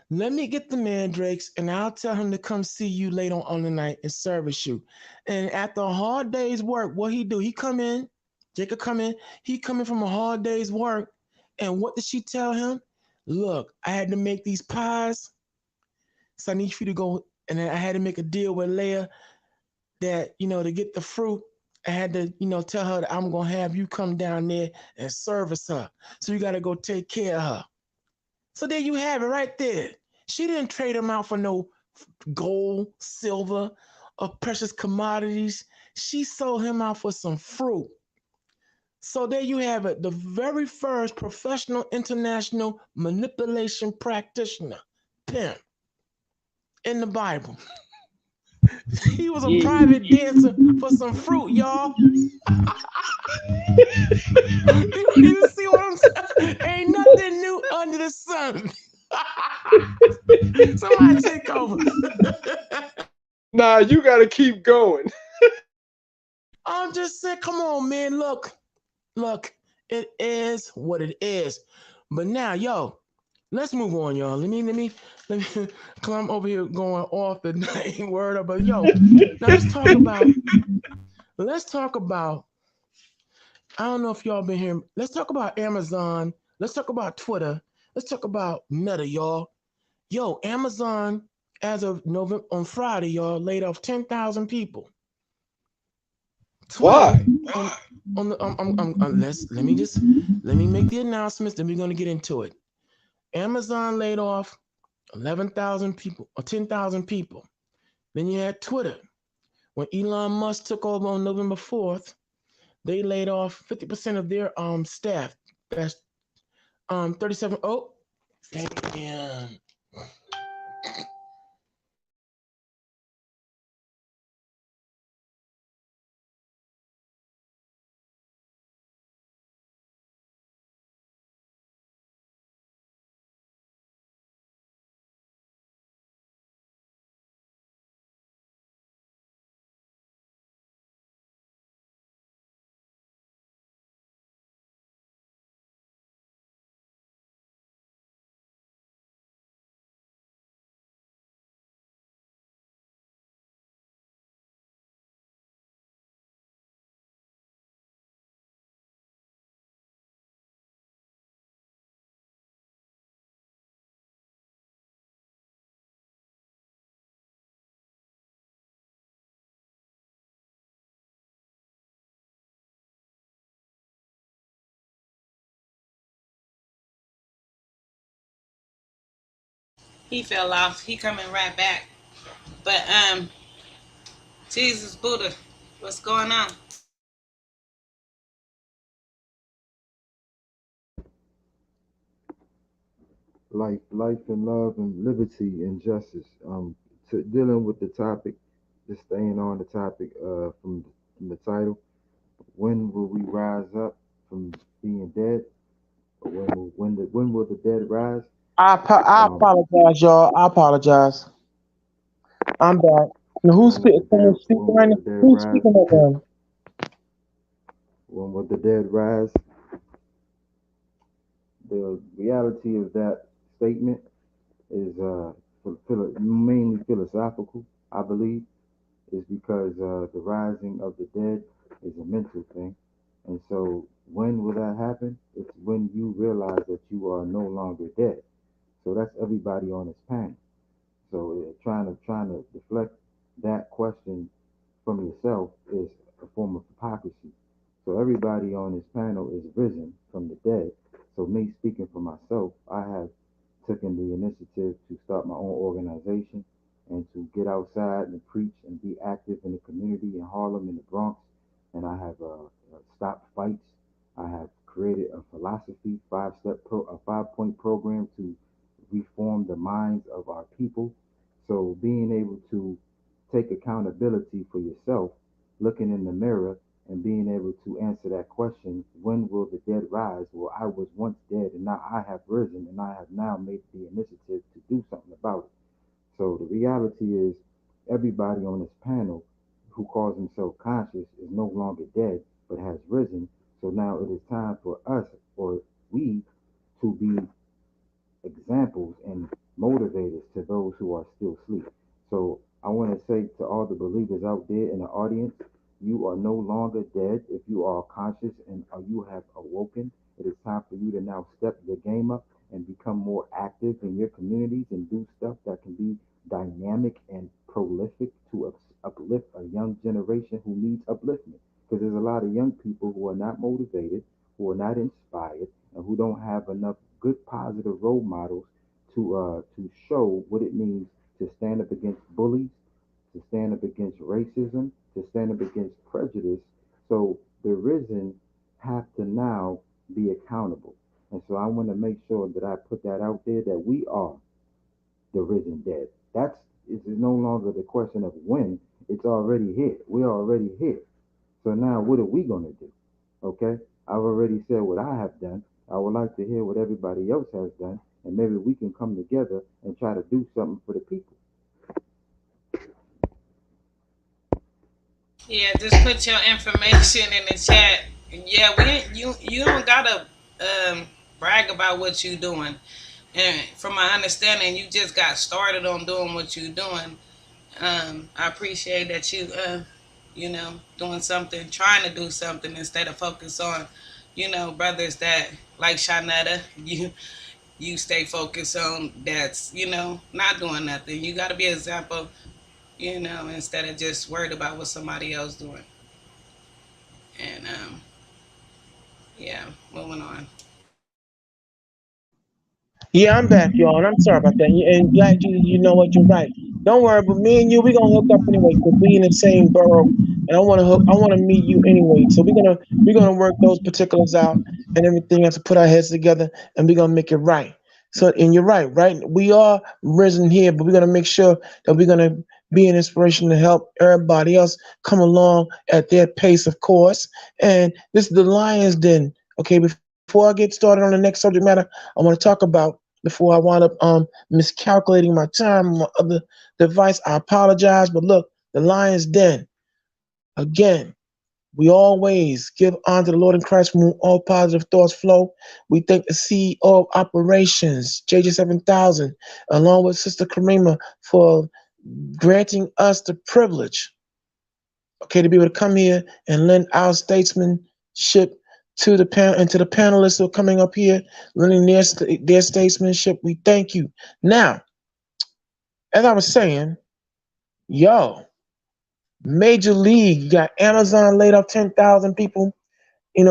[SPEAKER 3] let me get the mandrakes and I'll tell him to come see you later on the night and service you. And after a hard day's work, what he do? He come in, Jacob come in, he coming from a hard day's work. And what did she tell him? Look, I had to make these pies, so I need you to go. And I had to make a deal with Leah that, to get the fruit, I had to, tell her that I'm going to have you come down there and service her. So you got to go take care of her. So there you have it right there. She didn't trade him out for no gold, silver, or precious commodities. She sold him out for some fruit. So there you have it, the very first professional international manipulation practitioner, pimp, in the Bible. He was a private dancer for some fruit, y'all. You see what I'm saying? Ain't nothing new under the sun. Somebody take over.
[SPEAKER 6] Nah, you got to keep going.
[SPEAKER 3] I'm just saying, come on, man. Look, it is what it is. But now, yo, let's move on, y'all. Let me, cause I'm over here going off the night word up. But yo, now let's talk about. I don't know if y'all been here. Let's talk about Amazon. Let's talk about Twitter. Let's talk about Meta, y'all. Yo, Amazon, as of November on Friday, y'all laid off 10,000 people.
[SPEAKER 6] Why?
[SPEAKER 3] Let me make the announcements. Then we're gonna get into it. Amazon laid off 11,000 people or 10,000 people. Then you had Twitter. When Elon Musk took over on November 4th, they laid off 50% of their staff. That's 37. Oh, damn.
[SPEAKER 8] He fell off. He coming right back. But Jesus Buddha, what's going on?
[SPEAKER 11] Life and love and liberty and justice. Dealing with the topic, just staying on the topic from the title. When will we rise up from being dead? Or when will the dead rise?
[SPEAKER 3] I
[SPEAKER 11] Um,
[SPEAKER 3] apologize, y'all. I apologize. I'm back. Now, who's speaking? Someone speaking
[SPEAKER 11] when
[SPEAKER 3] right
[SPEAKER 11] will
[SPEAKER 3] now?
[SPEAKER 11] the dead
[SPEAKER 3] Who's
[SPEAKER 11] rise?
[SPEAKER 3] speaking right now?
[SPEAKER 11] When will the dead rise? The reality of that statement is mainly philosophical, I believe, is because the rising of the dead is a mental thing. And so when will that happen? It's when you realize that you are no longer dead. So that's everybody on this panel. So trying to deflect that question from yourself is a form of hypocrisy. So everybody on this panel is risen from the dead. So me speaking for myself, I have taken the initiative to start my own organization and to get outside and preach and be active in the community in Harlem, in the Bronx. And I have stopped fights. I have created a philosophy, a 5-point program to reform the minds of our people. So being able to take accountability for yourself, looking in the mirror and being able to answer that question, when will the dead rise? Well, I was once dead and now I have risen and I have now made the initiative to do something about it. So the reality is everybody on this panel who calls himself conscious is no longer dead but has risen. So now it is time for us or we to be examples and motivators to those who are still asleep. So I want to say to all the believers out there in the audience, you are no longer dead if you are conscious and you have awoken. It is time for you to now step your game up and become more active in your communities and do stuff that can be dynamic and prolific to uplift a young generation who needs upliftment. Because there's a lot of young people who are not motivated, who are not inspired, and who don't have enough good positive role models to show what it means to stand up against bullies, to stand up against racism, to stand up against prejudice. So the risen have to now be accountable. And so I want to make sure that I put that out there that we are the risen dead. That's it's no longer the question of when, it's already here. We're already here. So now what are we gonna do? Okay? I've already said what I have done. I would like to hear what everybody else has done, and maybe we can come together and try to do something for the people.
[SPEAKER 8] Yeah, just put your information in the chat. Yeah, you don't gotta brag about what you doing. And from my understanding, you just got started on doing what you doing. I appreciate that doing something, trying to do something instead of focus on, brothers that like Shanetta, you stay focused on that's, not doing nothing. You got to be an example, instead of just worried about what somebody else doing. And yeah, moving on.
[SPEAKER 3] Yeah, I'm back, y'all, and I'm sorry about that. And Black Jesus, you know what? You're right. Don't worry, but me and you, we're gonna hook up anyway because we in the same borough, and I want to meet you anyway. So we're gonna work those particulars out and everything else to put our heads together, and we're gonna make it right. So, and you're right, right? We are risen here, but we're gonna make sure that we're gonna be an inspiration to help everybody else come along at their pace, of course. And this is the Lions Den. Okay, before I get started on the next subject matter, I want to talk about before I wind up miscalculating my time on my other device. I apologize, but look, the Lion's Den again. We always give honor to the Lord in Christ from whom all positive thoughts flow. We thank the CEO of Operations, JJ7000, along with Sister Karima, for granting us the privilege, okay, to be able to come here and lend our statesmanship to the panel and to the panelists who are coming up here, lending their statesmanship. We thank you. Now, as I was saying, yo, Major League, you got Amazon laid off 10,000 people,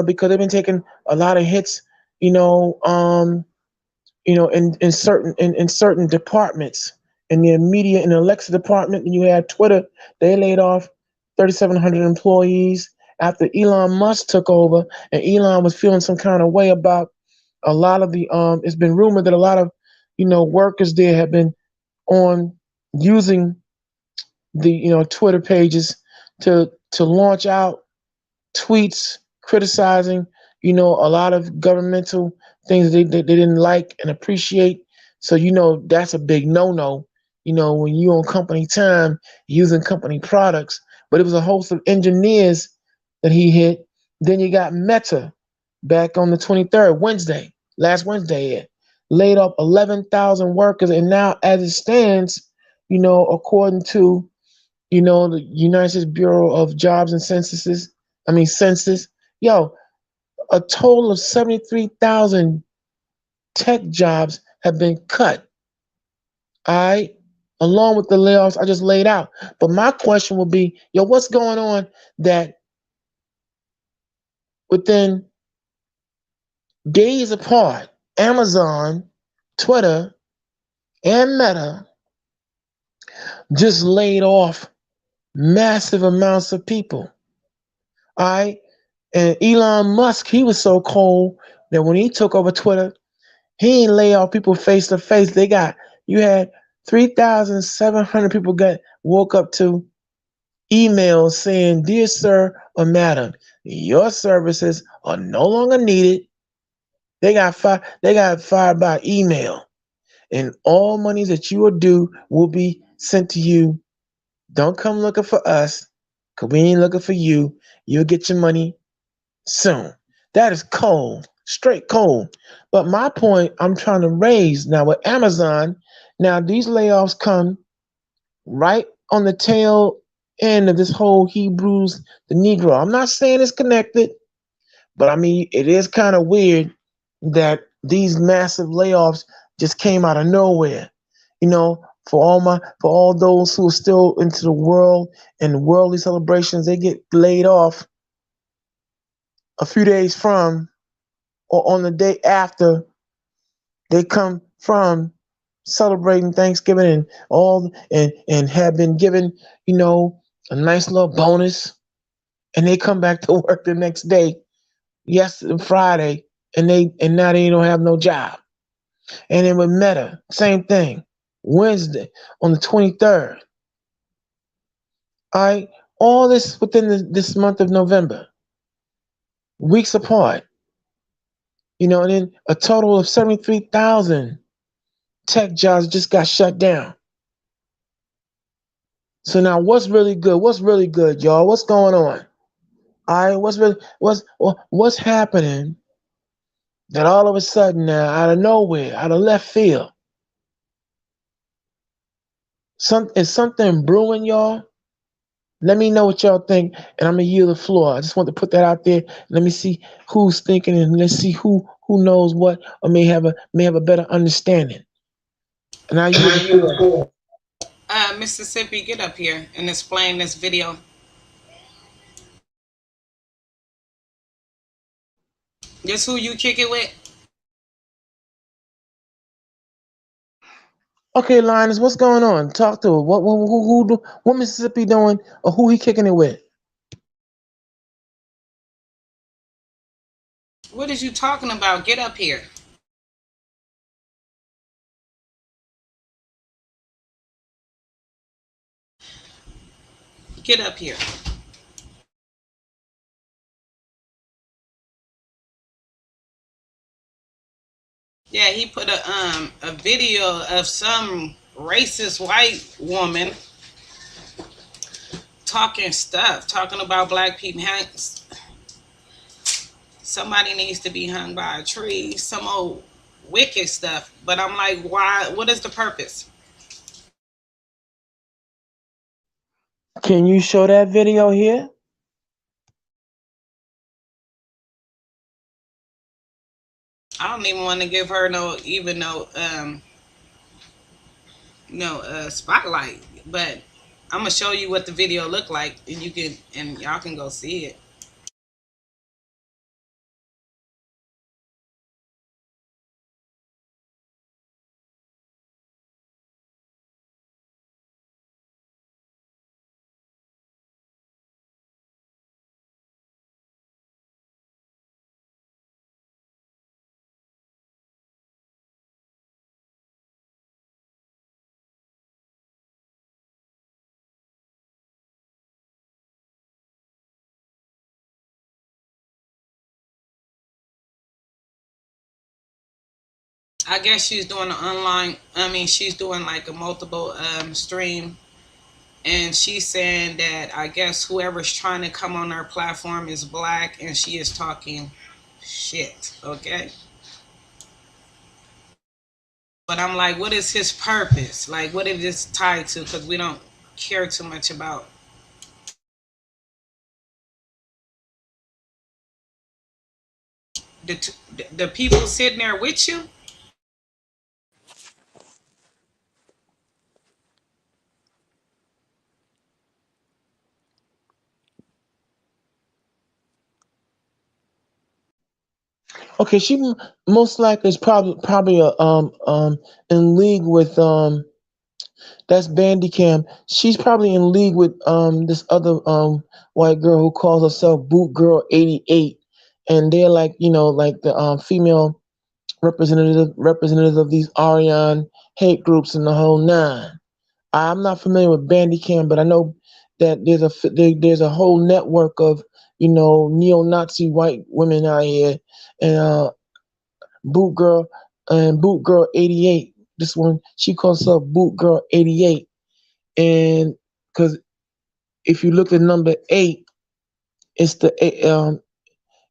[SPEAKER 3] because they've been taking a lot of hits, you know, um, in certain departments, in the media, in the Alexa department, and you had Twitter, they laid off 3,700 employees after Elon Musk took over, and Elon was feeling some kind of way about a lot of the. It's been rumored that a lot of, workers there have been on using the Twitter pages to launch out tweets criticizing, a lot of governmental things they didn't like and appreciate. So, that's a big no-no, when you on company time using company products. But it was a host of engineers that he hit. Then you got Meta back on the 23rd, last Wednesday, laid off 11,000 workers. And now as it stands, according to, the United States Bureau of Jobs and Census, yo, a total of 73,000 tech jobs have been cut. All right, along with the layoffs I just laid out. But my question will be, what's going on that within days apart, Amazon, Twitter, and Meta just laid off massive amounts of people? All right, and Elon Musk, he was so cold that when he took over Twitter, he ain't lay off people face to face. You had 3,700 people woke up to emails saying, "Dear sir or madam, your services are no longer needed." They got fired by email, and all monies that you are due will be sent to you. Don't come looking for us, because we ain't looking for you. You'll get your money soon. That is cold, straight cold. But my point I'm trying to raise now with Amazon, now these layoffs come right on the tail end of this whole Hebrews the Negro. I'm not saying it's connected, but I mean, it is kind of weird that these massive layoffs just came out of nowhere. For all those who are still into the world and worldly celebrations, they get laid off a few days from or on the day after they come from celebrating Thanksgiving and have been given, a nice little bonus, and they come back to work the next day, Friday, and now they don't have no job. And then with Meta, same thing. Wednesday on the 23rd. All right, all this within this month of November, weeks apart. And then a total of 73,000 tech jobs just got shut down. So now what's really good? What's really good, y'all? What's going on? All right, what's happening that all of a sudden now, out of nowhere, out of left field, is something brewing, y'all? Let me know what y'all think, and I'm gonna yield the floor. I just want to put that out there. Let me see who's thinking, and let's see who knows what, or may have a better understanding. And I yield the floor.
[SPEAKER 8] Mississippi, get up here and explain this video. This who you kick it with?
[SPEAKER 3] Okay, Linus, what's going on? Talk to her. What Mississippi doing, or who he kicking it with?
[SPEAKER 8] What is you talking about? Get up here. Get up here. Yeah, he put a video of some racist white woman talking about black people. Somebody needs to be hung by a tree, some old wicked stuff. But I'm like, why? What is the purpose?
[SPEAKER 3] Can you show that video here?
[SPEAKER 8] I don't even want to give her no spotlight, but I'm gonna show you what the video looked like, and y'all can go see it. I guess she's doing an online. I mean, she's doing like a multiple stream, and she's saying that I guess whoever's trying to come on her platform is black, and she is talking shit. Okay, but I'm like, what is his purpose? Like, what is this tied to? Because we don't care too much about the people sitting there with you.
[SPEAKER 3] Okay, she most likely is probably in league with that's Bandicam. She's probably in league with this other white girl who calls herself Boot Girl 88, and they're like like the female representatives of these Aryan hate groups and the whole nine. I'm not familiar with Bandicam, but I know that there's a whole network of neo-Nazi white women out here, and Boot Girl and Boot Girl 88. This one, she calls herself Boot Girl 88, and because if you look at number 8, it's the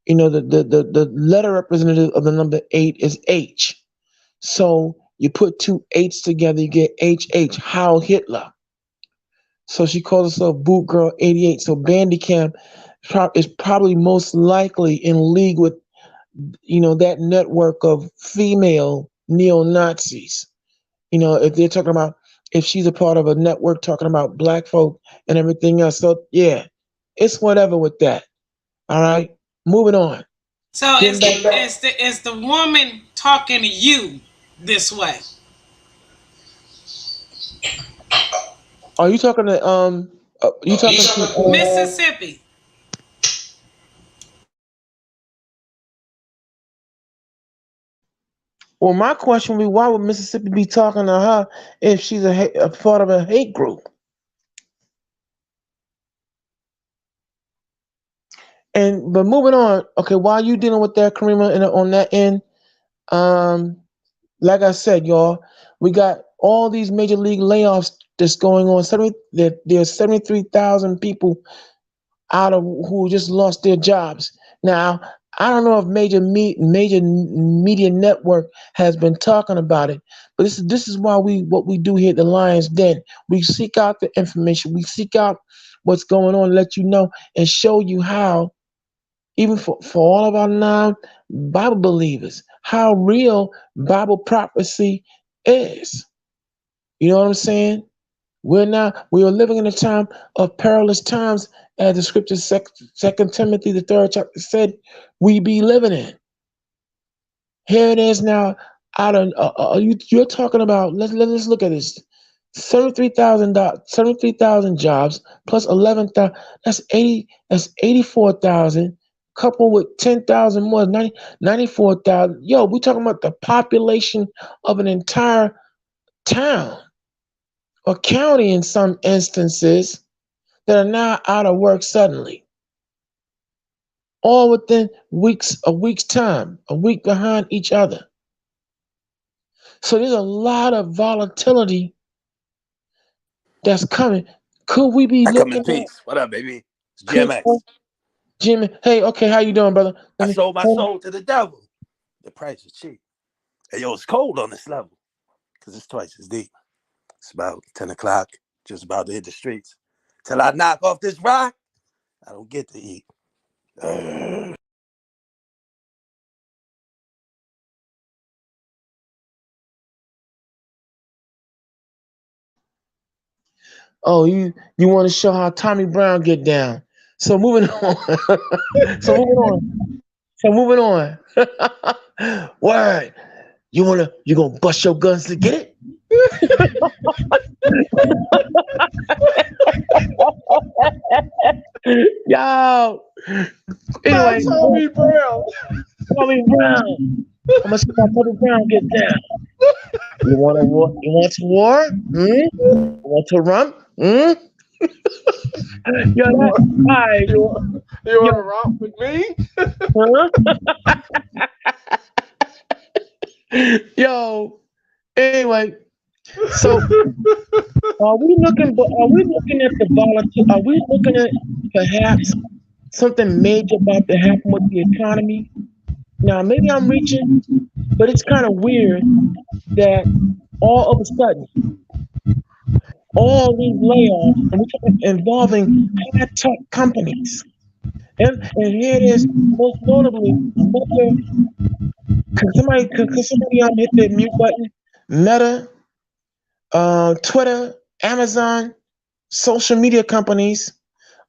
[SPEAKER 3] the letter representative of the number 8 is H. So you put two H's together, you get HH, Heil Hitler. So she calls herself Boot Girl 88. So Bandicam is probably most likely in league with that network of female neo-Nazis. If they're talking about, if she's a part of a network talking about black folk and everything else. So yeah, it's whatever with that. All right, moving on.
[SPEAKER 8] So it's the woman talking to you this way.
[SPEAKER 3] Are you talking to you talking to
[SPEAKER 8] Mississippi?
[SPEAKER 3] Well, my question would be, why would Mississippi be talking to her if she's a part of a hate group? But moving on, okay, while you dealing with that, Karima, and on that end, like I said, y'all, we got all these major league layoffs that's going on. There's 73,000 people out of who just lost their jobs. Now, I don't know if major media network has been talking about it, but this is why what we do here at the Lions Den. We seek out the information. We seek out what's going on, let you know, and show you how, even for all of our non-Bible believers, how real Bible prophecy is. You know what I'm saying? We are living in a time of perilous times, as the scripture, 2 Timothy, the 3rd chapter said, we be living in. Here it is now. You're talking about. Let's look at this. 73,000 jobs plus 11,000. That's 80. That's 84,000. Coupled with 10,000 more, 94,000. Yo, we talking about the population of an entire town or county in some instances that are now out of work suddenly. All within a week's time, a week behind each other. So there's a lot of volatility that's coming. Could we be
[SPEAKER 1] I come in
[SPEAKER 3] looking
[SPEAKER 1] peace. What up, baby? It's GMX.
[SPEAKER 3] Jimmy, hey, okay, how you doing, brother?
[SPEAKER 1] I sold my soul to the devil. The price is cheap. Hey, yo, it's cold on this level because it's twice as deep. It's about 10 o'clock, just about to hit the streets. Till I knock off this rock, I don't get to eat.
[SPEAKER 3] Oh, you want to show how Tommy Brown get down. So moving on. So moving on. Word. You gonna bust your guns to get it? Yo. Anyway,
[SPEAKER 6] Tommy Brown.
[SPEAKER 3] Tommy Brown. I'm gonna see how Tommy Brown get down. You want to war? You want to run? Yo,
[SPEAKER 6] Hi. You want to romp with me?
[SPEAKER 3] Huh? Yo, anyway, so are we looking at the volatility? Are we looking at perhaps something major about to happen with the economy? Now, maybe I'm reaching, but it's kind of weird that all of a sudden, all these layoffs, and we're talking involving high tech companies. And here it is, most notably, Meta. Could somebody hit the mute button? Meta, Twitter, Amazon, social media companies,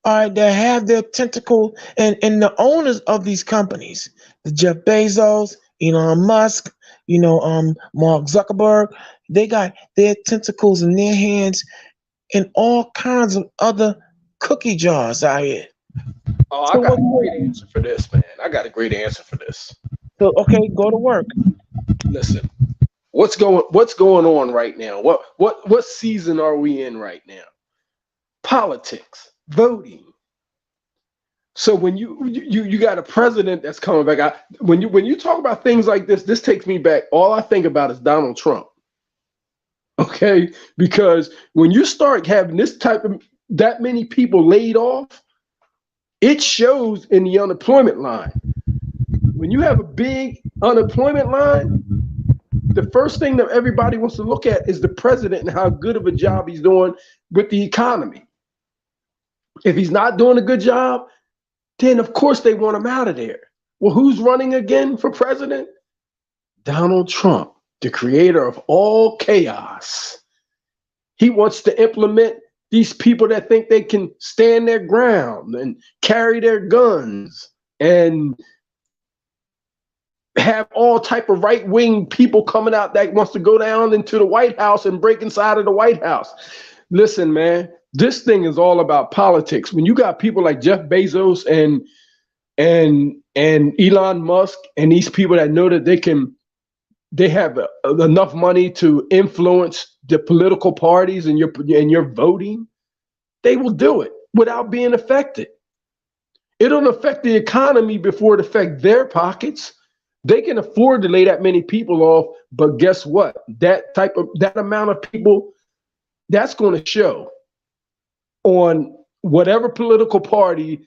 [SPEAKER 3] all right, that have their tentacle, and the owners of these companies, the Jeff Bezos, Elon Musk, Mark Zuckerberg, they got their tentacles in their hands in all kinds of other cookie jars out here.
[SPEAKER 6] Oh, I got a great answer for this, man. I got a great answer for this.
[SPEAKER 3] So okay, go to work.
[SPEAKER 6] Listen, what's going on right now? What season are we in right now? Politics, voting. So when you got a president that's coming back, when you talk about things like this takes me back. All I think about is Donald Trump. Okay, because when you start having that many people laid off, it shows in the unemployment line. When you have a big unemployment line, the first thing that everybody wants to look at is the president and how good of a job he's doing with the economy. If he's not doing a good job, then of course they want him out of there. Well, who's running again for president? Donald Trump, the creator of all chaos. He wants to implement these people that think they can stand their ground and carry their guns and have all type of right-wing people coming out that wants to go down into the White House and break inside of the White House. Listen, man, this thing is all about politics. When you got people like Jeff Bezos and Elon Musk and these people that know that they have enough money to influence the political parties and your voting, they will do it without being affected. It'll affect the economy before it affects their pockets. They can afford to lay that many people off, but guess what? That amount of people, that's going to show on whatever political party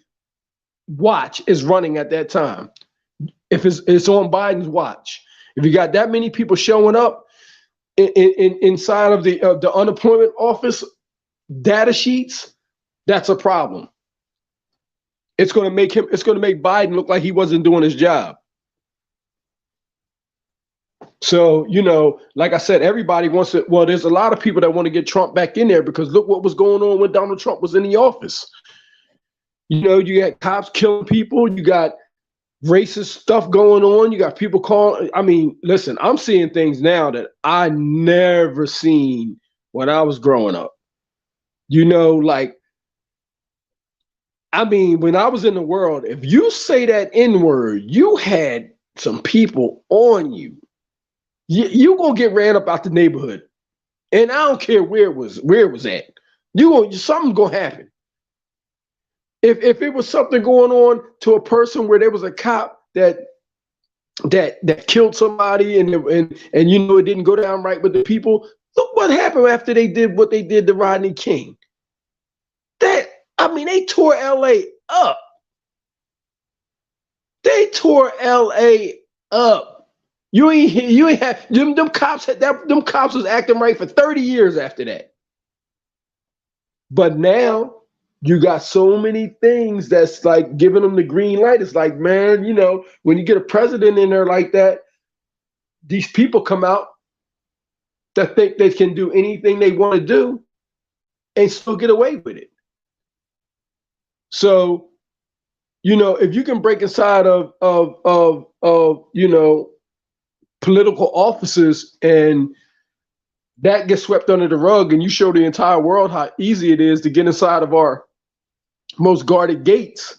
[SPEAKER 6] watch is running at that time. If it's on Biden's watch, if you got that many people showing up inside of the unemployment office data sheets, that's a problem. It's going to make Biden look like he wasn't doing his job. So, like I said, everybody wants it. Well, there's a lot of people that want to get Trump back in there because look what was going on when Donald Trump was in the office. You got cops killing people. You got racist stuff going on. You got people calling. I mean, listen, I'm seeing things now that I never seen when I was growing up. When I was in the world, if you say that N-word, you had some people on you. You gonna get ran up out the neighborhood, and I don't care where it was at. Something's gonna happen. If it was something going on to a person where there was a cop that killed somebody and it didn't go down right with the people. Look what happened after they did what they did to Rodney King. They tore LA up. They tore LA up. You ain't have them cops was acting right for 30 years after that. But now you got so many things that's like giving them the green light. It's like, man, when you get a president in there like that, these people come out that think they can do anything they want to do and still get away with it. So, if you can break inside of political offices and that gets swept under the rug, and you show the entire world how easy it is to get inside of our most guarded gates.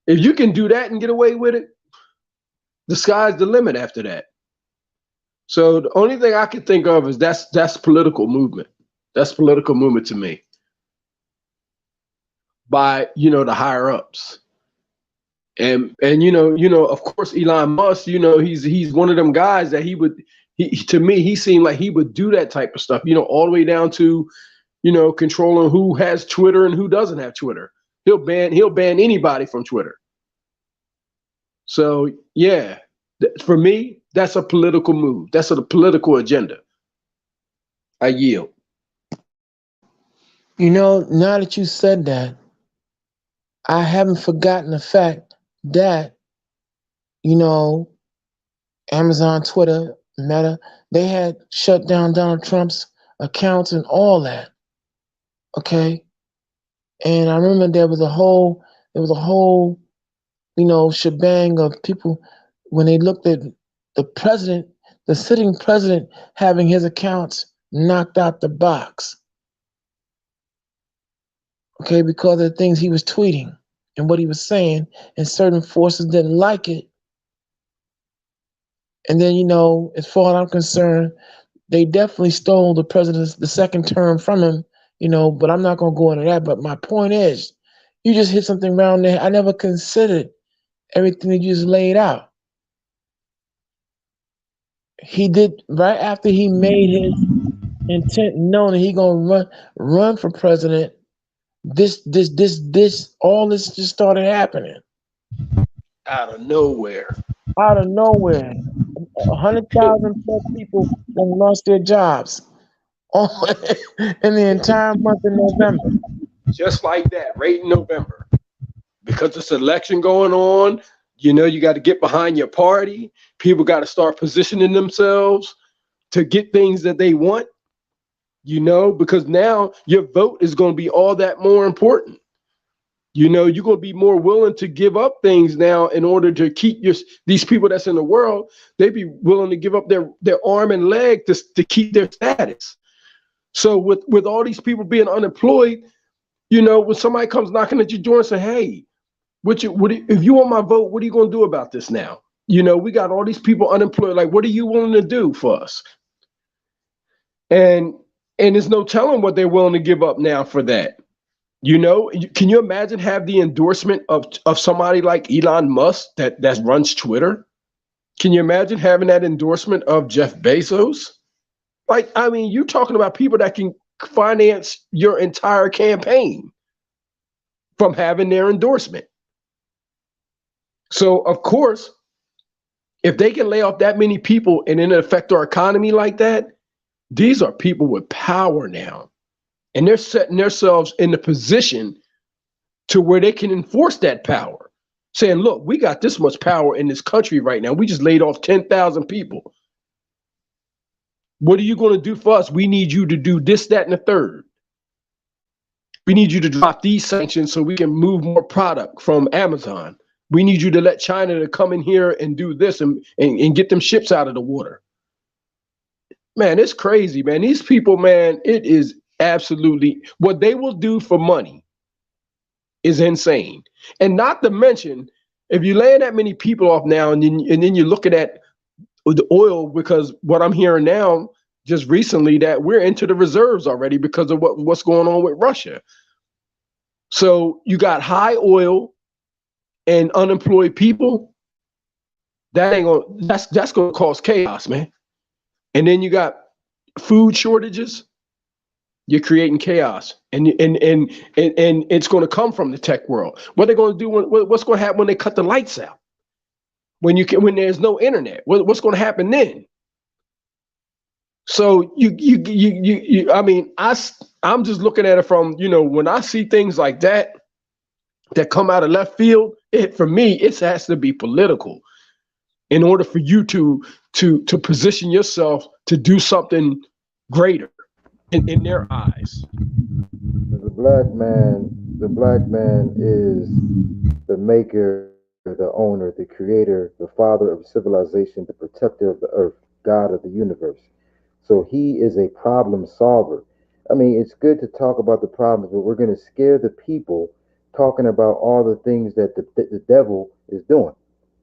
[SPEAKER 6] If you can do that and get away with it, the sky's the limit after that. So the only thing I can think of is that's political movement. That's political movement to me. By the higher ups. And of course Elon Musk, he's one of them guys that he would To me, he seemed like he would do that type of stuff, all the way down to, controlling who has Twitter and who doesn't have Twitter. He'll ban anybody from Twitter. So yeah, for me, that's a political move. That's a political agenda. I yield.
[SPEAKER 3] Now that you said that, I haven't forgotten the fact that, Amazon, Twitter, Meta, they had shut down Donald Trump's accounts and all that. Okay. And I remember there was a whole, shebang of people when they looked at the sitting president having his accounts knocked out the box. Okay, because of the things he was tweeting and what he was saying, and certain forces didn't like it. And then, as far as I'm concerned, they definitely stole the second term from him, but I'm not going to go into that. But my point is, you just hit something around there. I never considered everything that you just laid out. He did right after he made his intent known that he gonna run for president. All this just started happening
[SPEAKER 6] Out of nowhere.
[SPEAKER 3] out of nowhere. 100,000 plus people lost their jobs in the entire month of November.
[SPEAKER 6] Just like that, right in November. Because it's election going on, you got to get behind your party. People got to start positioning themselves to get things that they want, because now your vote is going to be all that more important. You're going to be more willing to give up things now in order to keep these people that's in the world. They'd be willing to give up their arm and leg to keep their status. So with all these people being unemployed, when somebody comes knocking at your door and say, hey, if you want my vote, what are you going to do about this now? We got all these people unemployed. Like, what are you willing to do for us? And there's no telling what they're willing to give up now for that. Can you imagine have the endorsement of somebody like Elon Musk that runs Twitter? Can you imagine having that endorsement of Jeff Bezos? Like, I mean, you're talking about people that can finance your entire campaign from having their endorsement. So, of course, if they can lay off that many people and then affect our economy like that, these are people with power now. And they're setting themselves in the position to where they can enforce that power, saying, look, we got this much power in this country right now. We just laid off 10,000 people. What are you going to do for us? We need you to do this, that, and the third. We need you to drop these sanctions so we can move more product from Amazon. We need you to let China to come in here and do this and get them ships out of the water. Man, it's crazy, man. These people, man, it is absolutely what they will do for money is insane. And not to mention, if you lay that many people off now and then you're looking at the oil, because what I'm hearing now just recently that we're into the reserves already because of what's going on with Russia. So you got high oil and unemployed people. That's going to cause chaos, man. And then you got food shortages. You're creating chaos, and it's going to come from the tech world. What they're going to do? What's going to happen when they cut the lights out? When there's no internet, what's going to happen then? So I mean, I'm just looking at it from, when I see things like that come out of left field, for me, it has to be political in order for you to position yourself to do something greater in their eyes.
[SPEAKER 11] The black man is the maker, the owner, the creator, the father of civilization, the protector of the earth, God of the universe. So he is a problem solver. I mean, it's good to talk about the problems, but we're going to scare the people talking about all the things that the devil is doing.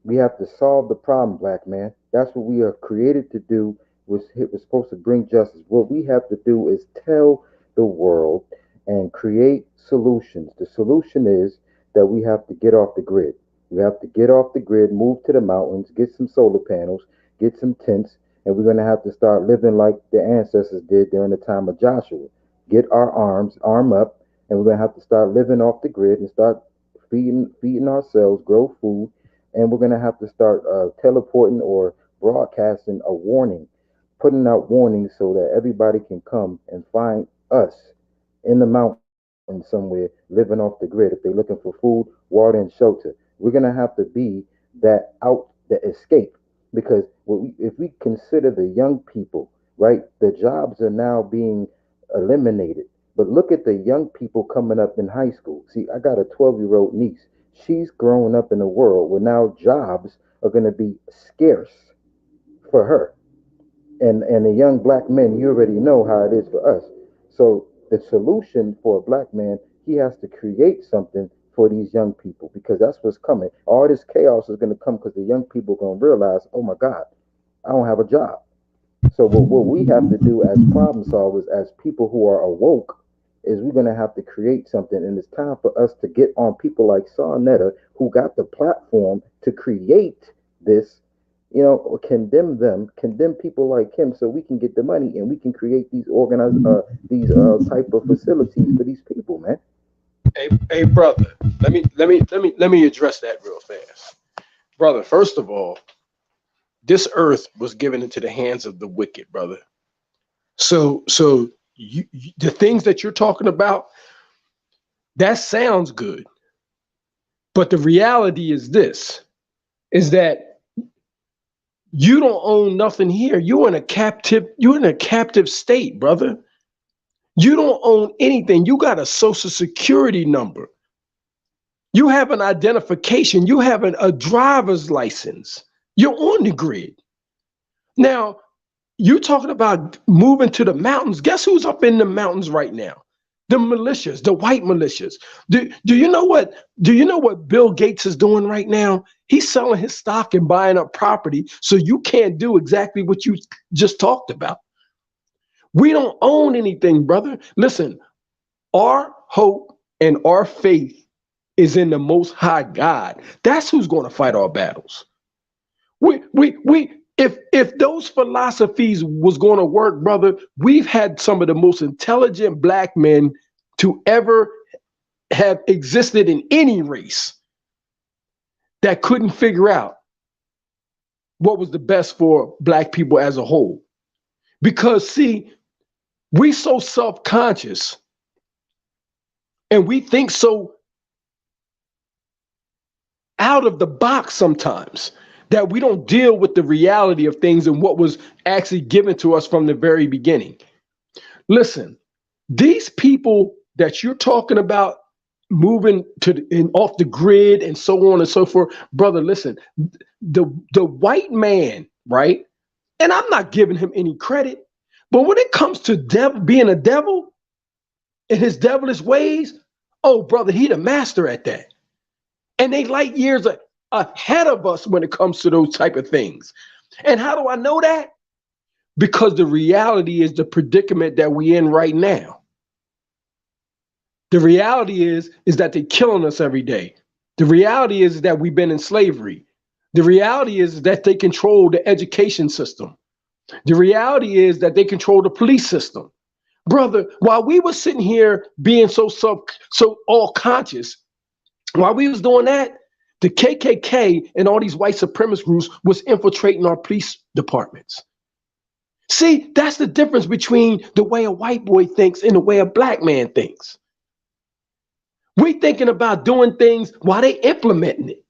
[SPEAKER 11] We have to solve the problem, black man. That's what we are created to do. We're supposed to bring justice. What we have to do is tell the world and create solutions. The solution is that we have to get off the grid. We have to get off the grid, move to the mountains, get some solar panels, get some tents, And we're going to have to start living like the ancestors did during the time of Joshua. Get our arm up, and we're going to have to start living off the grid and start feeding ourselves, grow food, and we're going to have to start teleporting or broadcasting a warning, putting out warnings so that everybody can come and find us in the mountains somewhere, living off the grid. If they're looking for food, water, and shelter, we're going to have to be the escape. Because if we consider the young people, right, the jobs are now being eliminated. But look at the young people coming up in high school. See, I got a 12-year-old niece. She's growing up in a world where now jobs are going to be scarce for her. And the young black men, you already know how it is for us. So the solution for a black man, he has to create something for these young people, because that's what's coming. All this chaos is going to come because the young people are going to realize, oh my God, I don't have a job. So what we have to do as problem solvers, as people who are awoke, is we're going to have to create something. And it's time for us to get on people like Sarnetta, who got the platform to create this, or condemn people like him, so we can get the money and we can create these organized type of facilities for these people, man.
[SPEAKER 6] Hey, brother, let me address that real fast. Brother, first of all, this earth was given into the hands of the wicked, brother. So the things that you're talking about, that sounds good. But the reality is this, is that you don't own nothing here. You're in a captive state, brother. You don't own anything. You got a social security number. You have an identification. You have a driver's license. You're on the grid. Now, you're talking about moving to the mountains. Guess who's up in the mountains right now? The militias, the white militias. Do you know what Bill Gates is doing right now? He's selling his stock and buying up property, so you can't do exactly what you just talked about. We don't own anything, brother. Listen, our hope and our faith is in the Most High God. That's who's going to fight our battles. If those philosophies was going to work, brother, we've had some of the most intelligent black men to ever have existed in any race that couldn't figure out what was the best for black people as a whole. Because, see, we so self-conscious and we think so out of the box sometimes that we don't deal with the reality of things and what was actually given to us from the very beginning. Listen, these people that you're talking about moving off the grid and so on and so forth, brother, listen, the white man, right? And I'm not giving him any credit, but when it comes to being a devil and his devilish ways, oh, brother, he the master at that. And they light years ahead of us when it comes to those type of things. And how do I know that? Because the reality is the predicament that we're in right now. The reality is that they're killing us every day. The reality is that we've been in slavery. The reality is that they control the education system. The reality is that they control the police system. Brother, while we were sitting here being so all conscious, while we was doing that, the KKK and all these white supremacist groups was infiltrating our police departments. See, that's the difference between the way a white boy thinks and the way a black man thinks. We thinking about doing things while they implementing it.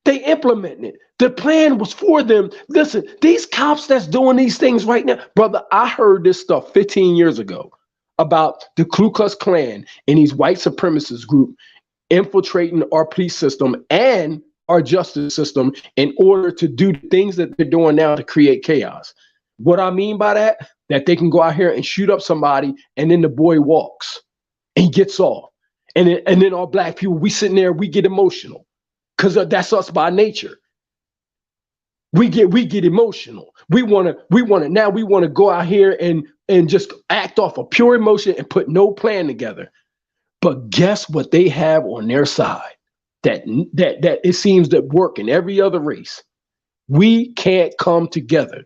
[SPEAKER 6] They implementing it. The plan was for them. Listen, these cops that's doing these things right now, brother, I heard this stuff 15 years ago about the Ku Klux Klan and these white supremacist group infiltrating our police system and our justice system in order to do things that they're doing now to create chaos. What I mean by that they can go out here and shoot up somebody and then the boy walks and gets off. And then all black people, we sitting there, we get emotional because that's us by nature. We get emotional. We want to go out here and just act off of pure emotion and put no plan together. But guess what they have on their side that it seems that work in every other race? We can't come together.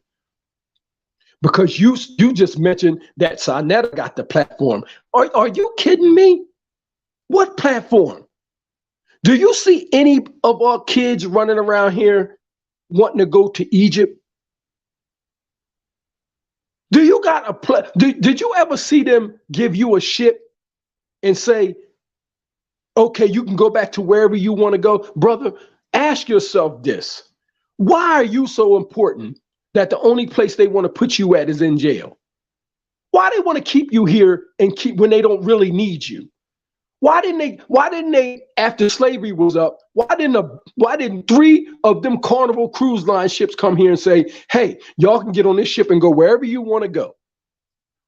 [SPEAKER 6] Because you just mentioned that Sarnetta got the platform. Are you kidding me? What platform? Do you see any of our kids running around here wanting to go to Egypt? Do you got a did you ever see them give you a ship and say, okay, you can go back to wherever you want to go? Brother, ask yourself this. Why are you so important that the only place they want to put you at is in jail? Why they want to keep you here and keep when they don't really need you? Why didn't they after slavery was up, why didn't 3 of them Carnival cruise line ships come here and say, hey, y'all can get on this ship and go wherever you want to go?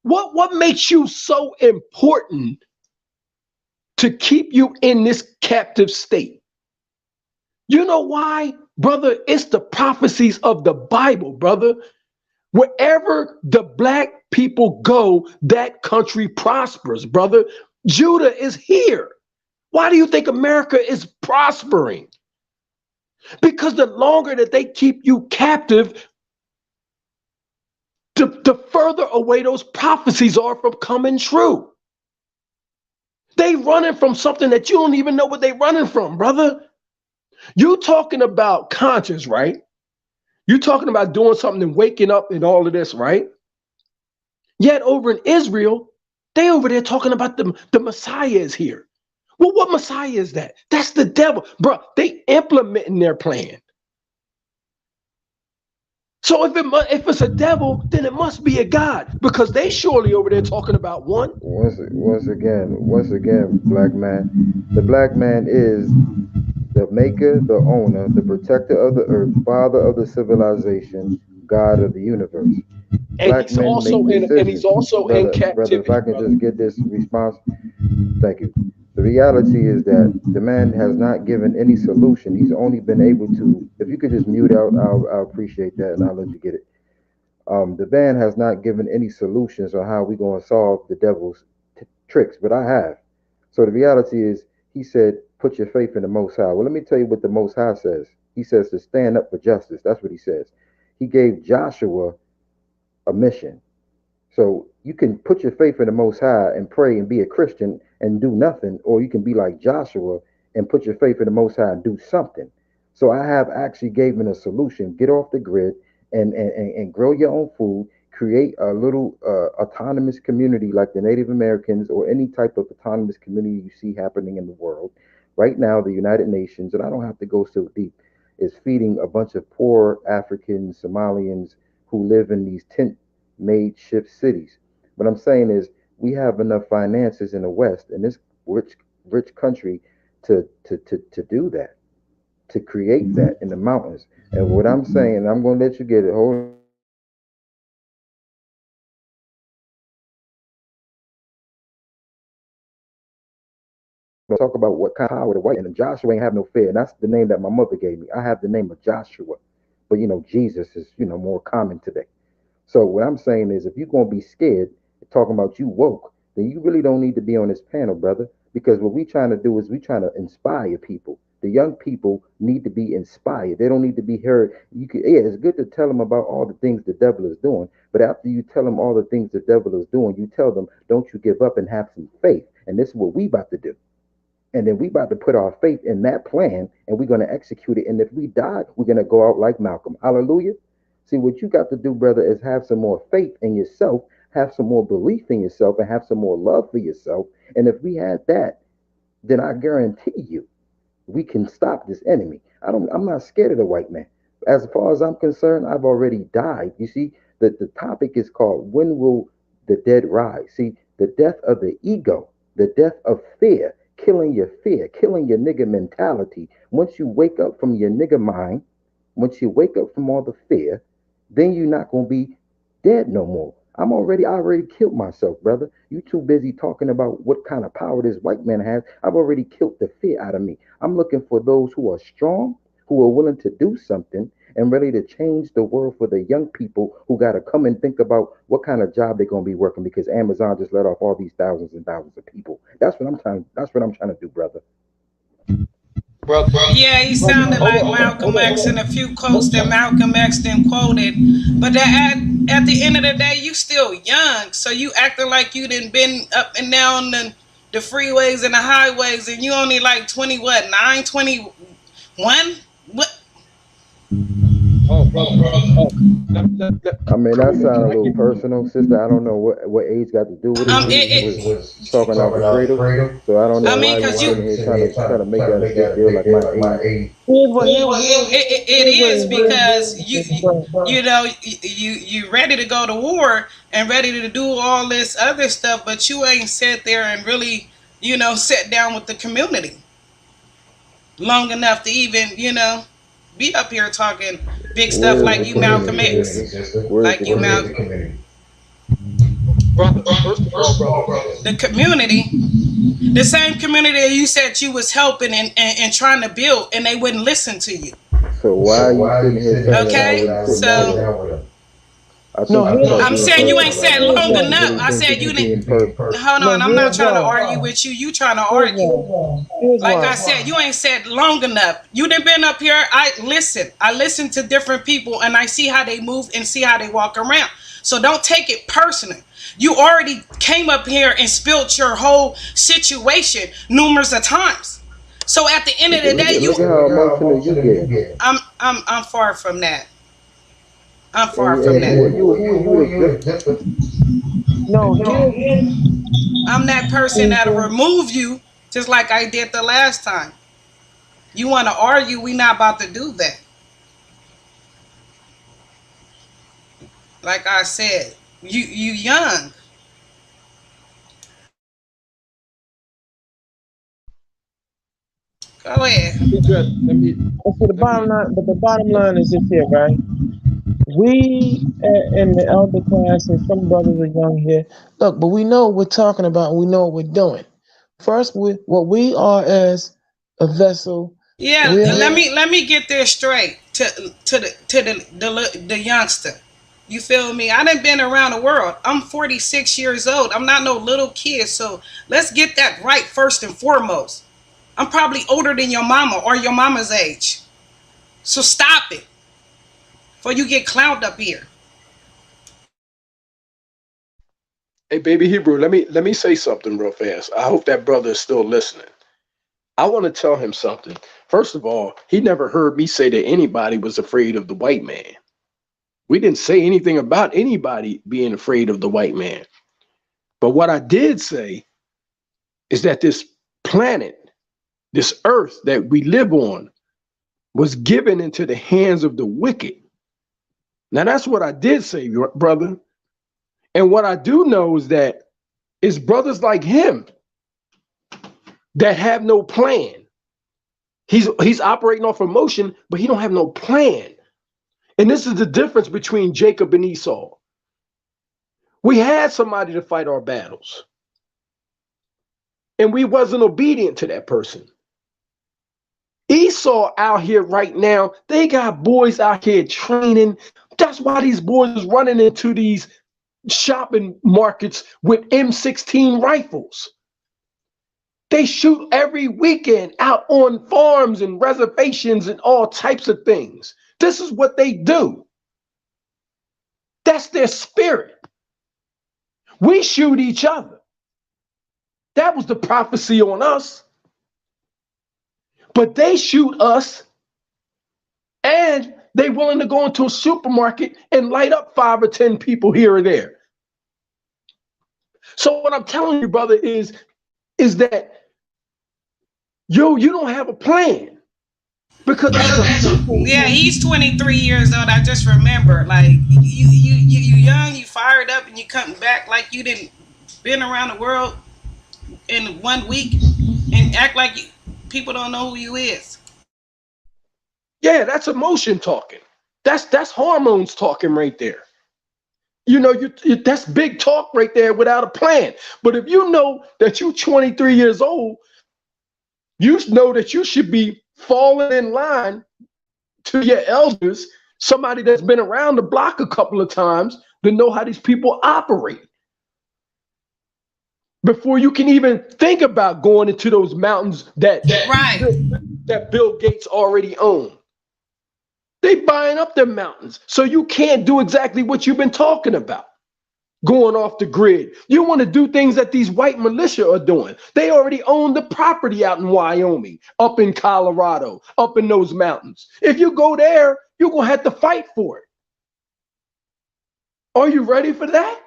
[SPEAKER 6] What makes you so important to keep you in this captive state? You know why, brother? It's the prophecies of the Bible, brother. Wherever the black people go, that country prospers, brother. Judah is here. Why do you think America is prospering? Because the longer that they keep you captive, the further away those prophecies are from coming true. They running from something that you don't even know what they running from, brother. You talking about conscience, right? You talking about doing something and waking up and all of this, right? Yet over in Israel, they over there talking about the Messiah is here. Well, what Messiah is that? That's the devil. Bro, they implementing their plan. So if it's a devil, then it must be a God, because they surely over there talking about one.
[SPEAKER 11] Once again, black man. The black man is the maker, the owner, the protector of the earth, father of the civilization, God of the universe.
[SPEAKER 6] And
[SPEAKER 11] Black
[SPEAKER 6] he's
[SPEAKER 11] men
[SPEAKER 6] also
[SPEAKER 11] make
[SPEAKER 6] in
[SPEAKER 11] decisions.
[SPEAKER 6] in
[SPEAKER 11] Brother,
[SPEAKER 6] captivity.
[SPEAKER 11] if I can
[SPEAKER 6] Brother.
[SPEAKER 11] just get this response. Thank you. The reality is that the man has not given any solution. He's only been able to, if you could just mute out, I'll appreciate that and I'll let you get it. The man has not given any solutions on how we're going to solve the devil's tricks, but I have. So the reality is, he said, put your faith in the Most High. Well, let me tell you what the Most High says. He says to stand up for justice. That's what he says. He gave Joshua a mission. So you can put your faith in the Most High and pray and be a Christian and do nothing, or you can be like Joshua and put your faith in the Most High and do something. So I have actually given a solution. Get off the grid and grow your own food. Create a little autonomous community like the Native Americans or any type of autonomous community you see happening in the world. Right now, the United Nations, and I don't have to go so deep, is feeding a bunch of poor African Somalians who live in these tent made shift cities. What I'm saying is we have enough finances in the West in this rich country to do that, to create that in the mountains. And what I'm saying, and I'm gonna let you get it. Hold talk about what kind of power the white and Joshua ain't have no fear. And that's the name that my mother gave me. I have the name of Joshua, but Jesus is more common today. So what I'm saying is, if you're gonna be scared talking about you woke, then you really don't need to be on this panel, brother. Because what we trying to do is we trying to inspire people. The young people need to be inspired. They don't need to be heard. Yeah, it's good to tell them about all the things the devil is doing, but after you tell them all the things the devil is doing, you tell them, don't you give up and have some faith. And this is what we about to do. And then we about to put our faith in that plan and we're going to execute it. And if we die, we're going to go out like Malcolm. Hallelujah. See, what you got to do, brother, is have some more faith in yourself, have some more belief in yourself, and have some more love for yourself. And if we had that, then I guarantee you, we can stop this enemy. I'm not scared of the white man. As far as I'm concerned, I've already died. You see, the topic is called When Will the Dead Rise? See, the death of the ego, the death of fear, killing your fear, killing your nigga mentality. Once you wake up from your nigga mind, once you wake up from all the fear, then you're not gonna be dead no more. I already killed myself, brother. You too busy talking about what kind of power this white man has. I've already killed the fear out of me. I'm looking for those who are strong, who are willing to do something and ready to change the world for the young people who got to come and think about what kind of job they're going to be working because Amazon just let off all these thousands and thousands of people. That's what I'm trying to do, brother.
[SPEAKER 6] brother.
[SPEAKER 8] Yeah, he sounded like Malcolm X in a few quotes that Malcolm X then quoted. But at the end of the day, you still young, so you acting like you done been up and down the freeways and the highways, and you only like 20 what 9, 21? What?
[SPEAKER 6] Oh, brother. Oh,
[SPEAKER 11] I mean, that sound a little personal, sister. I don't know what age got to do with it. Was talking out the cradle, so I don't know
[SPEAKER 8] I mean,
[SPEAKER 11] why you
[SPEAKER 8] cause you
[SPEAKER 11] sitting here trying to make that a big deal like my age.
[SPEAKER 8] it is because you know you ready to go to war and ready to do all this other stuff, but you ain't sat there and really sat down with the community long enough to even be up here talking big stuff
[SPEAKER 11] Where's
[SPEAKER 8] like
[SPEAKER 11] the
[SPEAKER 8] you Malcolm
[SPEAKER 11] community,
[SPEAKER 8] X,
[SPEAKER 11] sister? Where's
[SPEAKER 8] like
[SPEAKER 11] the
[SPEAKER 8] you
[SPEAKER 11] community?
[SPEAKER 8] Malcolm.
[SPEAKER 6] brother. First of all, brother.
[SPEAKER 8] The community, the same community that you said you was helping and trying to build, and they wouldn't listen to you.
[SPEAKER 11] So why are you sitting here saying that I
[SPEAKER 8] Okay,
[SPEAKER 11] wouldn't sit down with
[SPEAKER 8] so
[SPEAKER 11] them? I
[SPEAKER 3] No,
[SPEAKER 11] think you start
[SPEAKER 8] I'm
[SPEAKER 11] being
[SPEAKER 8] saying you ain't
[SPEAKER 11] personal
[SPEAKER 8] said
[SPEAKER 11] right now.
[SPEAKER 8] long
[SPEAKER 11] I
[SPEAKER 8] enough.
[SPEAKER 11] really
[SPEAKER 8] I
[SPEAKER 11] think
[SPEAKER 8] said
[SPEAKER 11] that
[SPEAKER 8] you
[SPEAKER 11] you're being personal.
[SPEAKER 8] hold
[SPEAKER 3] no,
[SPEAKER 8] on. I'm not
[SPEAKER 3] here's
[SPEAKER 8] trying to
[SPEAKER 3] why.
[SPEAKER 8] argue with you. You trying to
[SPEAKER 3] Here's
[SPEAKER 8] argue.
[SPEAKER 3] why. Here's
[SPEAKER 8] Like
[SPEAKER 3] why.
[SPEAKER 8] I said, you ain't said long enough. You done been up here. I listen to different people and I see how they move and see how they walk around. So don't take it personal. You already came up here and spilled your whole situation numerous of times. So at the end of the day,
[SPEAKER 11] Look at how emotional you get.
[SPEAKER 8] I'm far from that. I'm
[SPEAKER 11] And,
[SPEAKER 8] far from that.
[SPEAKER 11] who are you to just
[SPEAKER 3] No, here's
[SPEAKER 8] I'm that person that'll remove you just like I did the last time. You want to argue? We not about to do that. Like I said, you young. Go ahead.
[SPEAKER 6] Let me
[SPEAKER 3] so the bottom line, but the bottom line is this here, right? We in the elder class and some brothers are young here. Look, but we know what we're talking about. And we know what we're doing. First, what we are as a vessel.
[SPEAKER 8] Yeah,
[SPEAKER 3] We're
[SPEAKER 8] let me get this straight to the youngster. You feel me? I done been around the world. I'm 46 years old. I'm not no little kid. So let's get that right first and foremost. I'm probably older than your mama or your mama's age. So stop it before you get clowned up here.
[SPEAKER 6] Hey, baby Hebrew, let me say something real fast. I hope that brother is still listening. I want to tell him something. First of all, he never heard me say that anybody was afraid of the white man. We didn't say anything about anybody being afraid of the white man. But what I did say is that this planet, this earth that we live on, was given into the hands of the wicked. Now, that's what I did say, brother. And what I do know is that it's brothers like him that have no plan. He's operating off emotion, but he don't have no plan. And this is the difference between Jacob and Esau. We had somebody to fight our battles, and we wasn't obedient to that person. Esau out here right now, they got boys out here training. That's why these boys is running into these shopping markets with M16 rifles. They shoot every weekend out on farms and reservations and all types of things. This is what they do. That's their spirit. We shoot each other. That was the prophecy on us. But they shoot us, and they willing to go into a supermarket and light up 5 or 10 people here or there. So what I'm telling you, brother, is that you don't have a plan. Because
[SPEAKER 8] yeah, he's 23 years old. I just remember, like you young, you fired up, and you coming back like you didn't been around the world in 1 week, and act like people don't know who you is.
[SPEAKER 6] Yeah, that's emotion talking. That's hormones talking right there. You know, that's big talk right there without a plan. But if you know that you're 23 years old, you know that you should be falling in line to your elders, somebody that's been around the block a couple of times to know how these people operate. Before you can even think about going into those mountains that that Bill Gates already own. They buying up them mountains. So you can't do exactly what you've been talking about. Going off the grid. You want to do things that these white militia are doing. They already own the property out in Wyoming, up in Colorado, up in those mountains. If you go there, you're going to have to fight for it. Are you ready for that?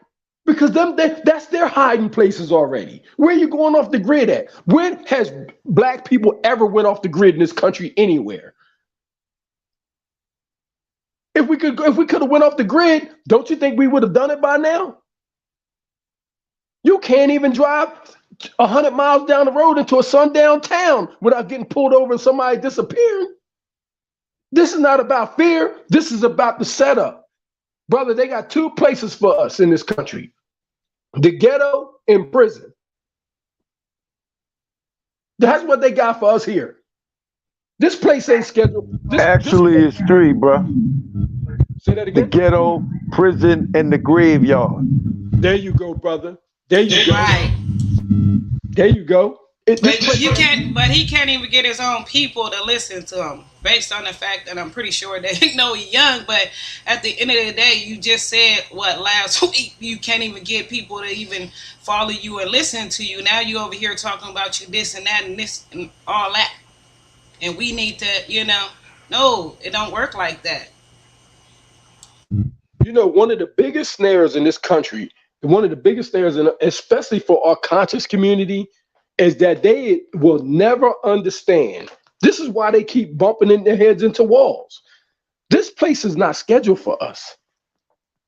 [SPEAKER 6] Because that's their hiding places already. Where are you going off the grid at? When has black people ever went off the grid in this country anywhere? If we could have went off the grid, don't you think we would have done it by now? You can't even drive 100 miles down the road into a sundown town without getting pulled over and somebody disappearing. This is not about fear. This is about the setup. Brother, they got two places for us in this country. The ghetto and prison. That's what they got for us here. This place ain't scheduled.
[SPEAKER 4] Actually, it's three, bro.
[SPEAKER 6] Say that again.
[SPEAKER 4] The ghetto, prison, and the graveyard.
[SPEAKER 6] There you go, brother. There you go.
[SPEAKER 8] Right.
[SPEAKER 6] There you go.
[SPEAKER 8] But he can't even get his own people to listen to him, based on the fact that I'm pretty sure they know he's young. But at the end of the day, you just said last week, you can't even get people to even follow you and listen to you. Now you over here talking about you this and that and this and all that, and we need to, no, it don't work like that.
[SPEAKER 6] One of the biggest snares in this country, especially for our conscious community, is that they will never understand. This is why they keep bumping in their heads into walls. This place is not scheduled for us.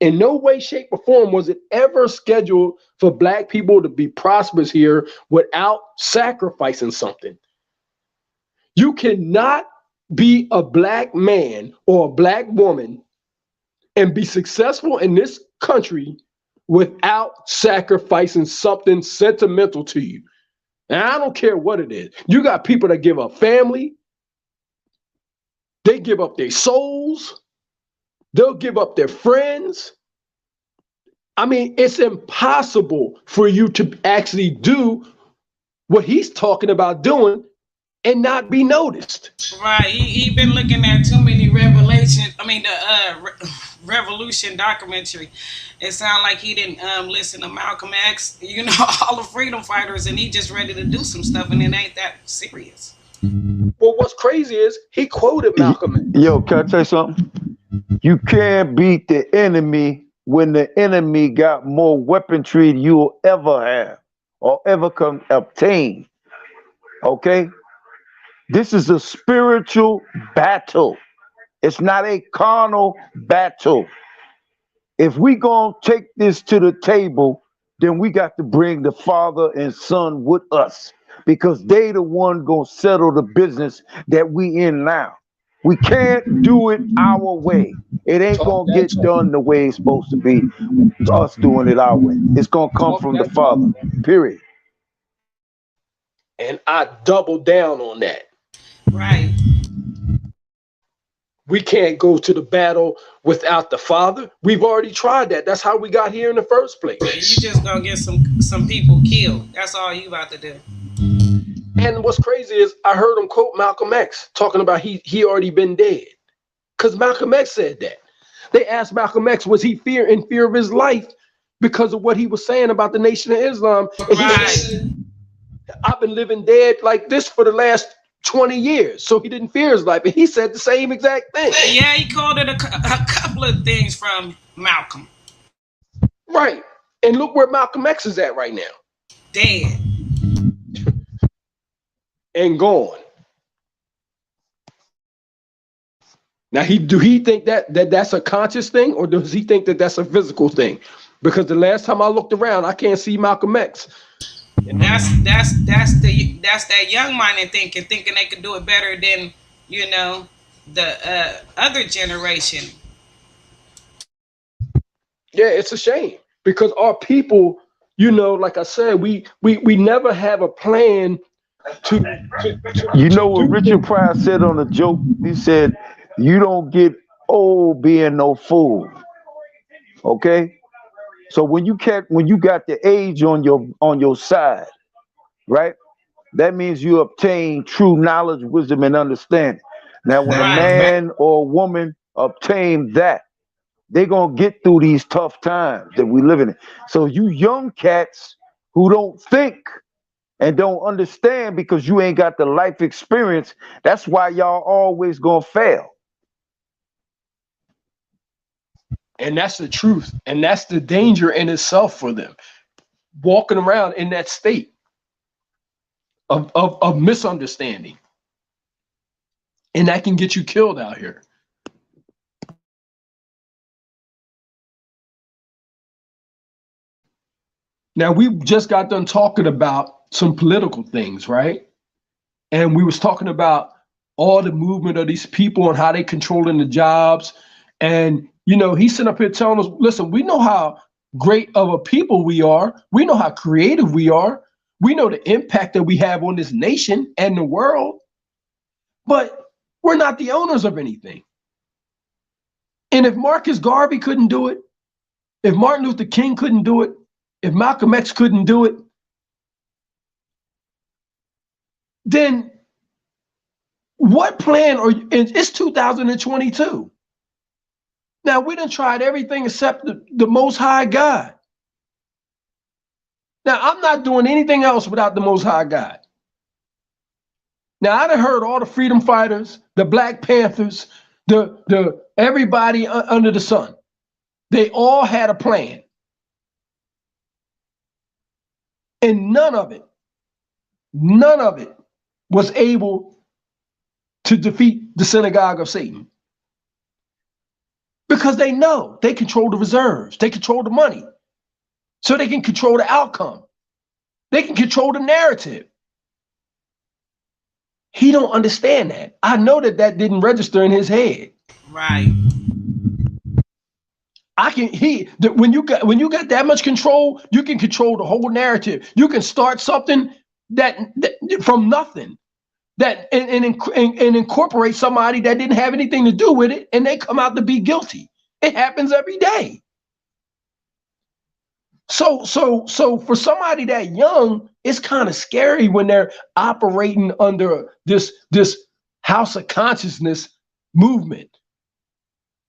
[SPEAKER 6] In no way, shape, or form was it ever scheduled for black people to be prosperous here without sacrificing something. You cannot be a black man or a black woman and be successful in this country without sacrificing something sentimental to you. And I don't care what it is. You got people that give up family. They give up their souls. They'll give up their friends. I mean, it's impossible for you to actually do what he's talking about doing and not be noticed.
[SPEAKER 8] Right. He been looking at too many Revolution documentary. It sounded like he didn't listen to Malcolm X, all the freedom fighters, and he just ready to do some stuff, and it ain't that serious.
[SPEAKER 6] Well, what's crazy is he quoted Malcolm X.
[SPEAKER 4] Yo, can I tell you something? You can't beat the enemy when the enemy got more weaponry than you'll ever have or ever can obtain. Okay? This is a spiritual battle. It's not a carnal battle. If we gonna take this to the table, then we got to bring the Father and Son with us, because they the one gonna settle the business that we in now. We can't do it our way. It ain't gonna get done the way it's supposed to be, us doing it our way. It's gonna come from the Father, period.
[SPEAKER 6] And I double down on that.
[SPEAKER 8] Right.
[SPEAKER 6] We can't go to the battle without the Father. We've already tried that. That's how we got here in the first place.
[SPEAKER 8] You just gonna get some people killed. That's all you about to do.
[SPEAKER 6] And what's crazy is I heard him quote Malcolm X talking about he already been dead. Because Malcolm X said that. They asked Malcolm X, was he in fear of his life because of what he was saying about the Nation of Islam? And he said, I've been living dead like this for the last 20 years. So he didn't fear his life. And he said the same exact thing.
[SPEAKER 8] Yeah, he called it a couple of things from Malcolm.
[SPEAKER 6] Right. And look where Malcolm X is at right now.
[SPEAKER 8] Dead.
[SPEAKER 6] And gone. Now, do he think that's a conscious thing, or does he think that that's a physical thing? Because the last time I looked around, I can't see Malcolm X.
[SPEAKER 8] And that's that young-minded thinking they could do it better than the other generation.
[SPEAKER 6] Yeah, it's a shame because our people, like I said, we never have a plan to
[SPEAKER 4] what Richard Pryor said on a joke? He said, "You don't get old being no fool." Okay, so when you got the age on your side, right? That means you obtain true knowledge, wisdom, and understanding. Now, when a man or a woman obtain that, they're gonna get through these tough times that we live in. So you young cats who don't think and don't understand because you ain't got the life experience, that's why y'all always gonna fail.
[SPEAKER 6] And that's the truth. And that's the danger in itself for them. Walking around in that state of misunderstanding. And that can get you killed out here. Now, we just got done talking about some political things, right? And we was talking about all the movement of these people and how they controlling the jobs. And, you know, he's sitting up here telling us, listen, we know how great of a people we are. We know how creative we are. We know the impact that we have on this nation and the world. But we're not the owners of anything. And if Marcus Garvey couldn't do it, if Martin Luther King couldn't do it, if Malcolm X couldn't do it, then what plan it's 2022. Now, we done tried everything except the Most High God. Now, I'm not doing anything else without the Most High God. Now, I done heard all the freedom fighters, the Black Panthers, the everybody under the sun. They all had a plan. And none of it was able to defeat the synagogue of Satan. Because they know they control the reserves, they control the money, so they can control the outcome. They can control the narrative. He don't understand that. I know that didn't register in his head.
[SPEAKER 8] Right.
[SPEAKER 6] When you got that much control, you can control the whole narrative. You can start something that from nothing, and incorporate somebody that didn't have anything to do with it, and they come out to be guilty. It happens every day. So for somebody that young, it's kind of scary when they're operating under this house of consciousness movement.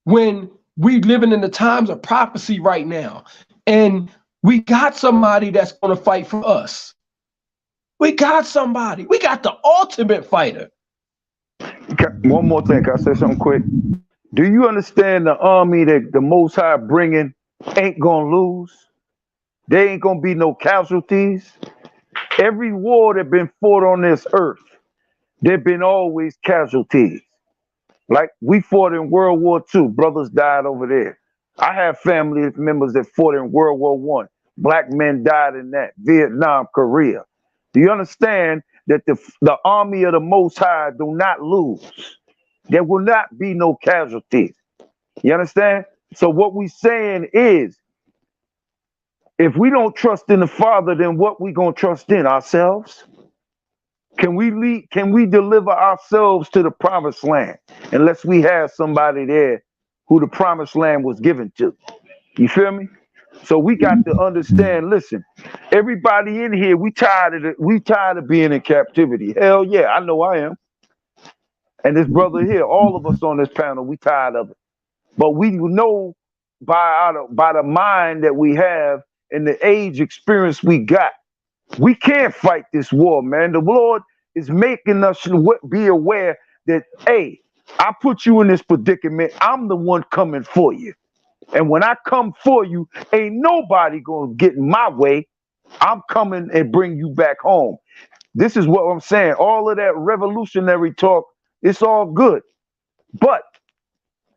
[SPEAKER 6] When we living in the times of prophecy right now, and we got somebody that's going to fight for us. We got somebody. We got the ultimate fighter.
[SPEAKER 4] One more thing. Can I say something quick? Do you understand the army that the Most High bringing ain't going to lose? There ain't going to be no casualties. Every war that been fought on this earth, there been always casualties. Like we fought in World War II, brothers died over there. I have family members that fought in World War I. Black men died in that. Vietnam, Korea. Do you understand that the army of the Most High do not lose? There will not be no casualties. You understand? So what we saying is, if we don't trust in the Father, then what we gonna trust in? Ourselves? Can we lead? Can we deliver ourselves to the promised land unless we have somebody there who the promised land was given to? You feel me? So we got to understand. Listen, everybody in here, we tired of being in captivity. Hell yeah, I know I am. And this brother here, all of us on this panel, we tired of it. But we know by the mind that we have and the age experience we got, we can't fight this war, man. The Lord is making us be aware that, hey, I put you in this predicament. I'm the one coming for you. And when I come for you, ain't nobody gonna get in my way. I'm coming and bring you back home. This is what I'm saying. All of that revolutionary talk, it's all good. But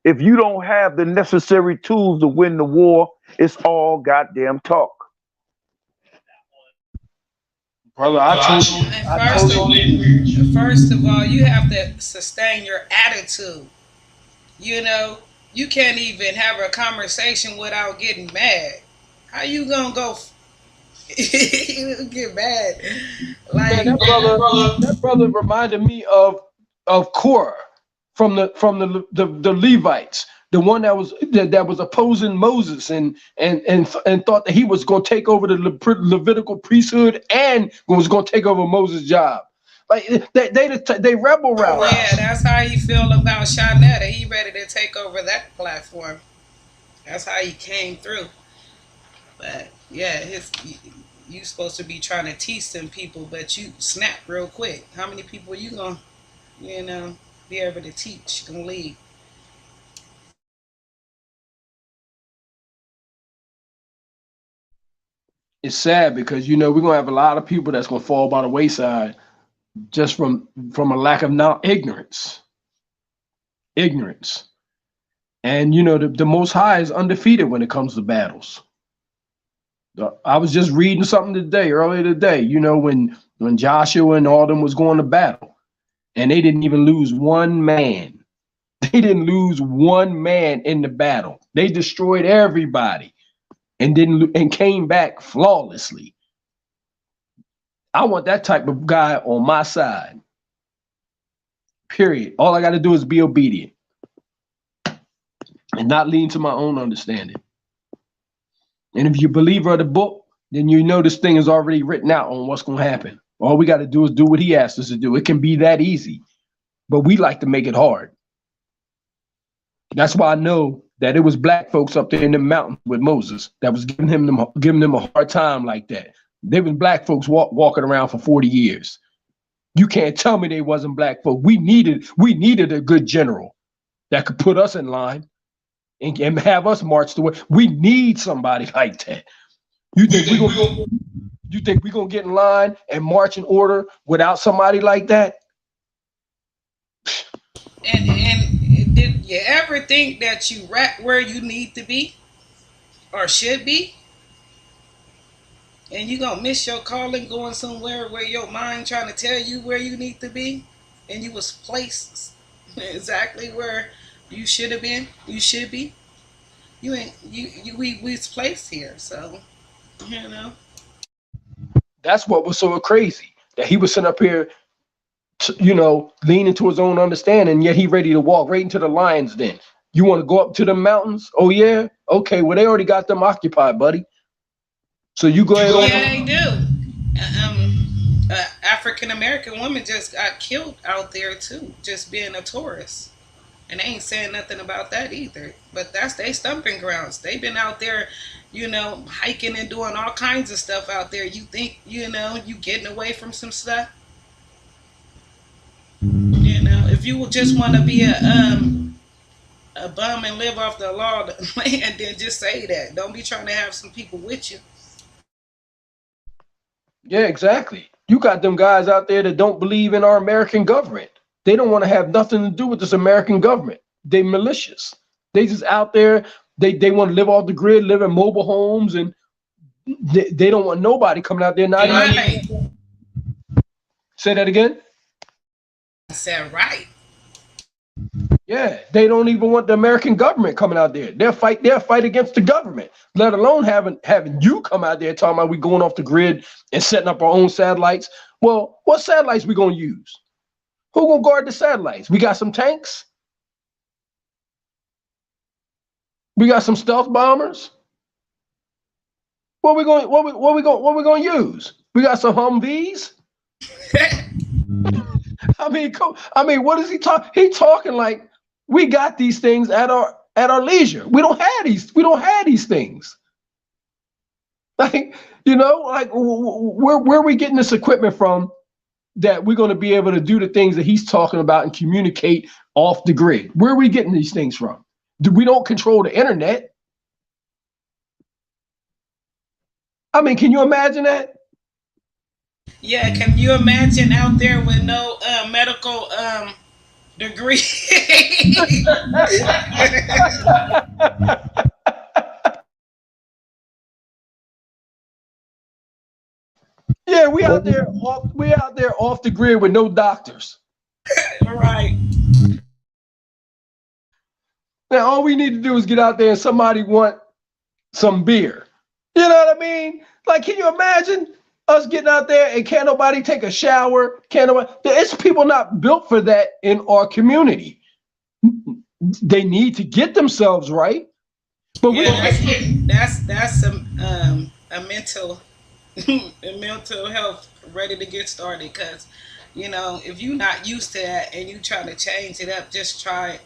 [SPEAKER 4] if you don't have the necessary tools to win the war, it's all goddamn talk.
[SPEAKER 6] Brother, I totally agree.
[SPEAKER 8] First of all, you have to sustain your attitude. You know, you can't even have a conversation without getting mad. How you gonna go get mad? Like
[SPEAKER 6] Man, that brother reminded me of Korah from the Levites. the one that was opposing Moses and thought that he was going to take over the Levitical priesthood and was going to take over Moses' job. Like they rebel route.
[SPEAKER 8] Yeah, that's how he feel about Shanetta. He ready to take over that platform. That's how he came through. But yeah, you supposed to be trying to teach them people, but you snap real quick. How many people you gonna, be able to teach and lead?
[SPEAKER 6] It's sad because we're gonna have a lot of people that's gonna fall by the wayside just from a lack of ignorance. And the Most High is undefeated when it comes to battles. I was just reading something earlier today, when Joshua and all them was going to battle, and they didn't even lose one man. They didn't lose one man in the battle. They destroyed everybody and came back flawlessly. I want that type of guy on my side. Period. All I got to do is be obedient and not lean to my own understanding. And if you're a believer of the book, then this thing is already written out on what's going to happen. All we got to do is do what he asked us to do. It can be that easy, but we like to make it hard. That's why I know that it was black folks up there in the mountains with Moses that was giving them a hard time like that. There was black folks walking around for 40 years. You can't tell me they wasn't black folk. We needed a good general that could put us in line and have us march the way. We need somebody like that. You think we're gonna get in line and march in order without somebody like that?
[SPEAKER 8] And did you ever think that you right where you need to be or should be? And you gonna miss your calling going somewhere where your mind trying to tell you where you need to be, and you was placed exactly where you should have been. You should be. You ain't we was placed here, so
[SPEAKER 6] That's what was so crazy, that he was sitting up here, leaning to his own understanding, yet he ready to walk right into the lion's den. You want to go up to the mountains? Oh yeah, okay. Well, they already got them occupied, buddy. So you go ahead.
[SPEAKER 8] Yeah, they do. African American women just got killed out there too, just being a tourist. And they ain't saying nothing about that either. But that's their stumping grounds. They've been out there, hiking and doing all kinds of stuff out there. You think, you getting away from some stuff? If you just want to be a bum and live off the law of the land, then just say that. Don't be trying to have some people with you.
[SPEAKER 6] Yeah, exactly. You got them guys out there that don't believe in our American government. They don't want to have nothing to do with this American government. They malicious. They just out there. They want to live off the grid, live in mobile homes, and they don't want nobody coming out there.
[SPEAKER 8] Right.
[SPEAKER 6] Say that again.
[SPEAKER 8] I said right.
[SPEAKER 6] Yeah, they don't even want the American government coming out there. They'll fight against the government, let alone having you come out there talking about we going off the grid and setting up our own satellites. Well, what satellites we gonna use? Who gonna guard the satellites? We got some tanks. We got some stealth bombers. What we gonna use? We got some Humvees. I mean, what is he talking? He talking like we got these things at our leisure. We don't have these things. Like, where are we getting this equipment from that we're going to be able to do the things that he's talking about and communicate off the grid? Where are we getting these things from? We don't control the internet. I mean, can you imagine that?
[SPEAKER 8] Yeah, can you imagine out there with no medical degree?
[SPEAKER 6] Yeah, we out there off the grid with no doctors.
[SPEAKER 8] Right.
[SPEAKER 6] Now all we need to do is get out there and somebody want some beer. You know what I mean? Like, can you imagine us getting out there and can't nobody take a shower? It's people not built for that in our community. they need to get themselves right. But
[SPEAKER 8] Yeah, that's a mental a mental health ready to get started because if you're not used to that and you try to change it up, just try it.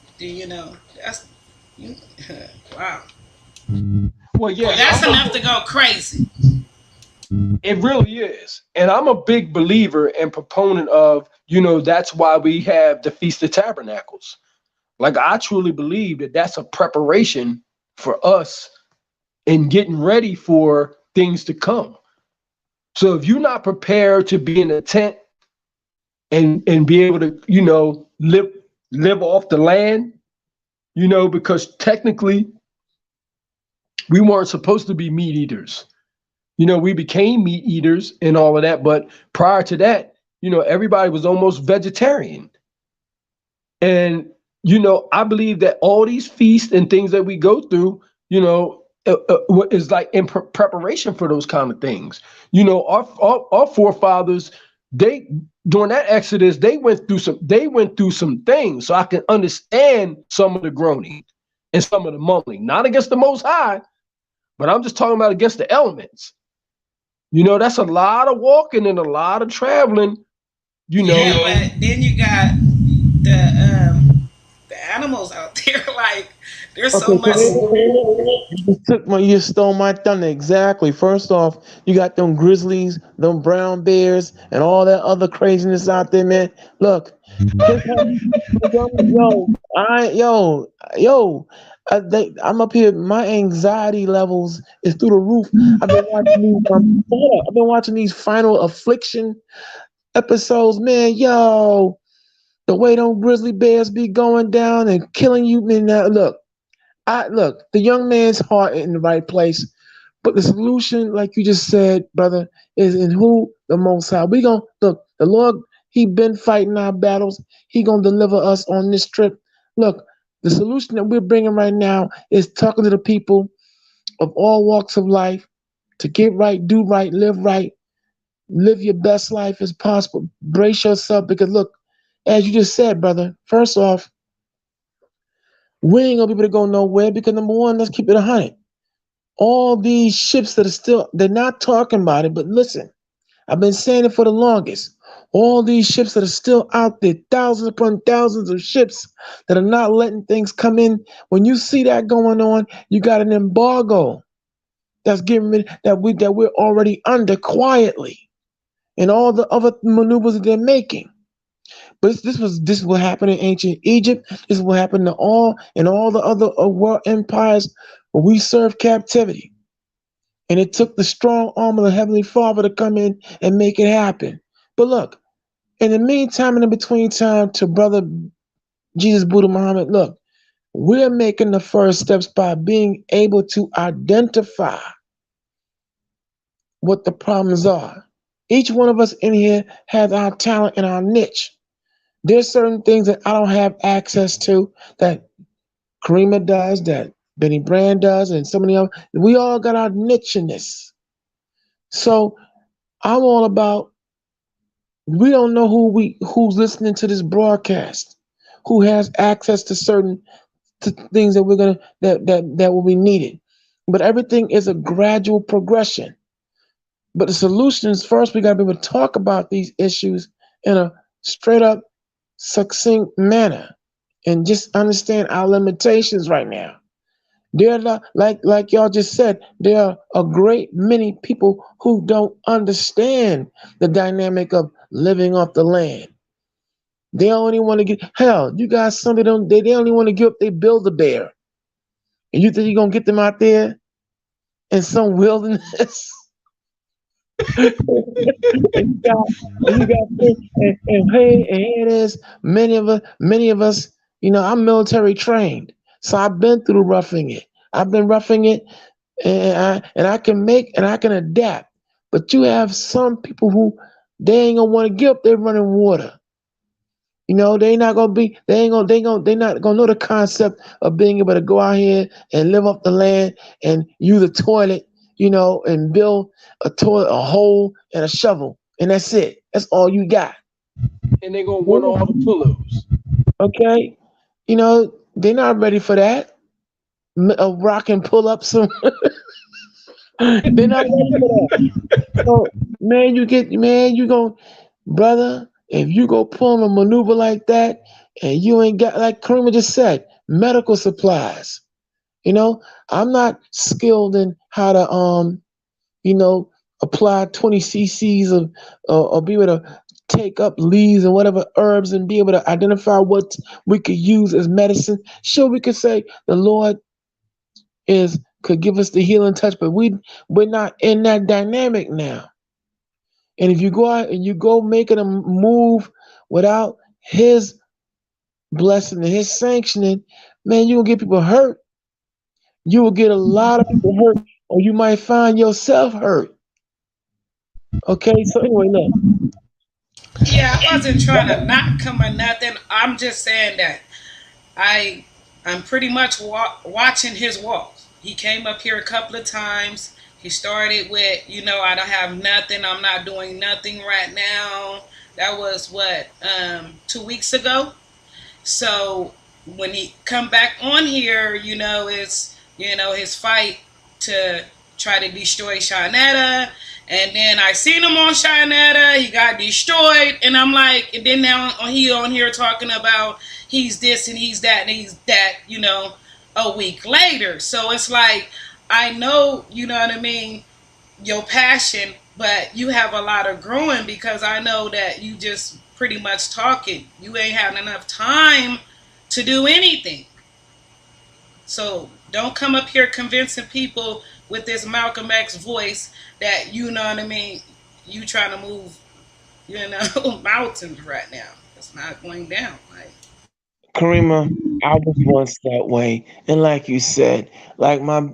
[SPEAKER 8] That's you, wow.
[SPEAKER 6] well, yeah,
[SPEAKER 8] That's enough to go crazy.
[SPEAKER 6] it really is. And I'm a big believer and proponent of, that's why we have the Feast of Tabernacles. Like, I truly believe that that's a preparation for us in getting ready for things to come. So if you're not prepared to be in a tent and be able to, live off the land, because technically we weren't supposed to be meat eaters. We became meat eaters and all of that, but prior to that, everybody was almost vegetarian. And I believe that all these feasts and things that we go through, is like in preparation for those kind of things. Our forefathers, they during that Exodus, they went through some things. So I can understand some of the groaning and some of the mumbling, not against the Most High, but I'm just talking about against the elements. That's a lot of walking and a lot of traveling.
[SPEAKER 8] Yeah, but then you got the animals out there. Like there's so
[SPEAKER 3] Okay,
[SPEAKER 8] much.
[SPEAKER 3] you stole my thunder. Exactly. First off, you got them grizzlies, them brown bears, and all that other craziness out there, man. Look, yo, yo, I'm up here. My anxiety levels is through the roof. I've been watching these Final Affliction episodes, man. Yo, the way them grizzly bears be going down and killing you, man. Now, look, the young man's heart in the right place, but the solution, like you just said, brother, is in who the Most High. We gonna look. The Lord, He been fighting our battles. He gonna deliver us on this trip. Look, the solution that we're bringing right now is talking to the people of all walks of life to get right, do right, live your best life as possible. Brace yourself because look, as you just said, brother. First off, we ain't gonna be able to go nowhere because number one, let's keep it 100. All these ships that are still, they're not talking about it, but listen, I've been saying it for the longest. All these ships that are still out there, thousands upon thousands of ships that are not letting things come in. When you see that going on, you got an embargo that's giving me that we're already under quietly, and all the other maneuvers that they're making. But this is what happened in ancient Egypt. This is what happened to all the other world empires where we served captivity. And it took the strong arm of the Heavenly Father to come in and make it happen. But look, in the meantime, in the between time, to brother Jesus Buddha Muhammad, look, we're making the first steps by being able to identify what the problems are. Each one of us in here has our talent and our niche. There's certain things that I don't have access to that Karima does, that Benny Brand does, and so many of them. We all got our niche in this. So I'm all about, we don't know who's listening to this broadcast, who has access to certain things that we're gonna that will be needed. But everything is a gradual progression. But the solutions first, we gotta be able to talk about these issues in a straight up, succinct manner and just understand our limitations right now. There are like y'all just said, there are a great many people who don't understand the dynamic of living off the land. They only want to get hell. You guys, some of them they only want to give up they Build-A-Bear. And you think you're gonna get them out there in some wilderness? and hey, and here it is. Many of us, I'm military trained, so I've been through roughing it. I've been roughing it, and I can adapt. But you have some people who they ain't gonna want to give up their running water. They not gonna be. They not gonna know the concept of being able to go out here and live off the land and use a toilet, and build a toilet, a hole, and a shovel, and that's it. That's all you got.
[SPEAKER 6] And they're gonna want all the pillows.
[SPEAKER 3] Okay, you know, They're not ready for that. A rock and pull up some. They're not ready for that. So, man, you go, brother, if you go pull a maneuver like that and you ain't got, like Karima just said, medical supplies. I'm not skilled in how to, apply 20 cc's of, or be able to take up leaves and whatever herbs and be able to identify what we could use as medicine. Sure, we could say the Lord could give us the healing touch, but we're not in that dynamic now. And if you go out and you go making a move without his blessing and his sanctioning, man, you'll get people hurt. You will get a lot of people hurt, or you might find yourself hurt. Okay, so anyway, look.
[SPEAKER 8] Yeah, I wasn't trying to knock him or nothing. I'm just saying that I'm pretty much watching his walk. He came up here a couple of times. He started with, I don't have nothing. I'm not doing nothing right now. That was what 2 weeks ago. So when he come back on here, it's his fight to try to destroy Shanetta. And then I seen him on Shanetta, he got destroyed, and I'm like, and then now he on here talking about he's this and he's that and he's that, a week later. So it's like, I know, you know what I mean, your passion, but you have a lot of growing, because I know that you just pretty much talking. You ain't having enough time to do anything. So don't come up here convincing people with this Malcolm X voice that, you know what I mean, you trying to move, mountains right now. It's not going down. Like,
[SPEAKER 3] Karima, I was once that way, and like you said, like my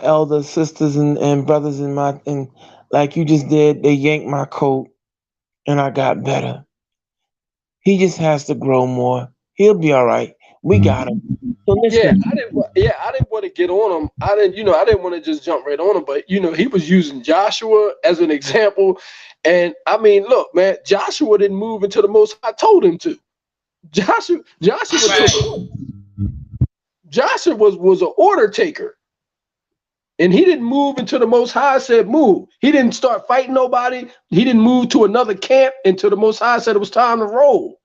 [SPEAKER 3] elder sisters and brothers and like you just did, they yanked my coat, and I got better. He just has to grow more. He'll be all right. We got him. So listen.
[SPEAKER 6] I didn't want to get on him. I didn't want to just jump right on him. But he was using Joshua as an example, and I mean, look, man, Joshua didn't move until the Most High told him to. Joshua was an order taker, and he didn't move until the Most High said move. He didn't start fighting nobody. He didn't move to another camp until the Most High said it was time to roll.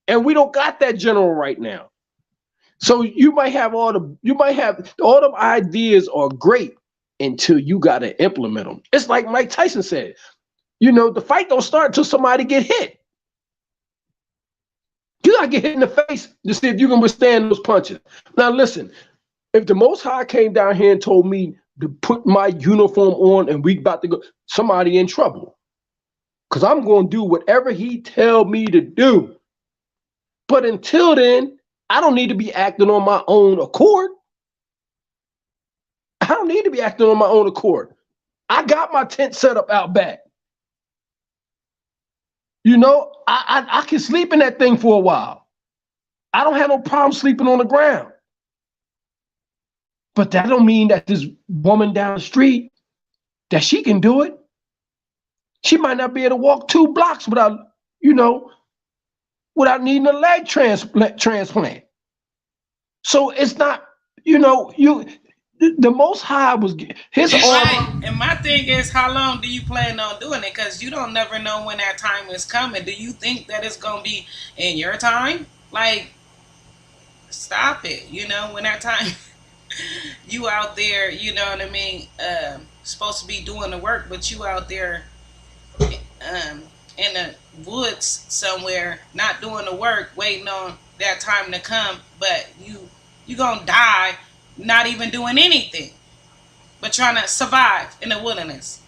[SPEAKER 6] And we don't got that general right now. So you might have all the ideas are great until you got to implement them. It's like Mike Tyson said, the fight don't start until somebody get hit. You gotta get hit in the face to see if you can withstand those punches. Now listen, if the Most High came down here and told me to put my uniform on and we about to go, somebody in trouble. Because I'm going to do whatever he tell me to do. But until then, I don't need to be acting on my own accord. I don't need to be acting on my own accord. I got my tent set up out back. I can sleep in that thing for a while. I don't have no problem sleeping on the ground. But that don't mean that this woman down the street, that she can do it. She might not be able to walk 2 blocks without needing a leg transplant. So it's not, the Most High was his arm.
[SPEAKER 8] Right. And my thing is, how long do you plan on doing it? Because you don't never know when that time is coming. Do you think that it's going to be in your time? Like, stop it. When that time, you out there, you know what I mean, supposed to be doing the work, but you out there in the woods somewhere, not doing the work, waiting on that time to come, but you gonna die not even doing anything, but trying to survive in the wilderness.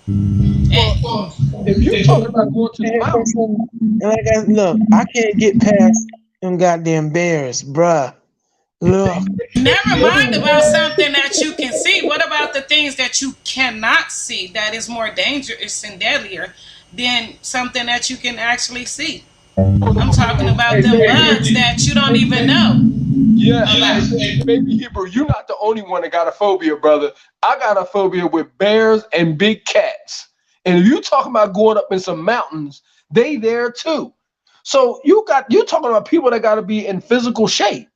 [SPEAKER 6] Well, if you're talking about going to the mountain,
[SPEAKER 3] look, I can't get past them goddamn bears, bruh. Look.
[SPEAKER 8] Never mind about something that you can see. What about the things that you cannot see that is more dangerous and deadlier than something that you can actually see? I'm talking about the bugs that you don't even know.
[SPEAKER 6] Yeah, hey, baby Hebrew, you're not the only one that got a phobia, brother. I got a phobia with bears and big cats. And if you talking about going up in some mountains, they there too. So you're talking about people that got to be in physical shape.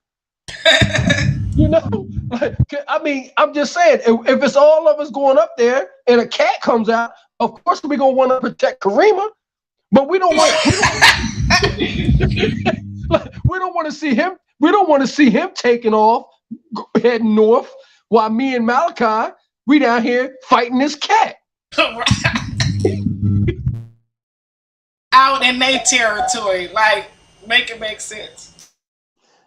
[SPEAKER 6] Like, I mean, I'm just saying, if it's all of us going up there and a cat comes out, of course we're gonna want to protect Karima, but we don't want we don't want to see him. We don't want to see him taking off, heading north, while me and Malachi we down here fighting this cat.
[SPEAKER 8] Out in their territory, like make it make sense.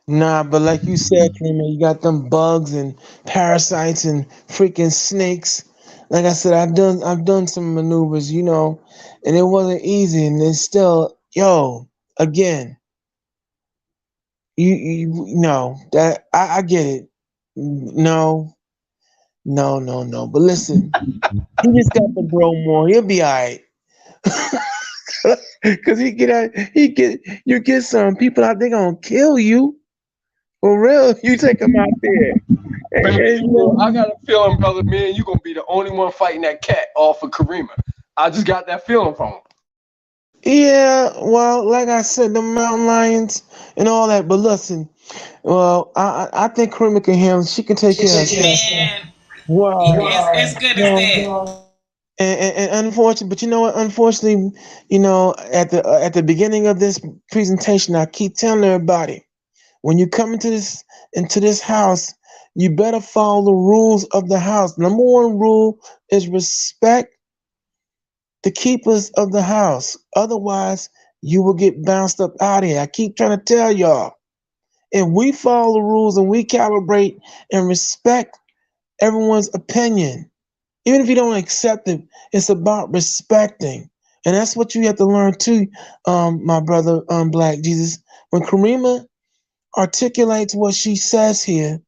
[SPEAKER 3] Nah, but like you said, Karima, you got them bugs and parasites and freaking snakes. Like I said, I've done some maneuvers, and it wasn't easy. And it's still, again, you no, that I get it. No, no, no, no. But listen, he just got to grow more. He'll be all right. Cause you get some people out there gonna kill you for real. You take them out there.
[SPEAKER 6] I got a feeling, brother, me and you gonna be the only one fighting that cat off of Karima. I just got that feeling from him.
[SPEAKER 3] Yeah, well, like I said, the mountain lions and all that. But listen, well, I think Karima can handle. She can take care of herself.
[SPEAKER 8] Man,
[SPEAKER 3] Wow.
[SPEAKER 8] it's good as
[SPEAKER 3] No.
[SPEAKER 8] that.
[SPEAKER 3] And unfortunately, but you know what? Unfortunately, at the beginning of this presentation, I keep telling everybody, when you come into this house, you better follow the rules of the house. Number one rule is respect the keepers of the house. Otherwise, you will get bounced up out of here. I keep trying to tell y'all. If we follow the rules and we calibrate and respect everyone's opinion, even if you don't accept it, it's about respecting. And that's what you have to learn too, my brother, Black Jesus. When Karima articulates what she says here,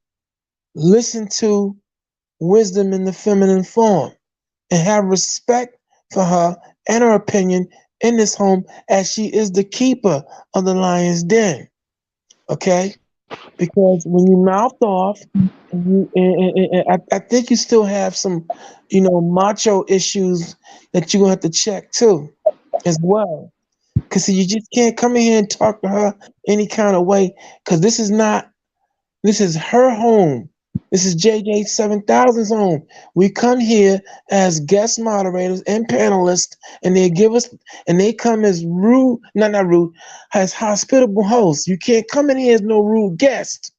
[SPEAKER 3] listen to wisdom in the feminine form and have respect for her and her opinion in this home as she is the keeper of the lion's den. Okay? Because when you mouth off, I think you still have some, macho issues that you're gonna have to check too, as well. Because you just can't come in here and talk to her any kind of way. Because this is her home. This is JJ 7000's home. We come here as guest moderators and panelists, and they come as rude, not rude, as hospitable hosts. You can't come in here as no rude guest.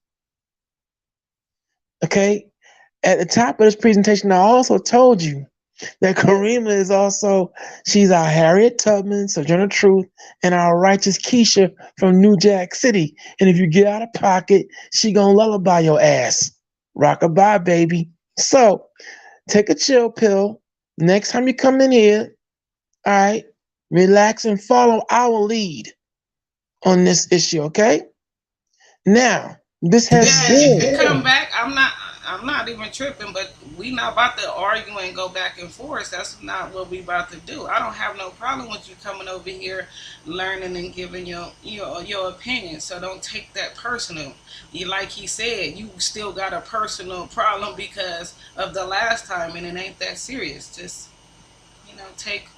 [SPEAKER 3] Okay? At the top of this presentation, I also told you that Karima she's our Harriet Tubman, Sojourner Truth, and our righteous Keisha from New Jack City. And if you get out of pocket, she gonna lullaby your ass. Rockabye, baby. So take a chill pill. Next time you come in here, all right, relax and follow our lead on this issue, okay? Now, this has
[SPEAKER 8] You can
[SPEAKER 3] been.
[SPEAKER 8] come back. I'm not even tripping, but we not about to argue and go back and forth. That's not what we about to do. I don't have no problem with you coming over here, learning and giving your opinion. So don't take that personal. Like he said, you still got a personal problem because of the last time, and it ain't that serious. Just take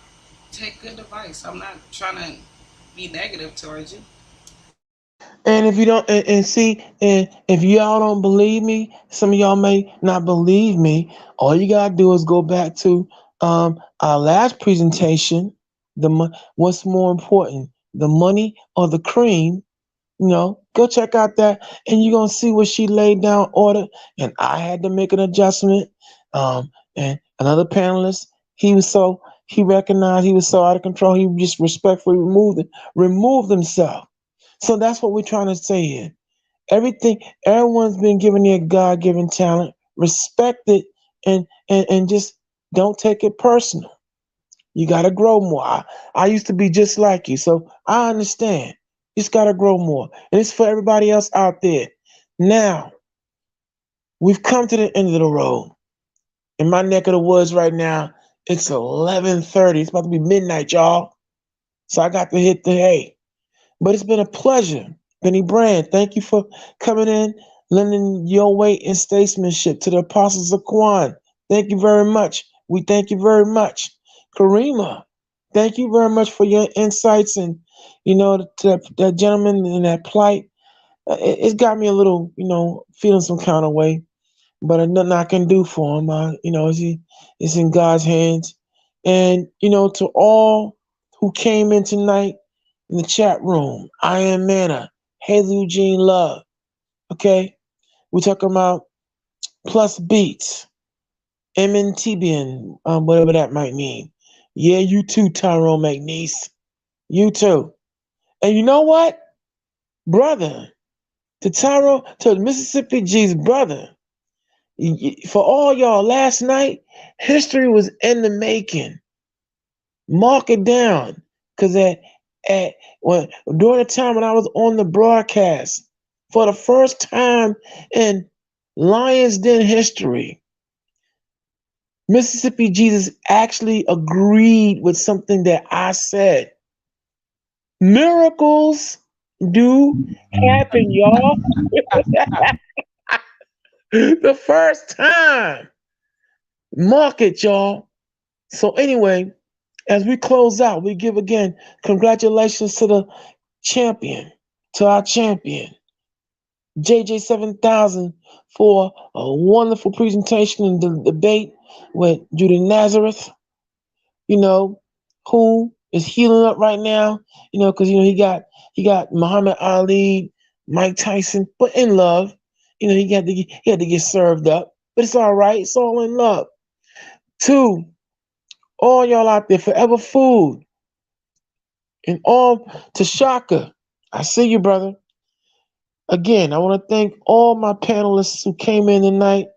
[SPEAKER 8] good advice. I'm not trying to be negative towards you.
[SPEAKER 3] And if you don't, and see, and if y'all don't believe me, some of y'all may not believe me. All you gotta do is go back to our last presentation. What's more important, the money or the cream? Go check out that, and you're gonna see what she laid down order. And I had to make an adjustment. And another panelist, he recognized he was so out of control. He just respectfully removed himself. So that's what we're trying to say here. Everyone's been given their God-given talent. Respect it, and just don't take it personal. You gotta grow more. I used to be just like you, so I understand. You just gotta grow more, and it's for everybody else out there. Now we've come to the end of the road. In my neck of the woods right now, it's 11:30. It's about to be midnight, y'all. So I got to hit the hay. But it's been a pleasure. Benny Brand, thank you for coming in, lending your weight and statesmanship to the Apostles of Kwan. Thank you very much. We thank you very much. Karima, Thank you very much for your insights, and to that gentleman in that plight. It's got me a little, feeling some kind of way, but nothing I can do for him. It's in God's hands. And to all who came in tonight in the chat room, I am Manna, Haley Eugene Love. Okay, we're talking about Plus Beats, MNTBN, whatever that might mean. Yeah, you too, Tyrone McNeese. You too. And you know what, brother? To Mississippi G's brother. For all y'all, last night, history was in the making. Mark it down, cause during the time when I was on the broadcast, for the first time in Lions Den history, Mississippi Jesus actually agreed with something that I said. Miracles do happen, y'all. The first time. Mark it, y'all. So anyway, as we close out, we give again congratulations to the champion, to our champion, JJ7000, for a wonderful presentation in the debate with Judah Nazareth, who is healing up right now, because he got Muhammad Ali, Mike Tyson, but in love. He had to get served up, but it's all right. It's all in love. 2, all y'all out there, Forever Food, and all to Shaka. I see you, brother. Again, I want to thank all my panelists who came in tonight,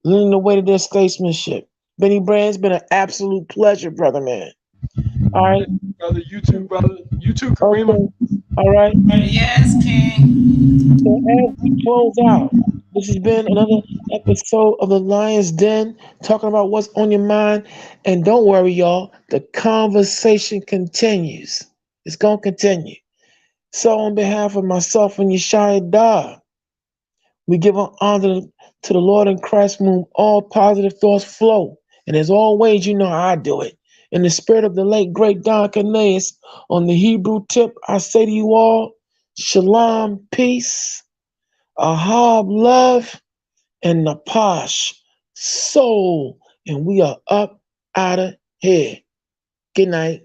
[SPEAKER 3] leading the way to their statesmanship. Benny Brand, it's been an absolute pleasure, brother, man. All right.
[SPEAKER 6] Brother, you too, brother. You too, Karima.
[SPEAKER 3] Okay. All right.
[SPEAKER 8] Yes, King.
[SPEAKER 3] So as we close out, this has been another episode of the Lion's Den, talking about what's on your mind. And don't worry, y'all, the conversation continues. It's going to continue. So on behalf of myself and Yeshaya Dah, we give honor to the Lord in Christ, from whom all positive thoughts flow. And as always, you know how I do it. In the spirit of the late, great Don Cornelius, on the Hebrew tip, I say to you all, shalom, peace, ahab, love, and napash, soul. And we are up out of here. Good night.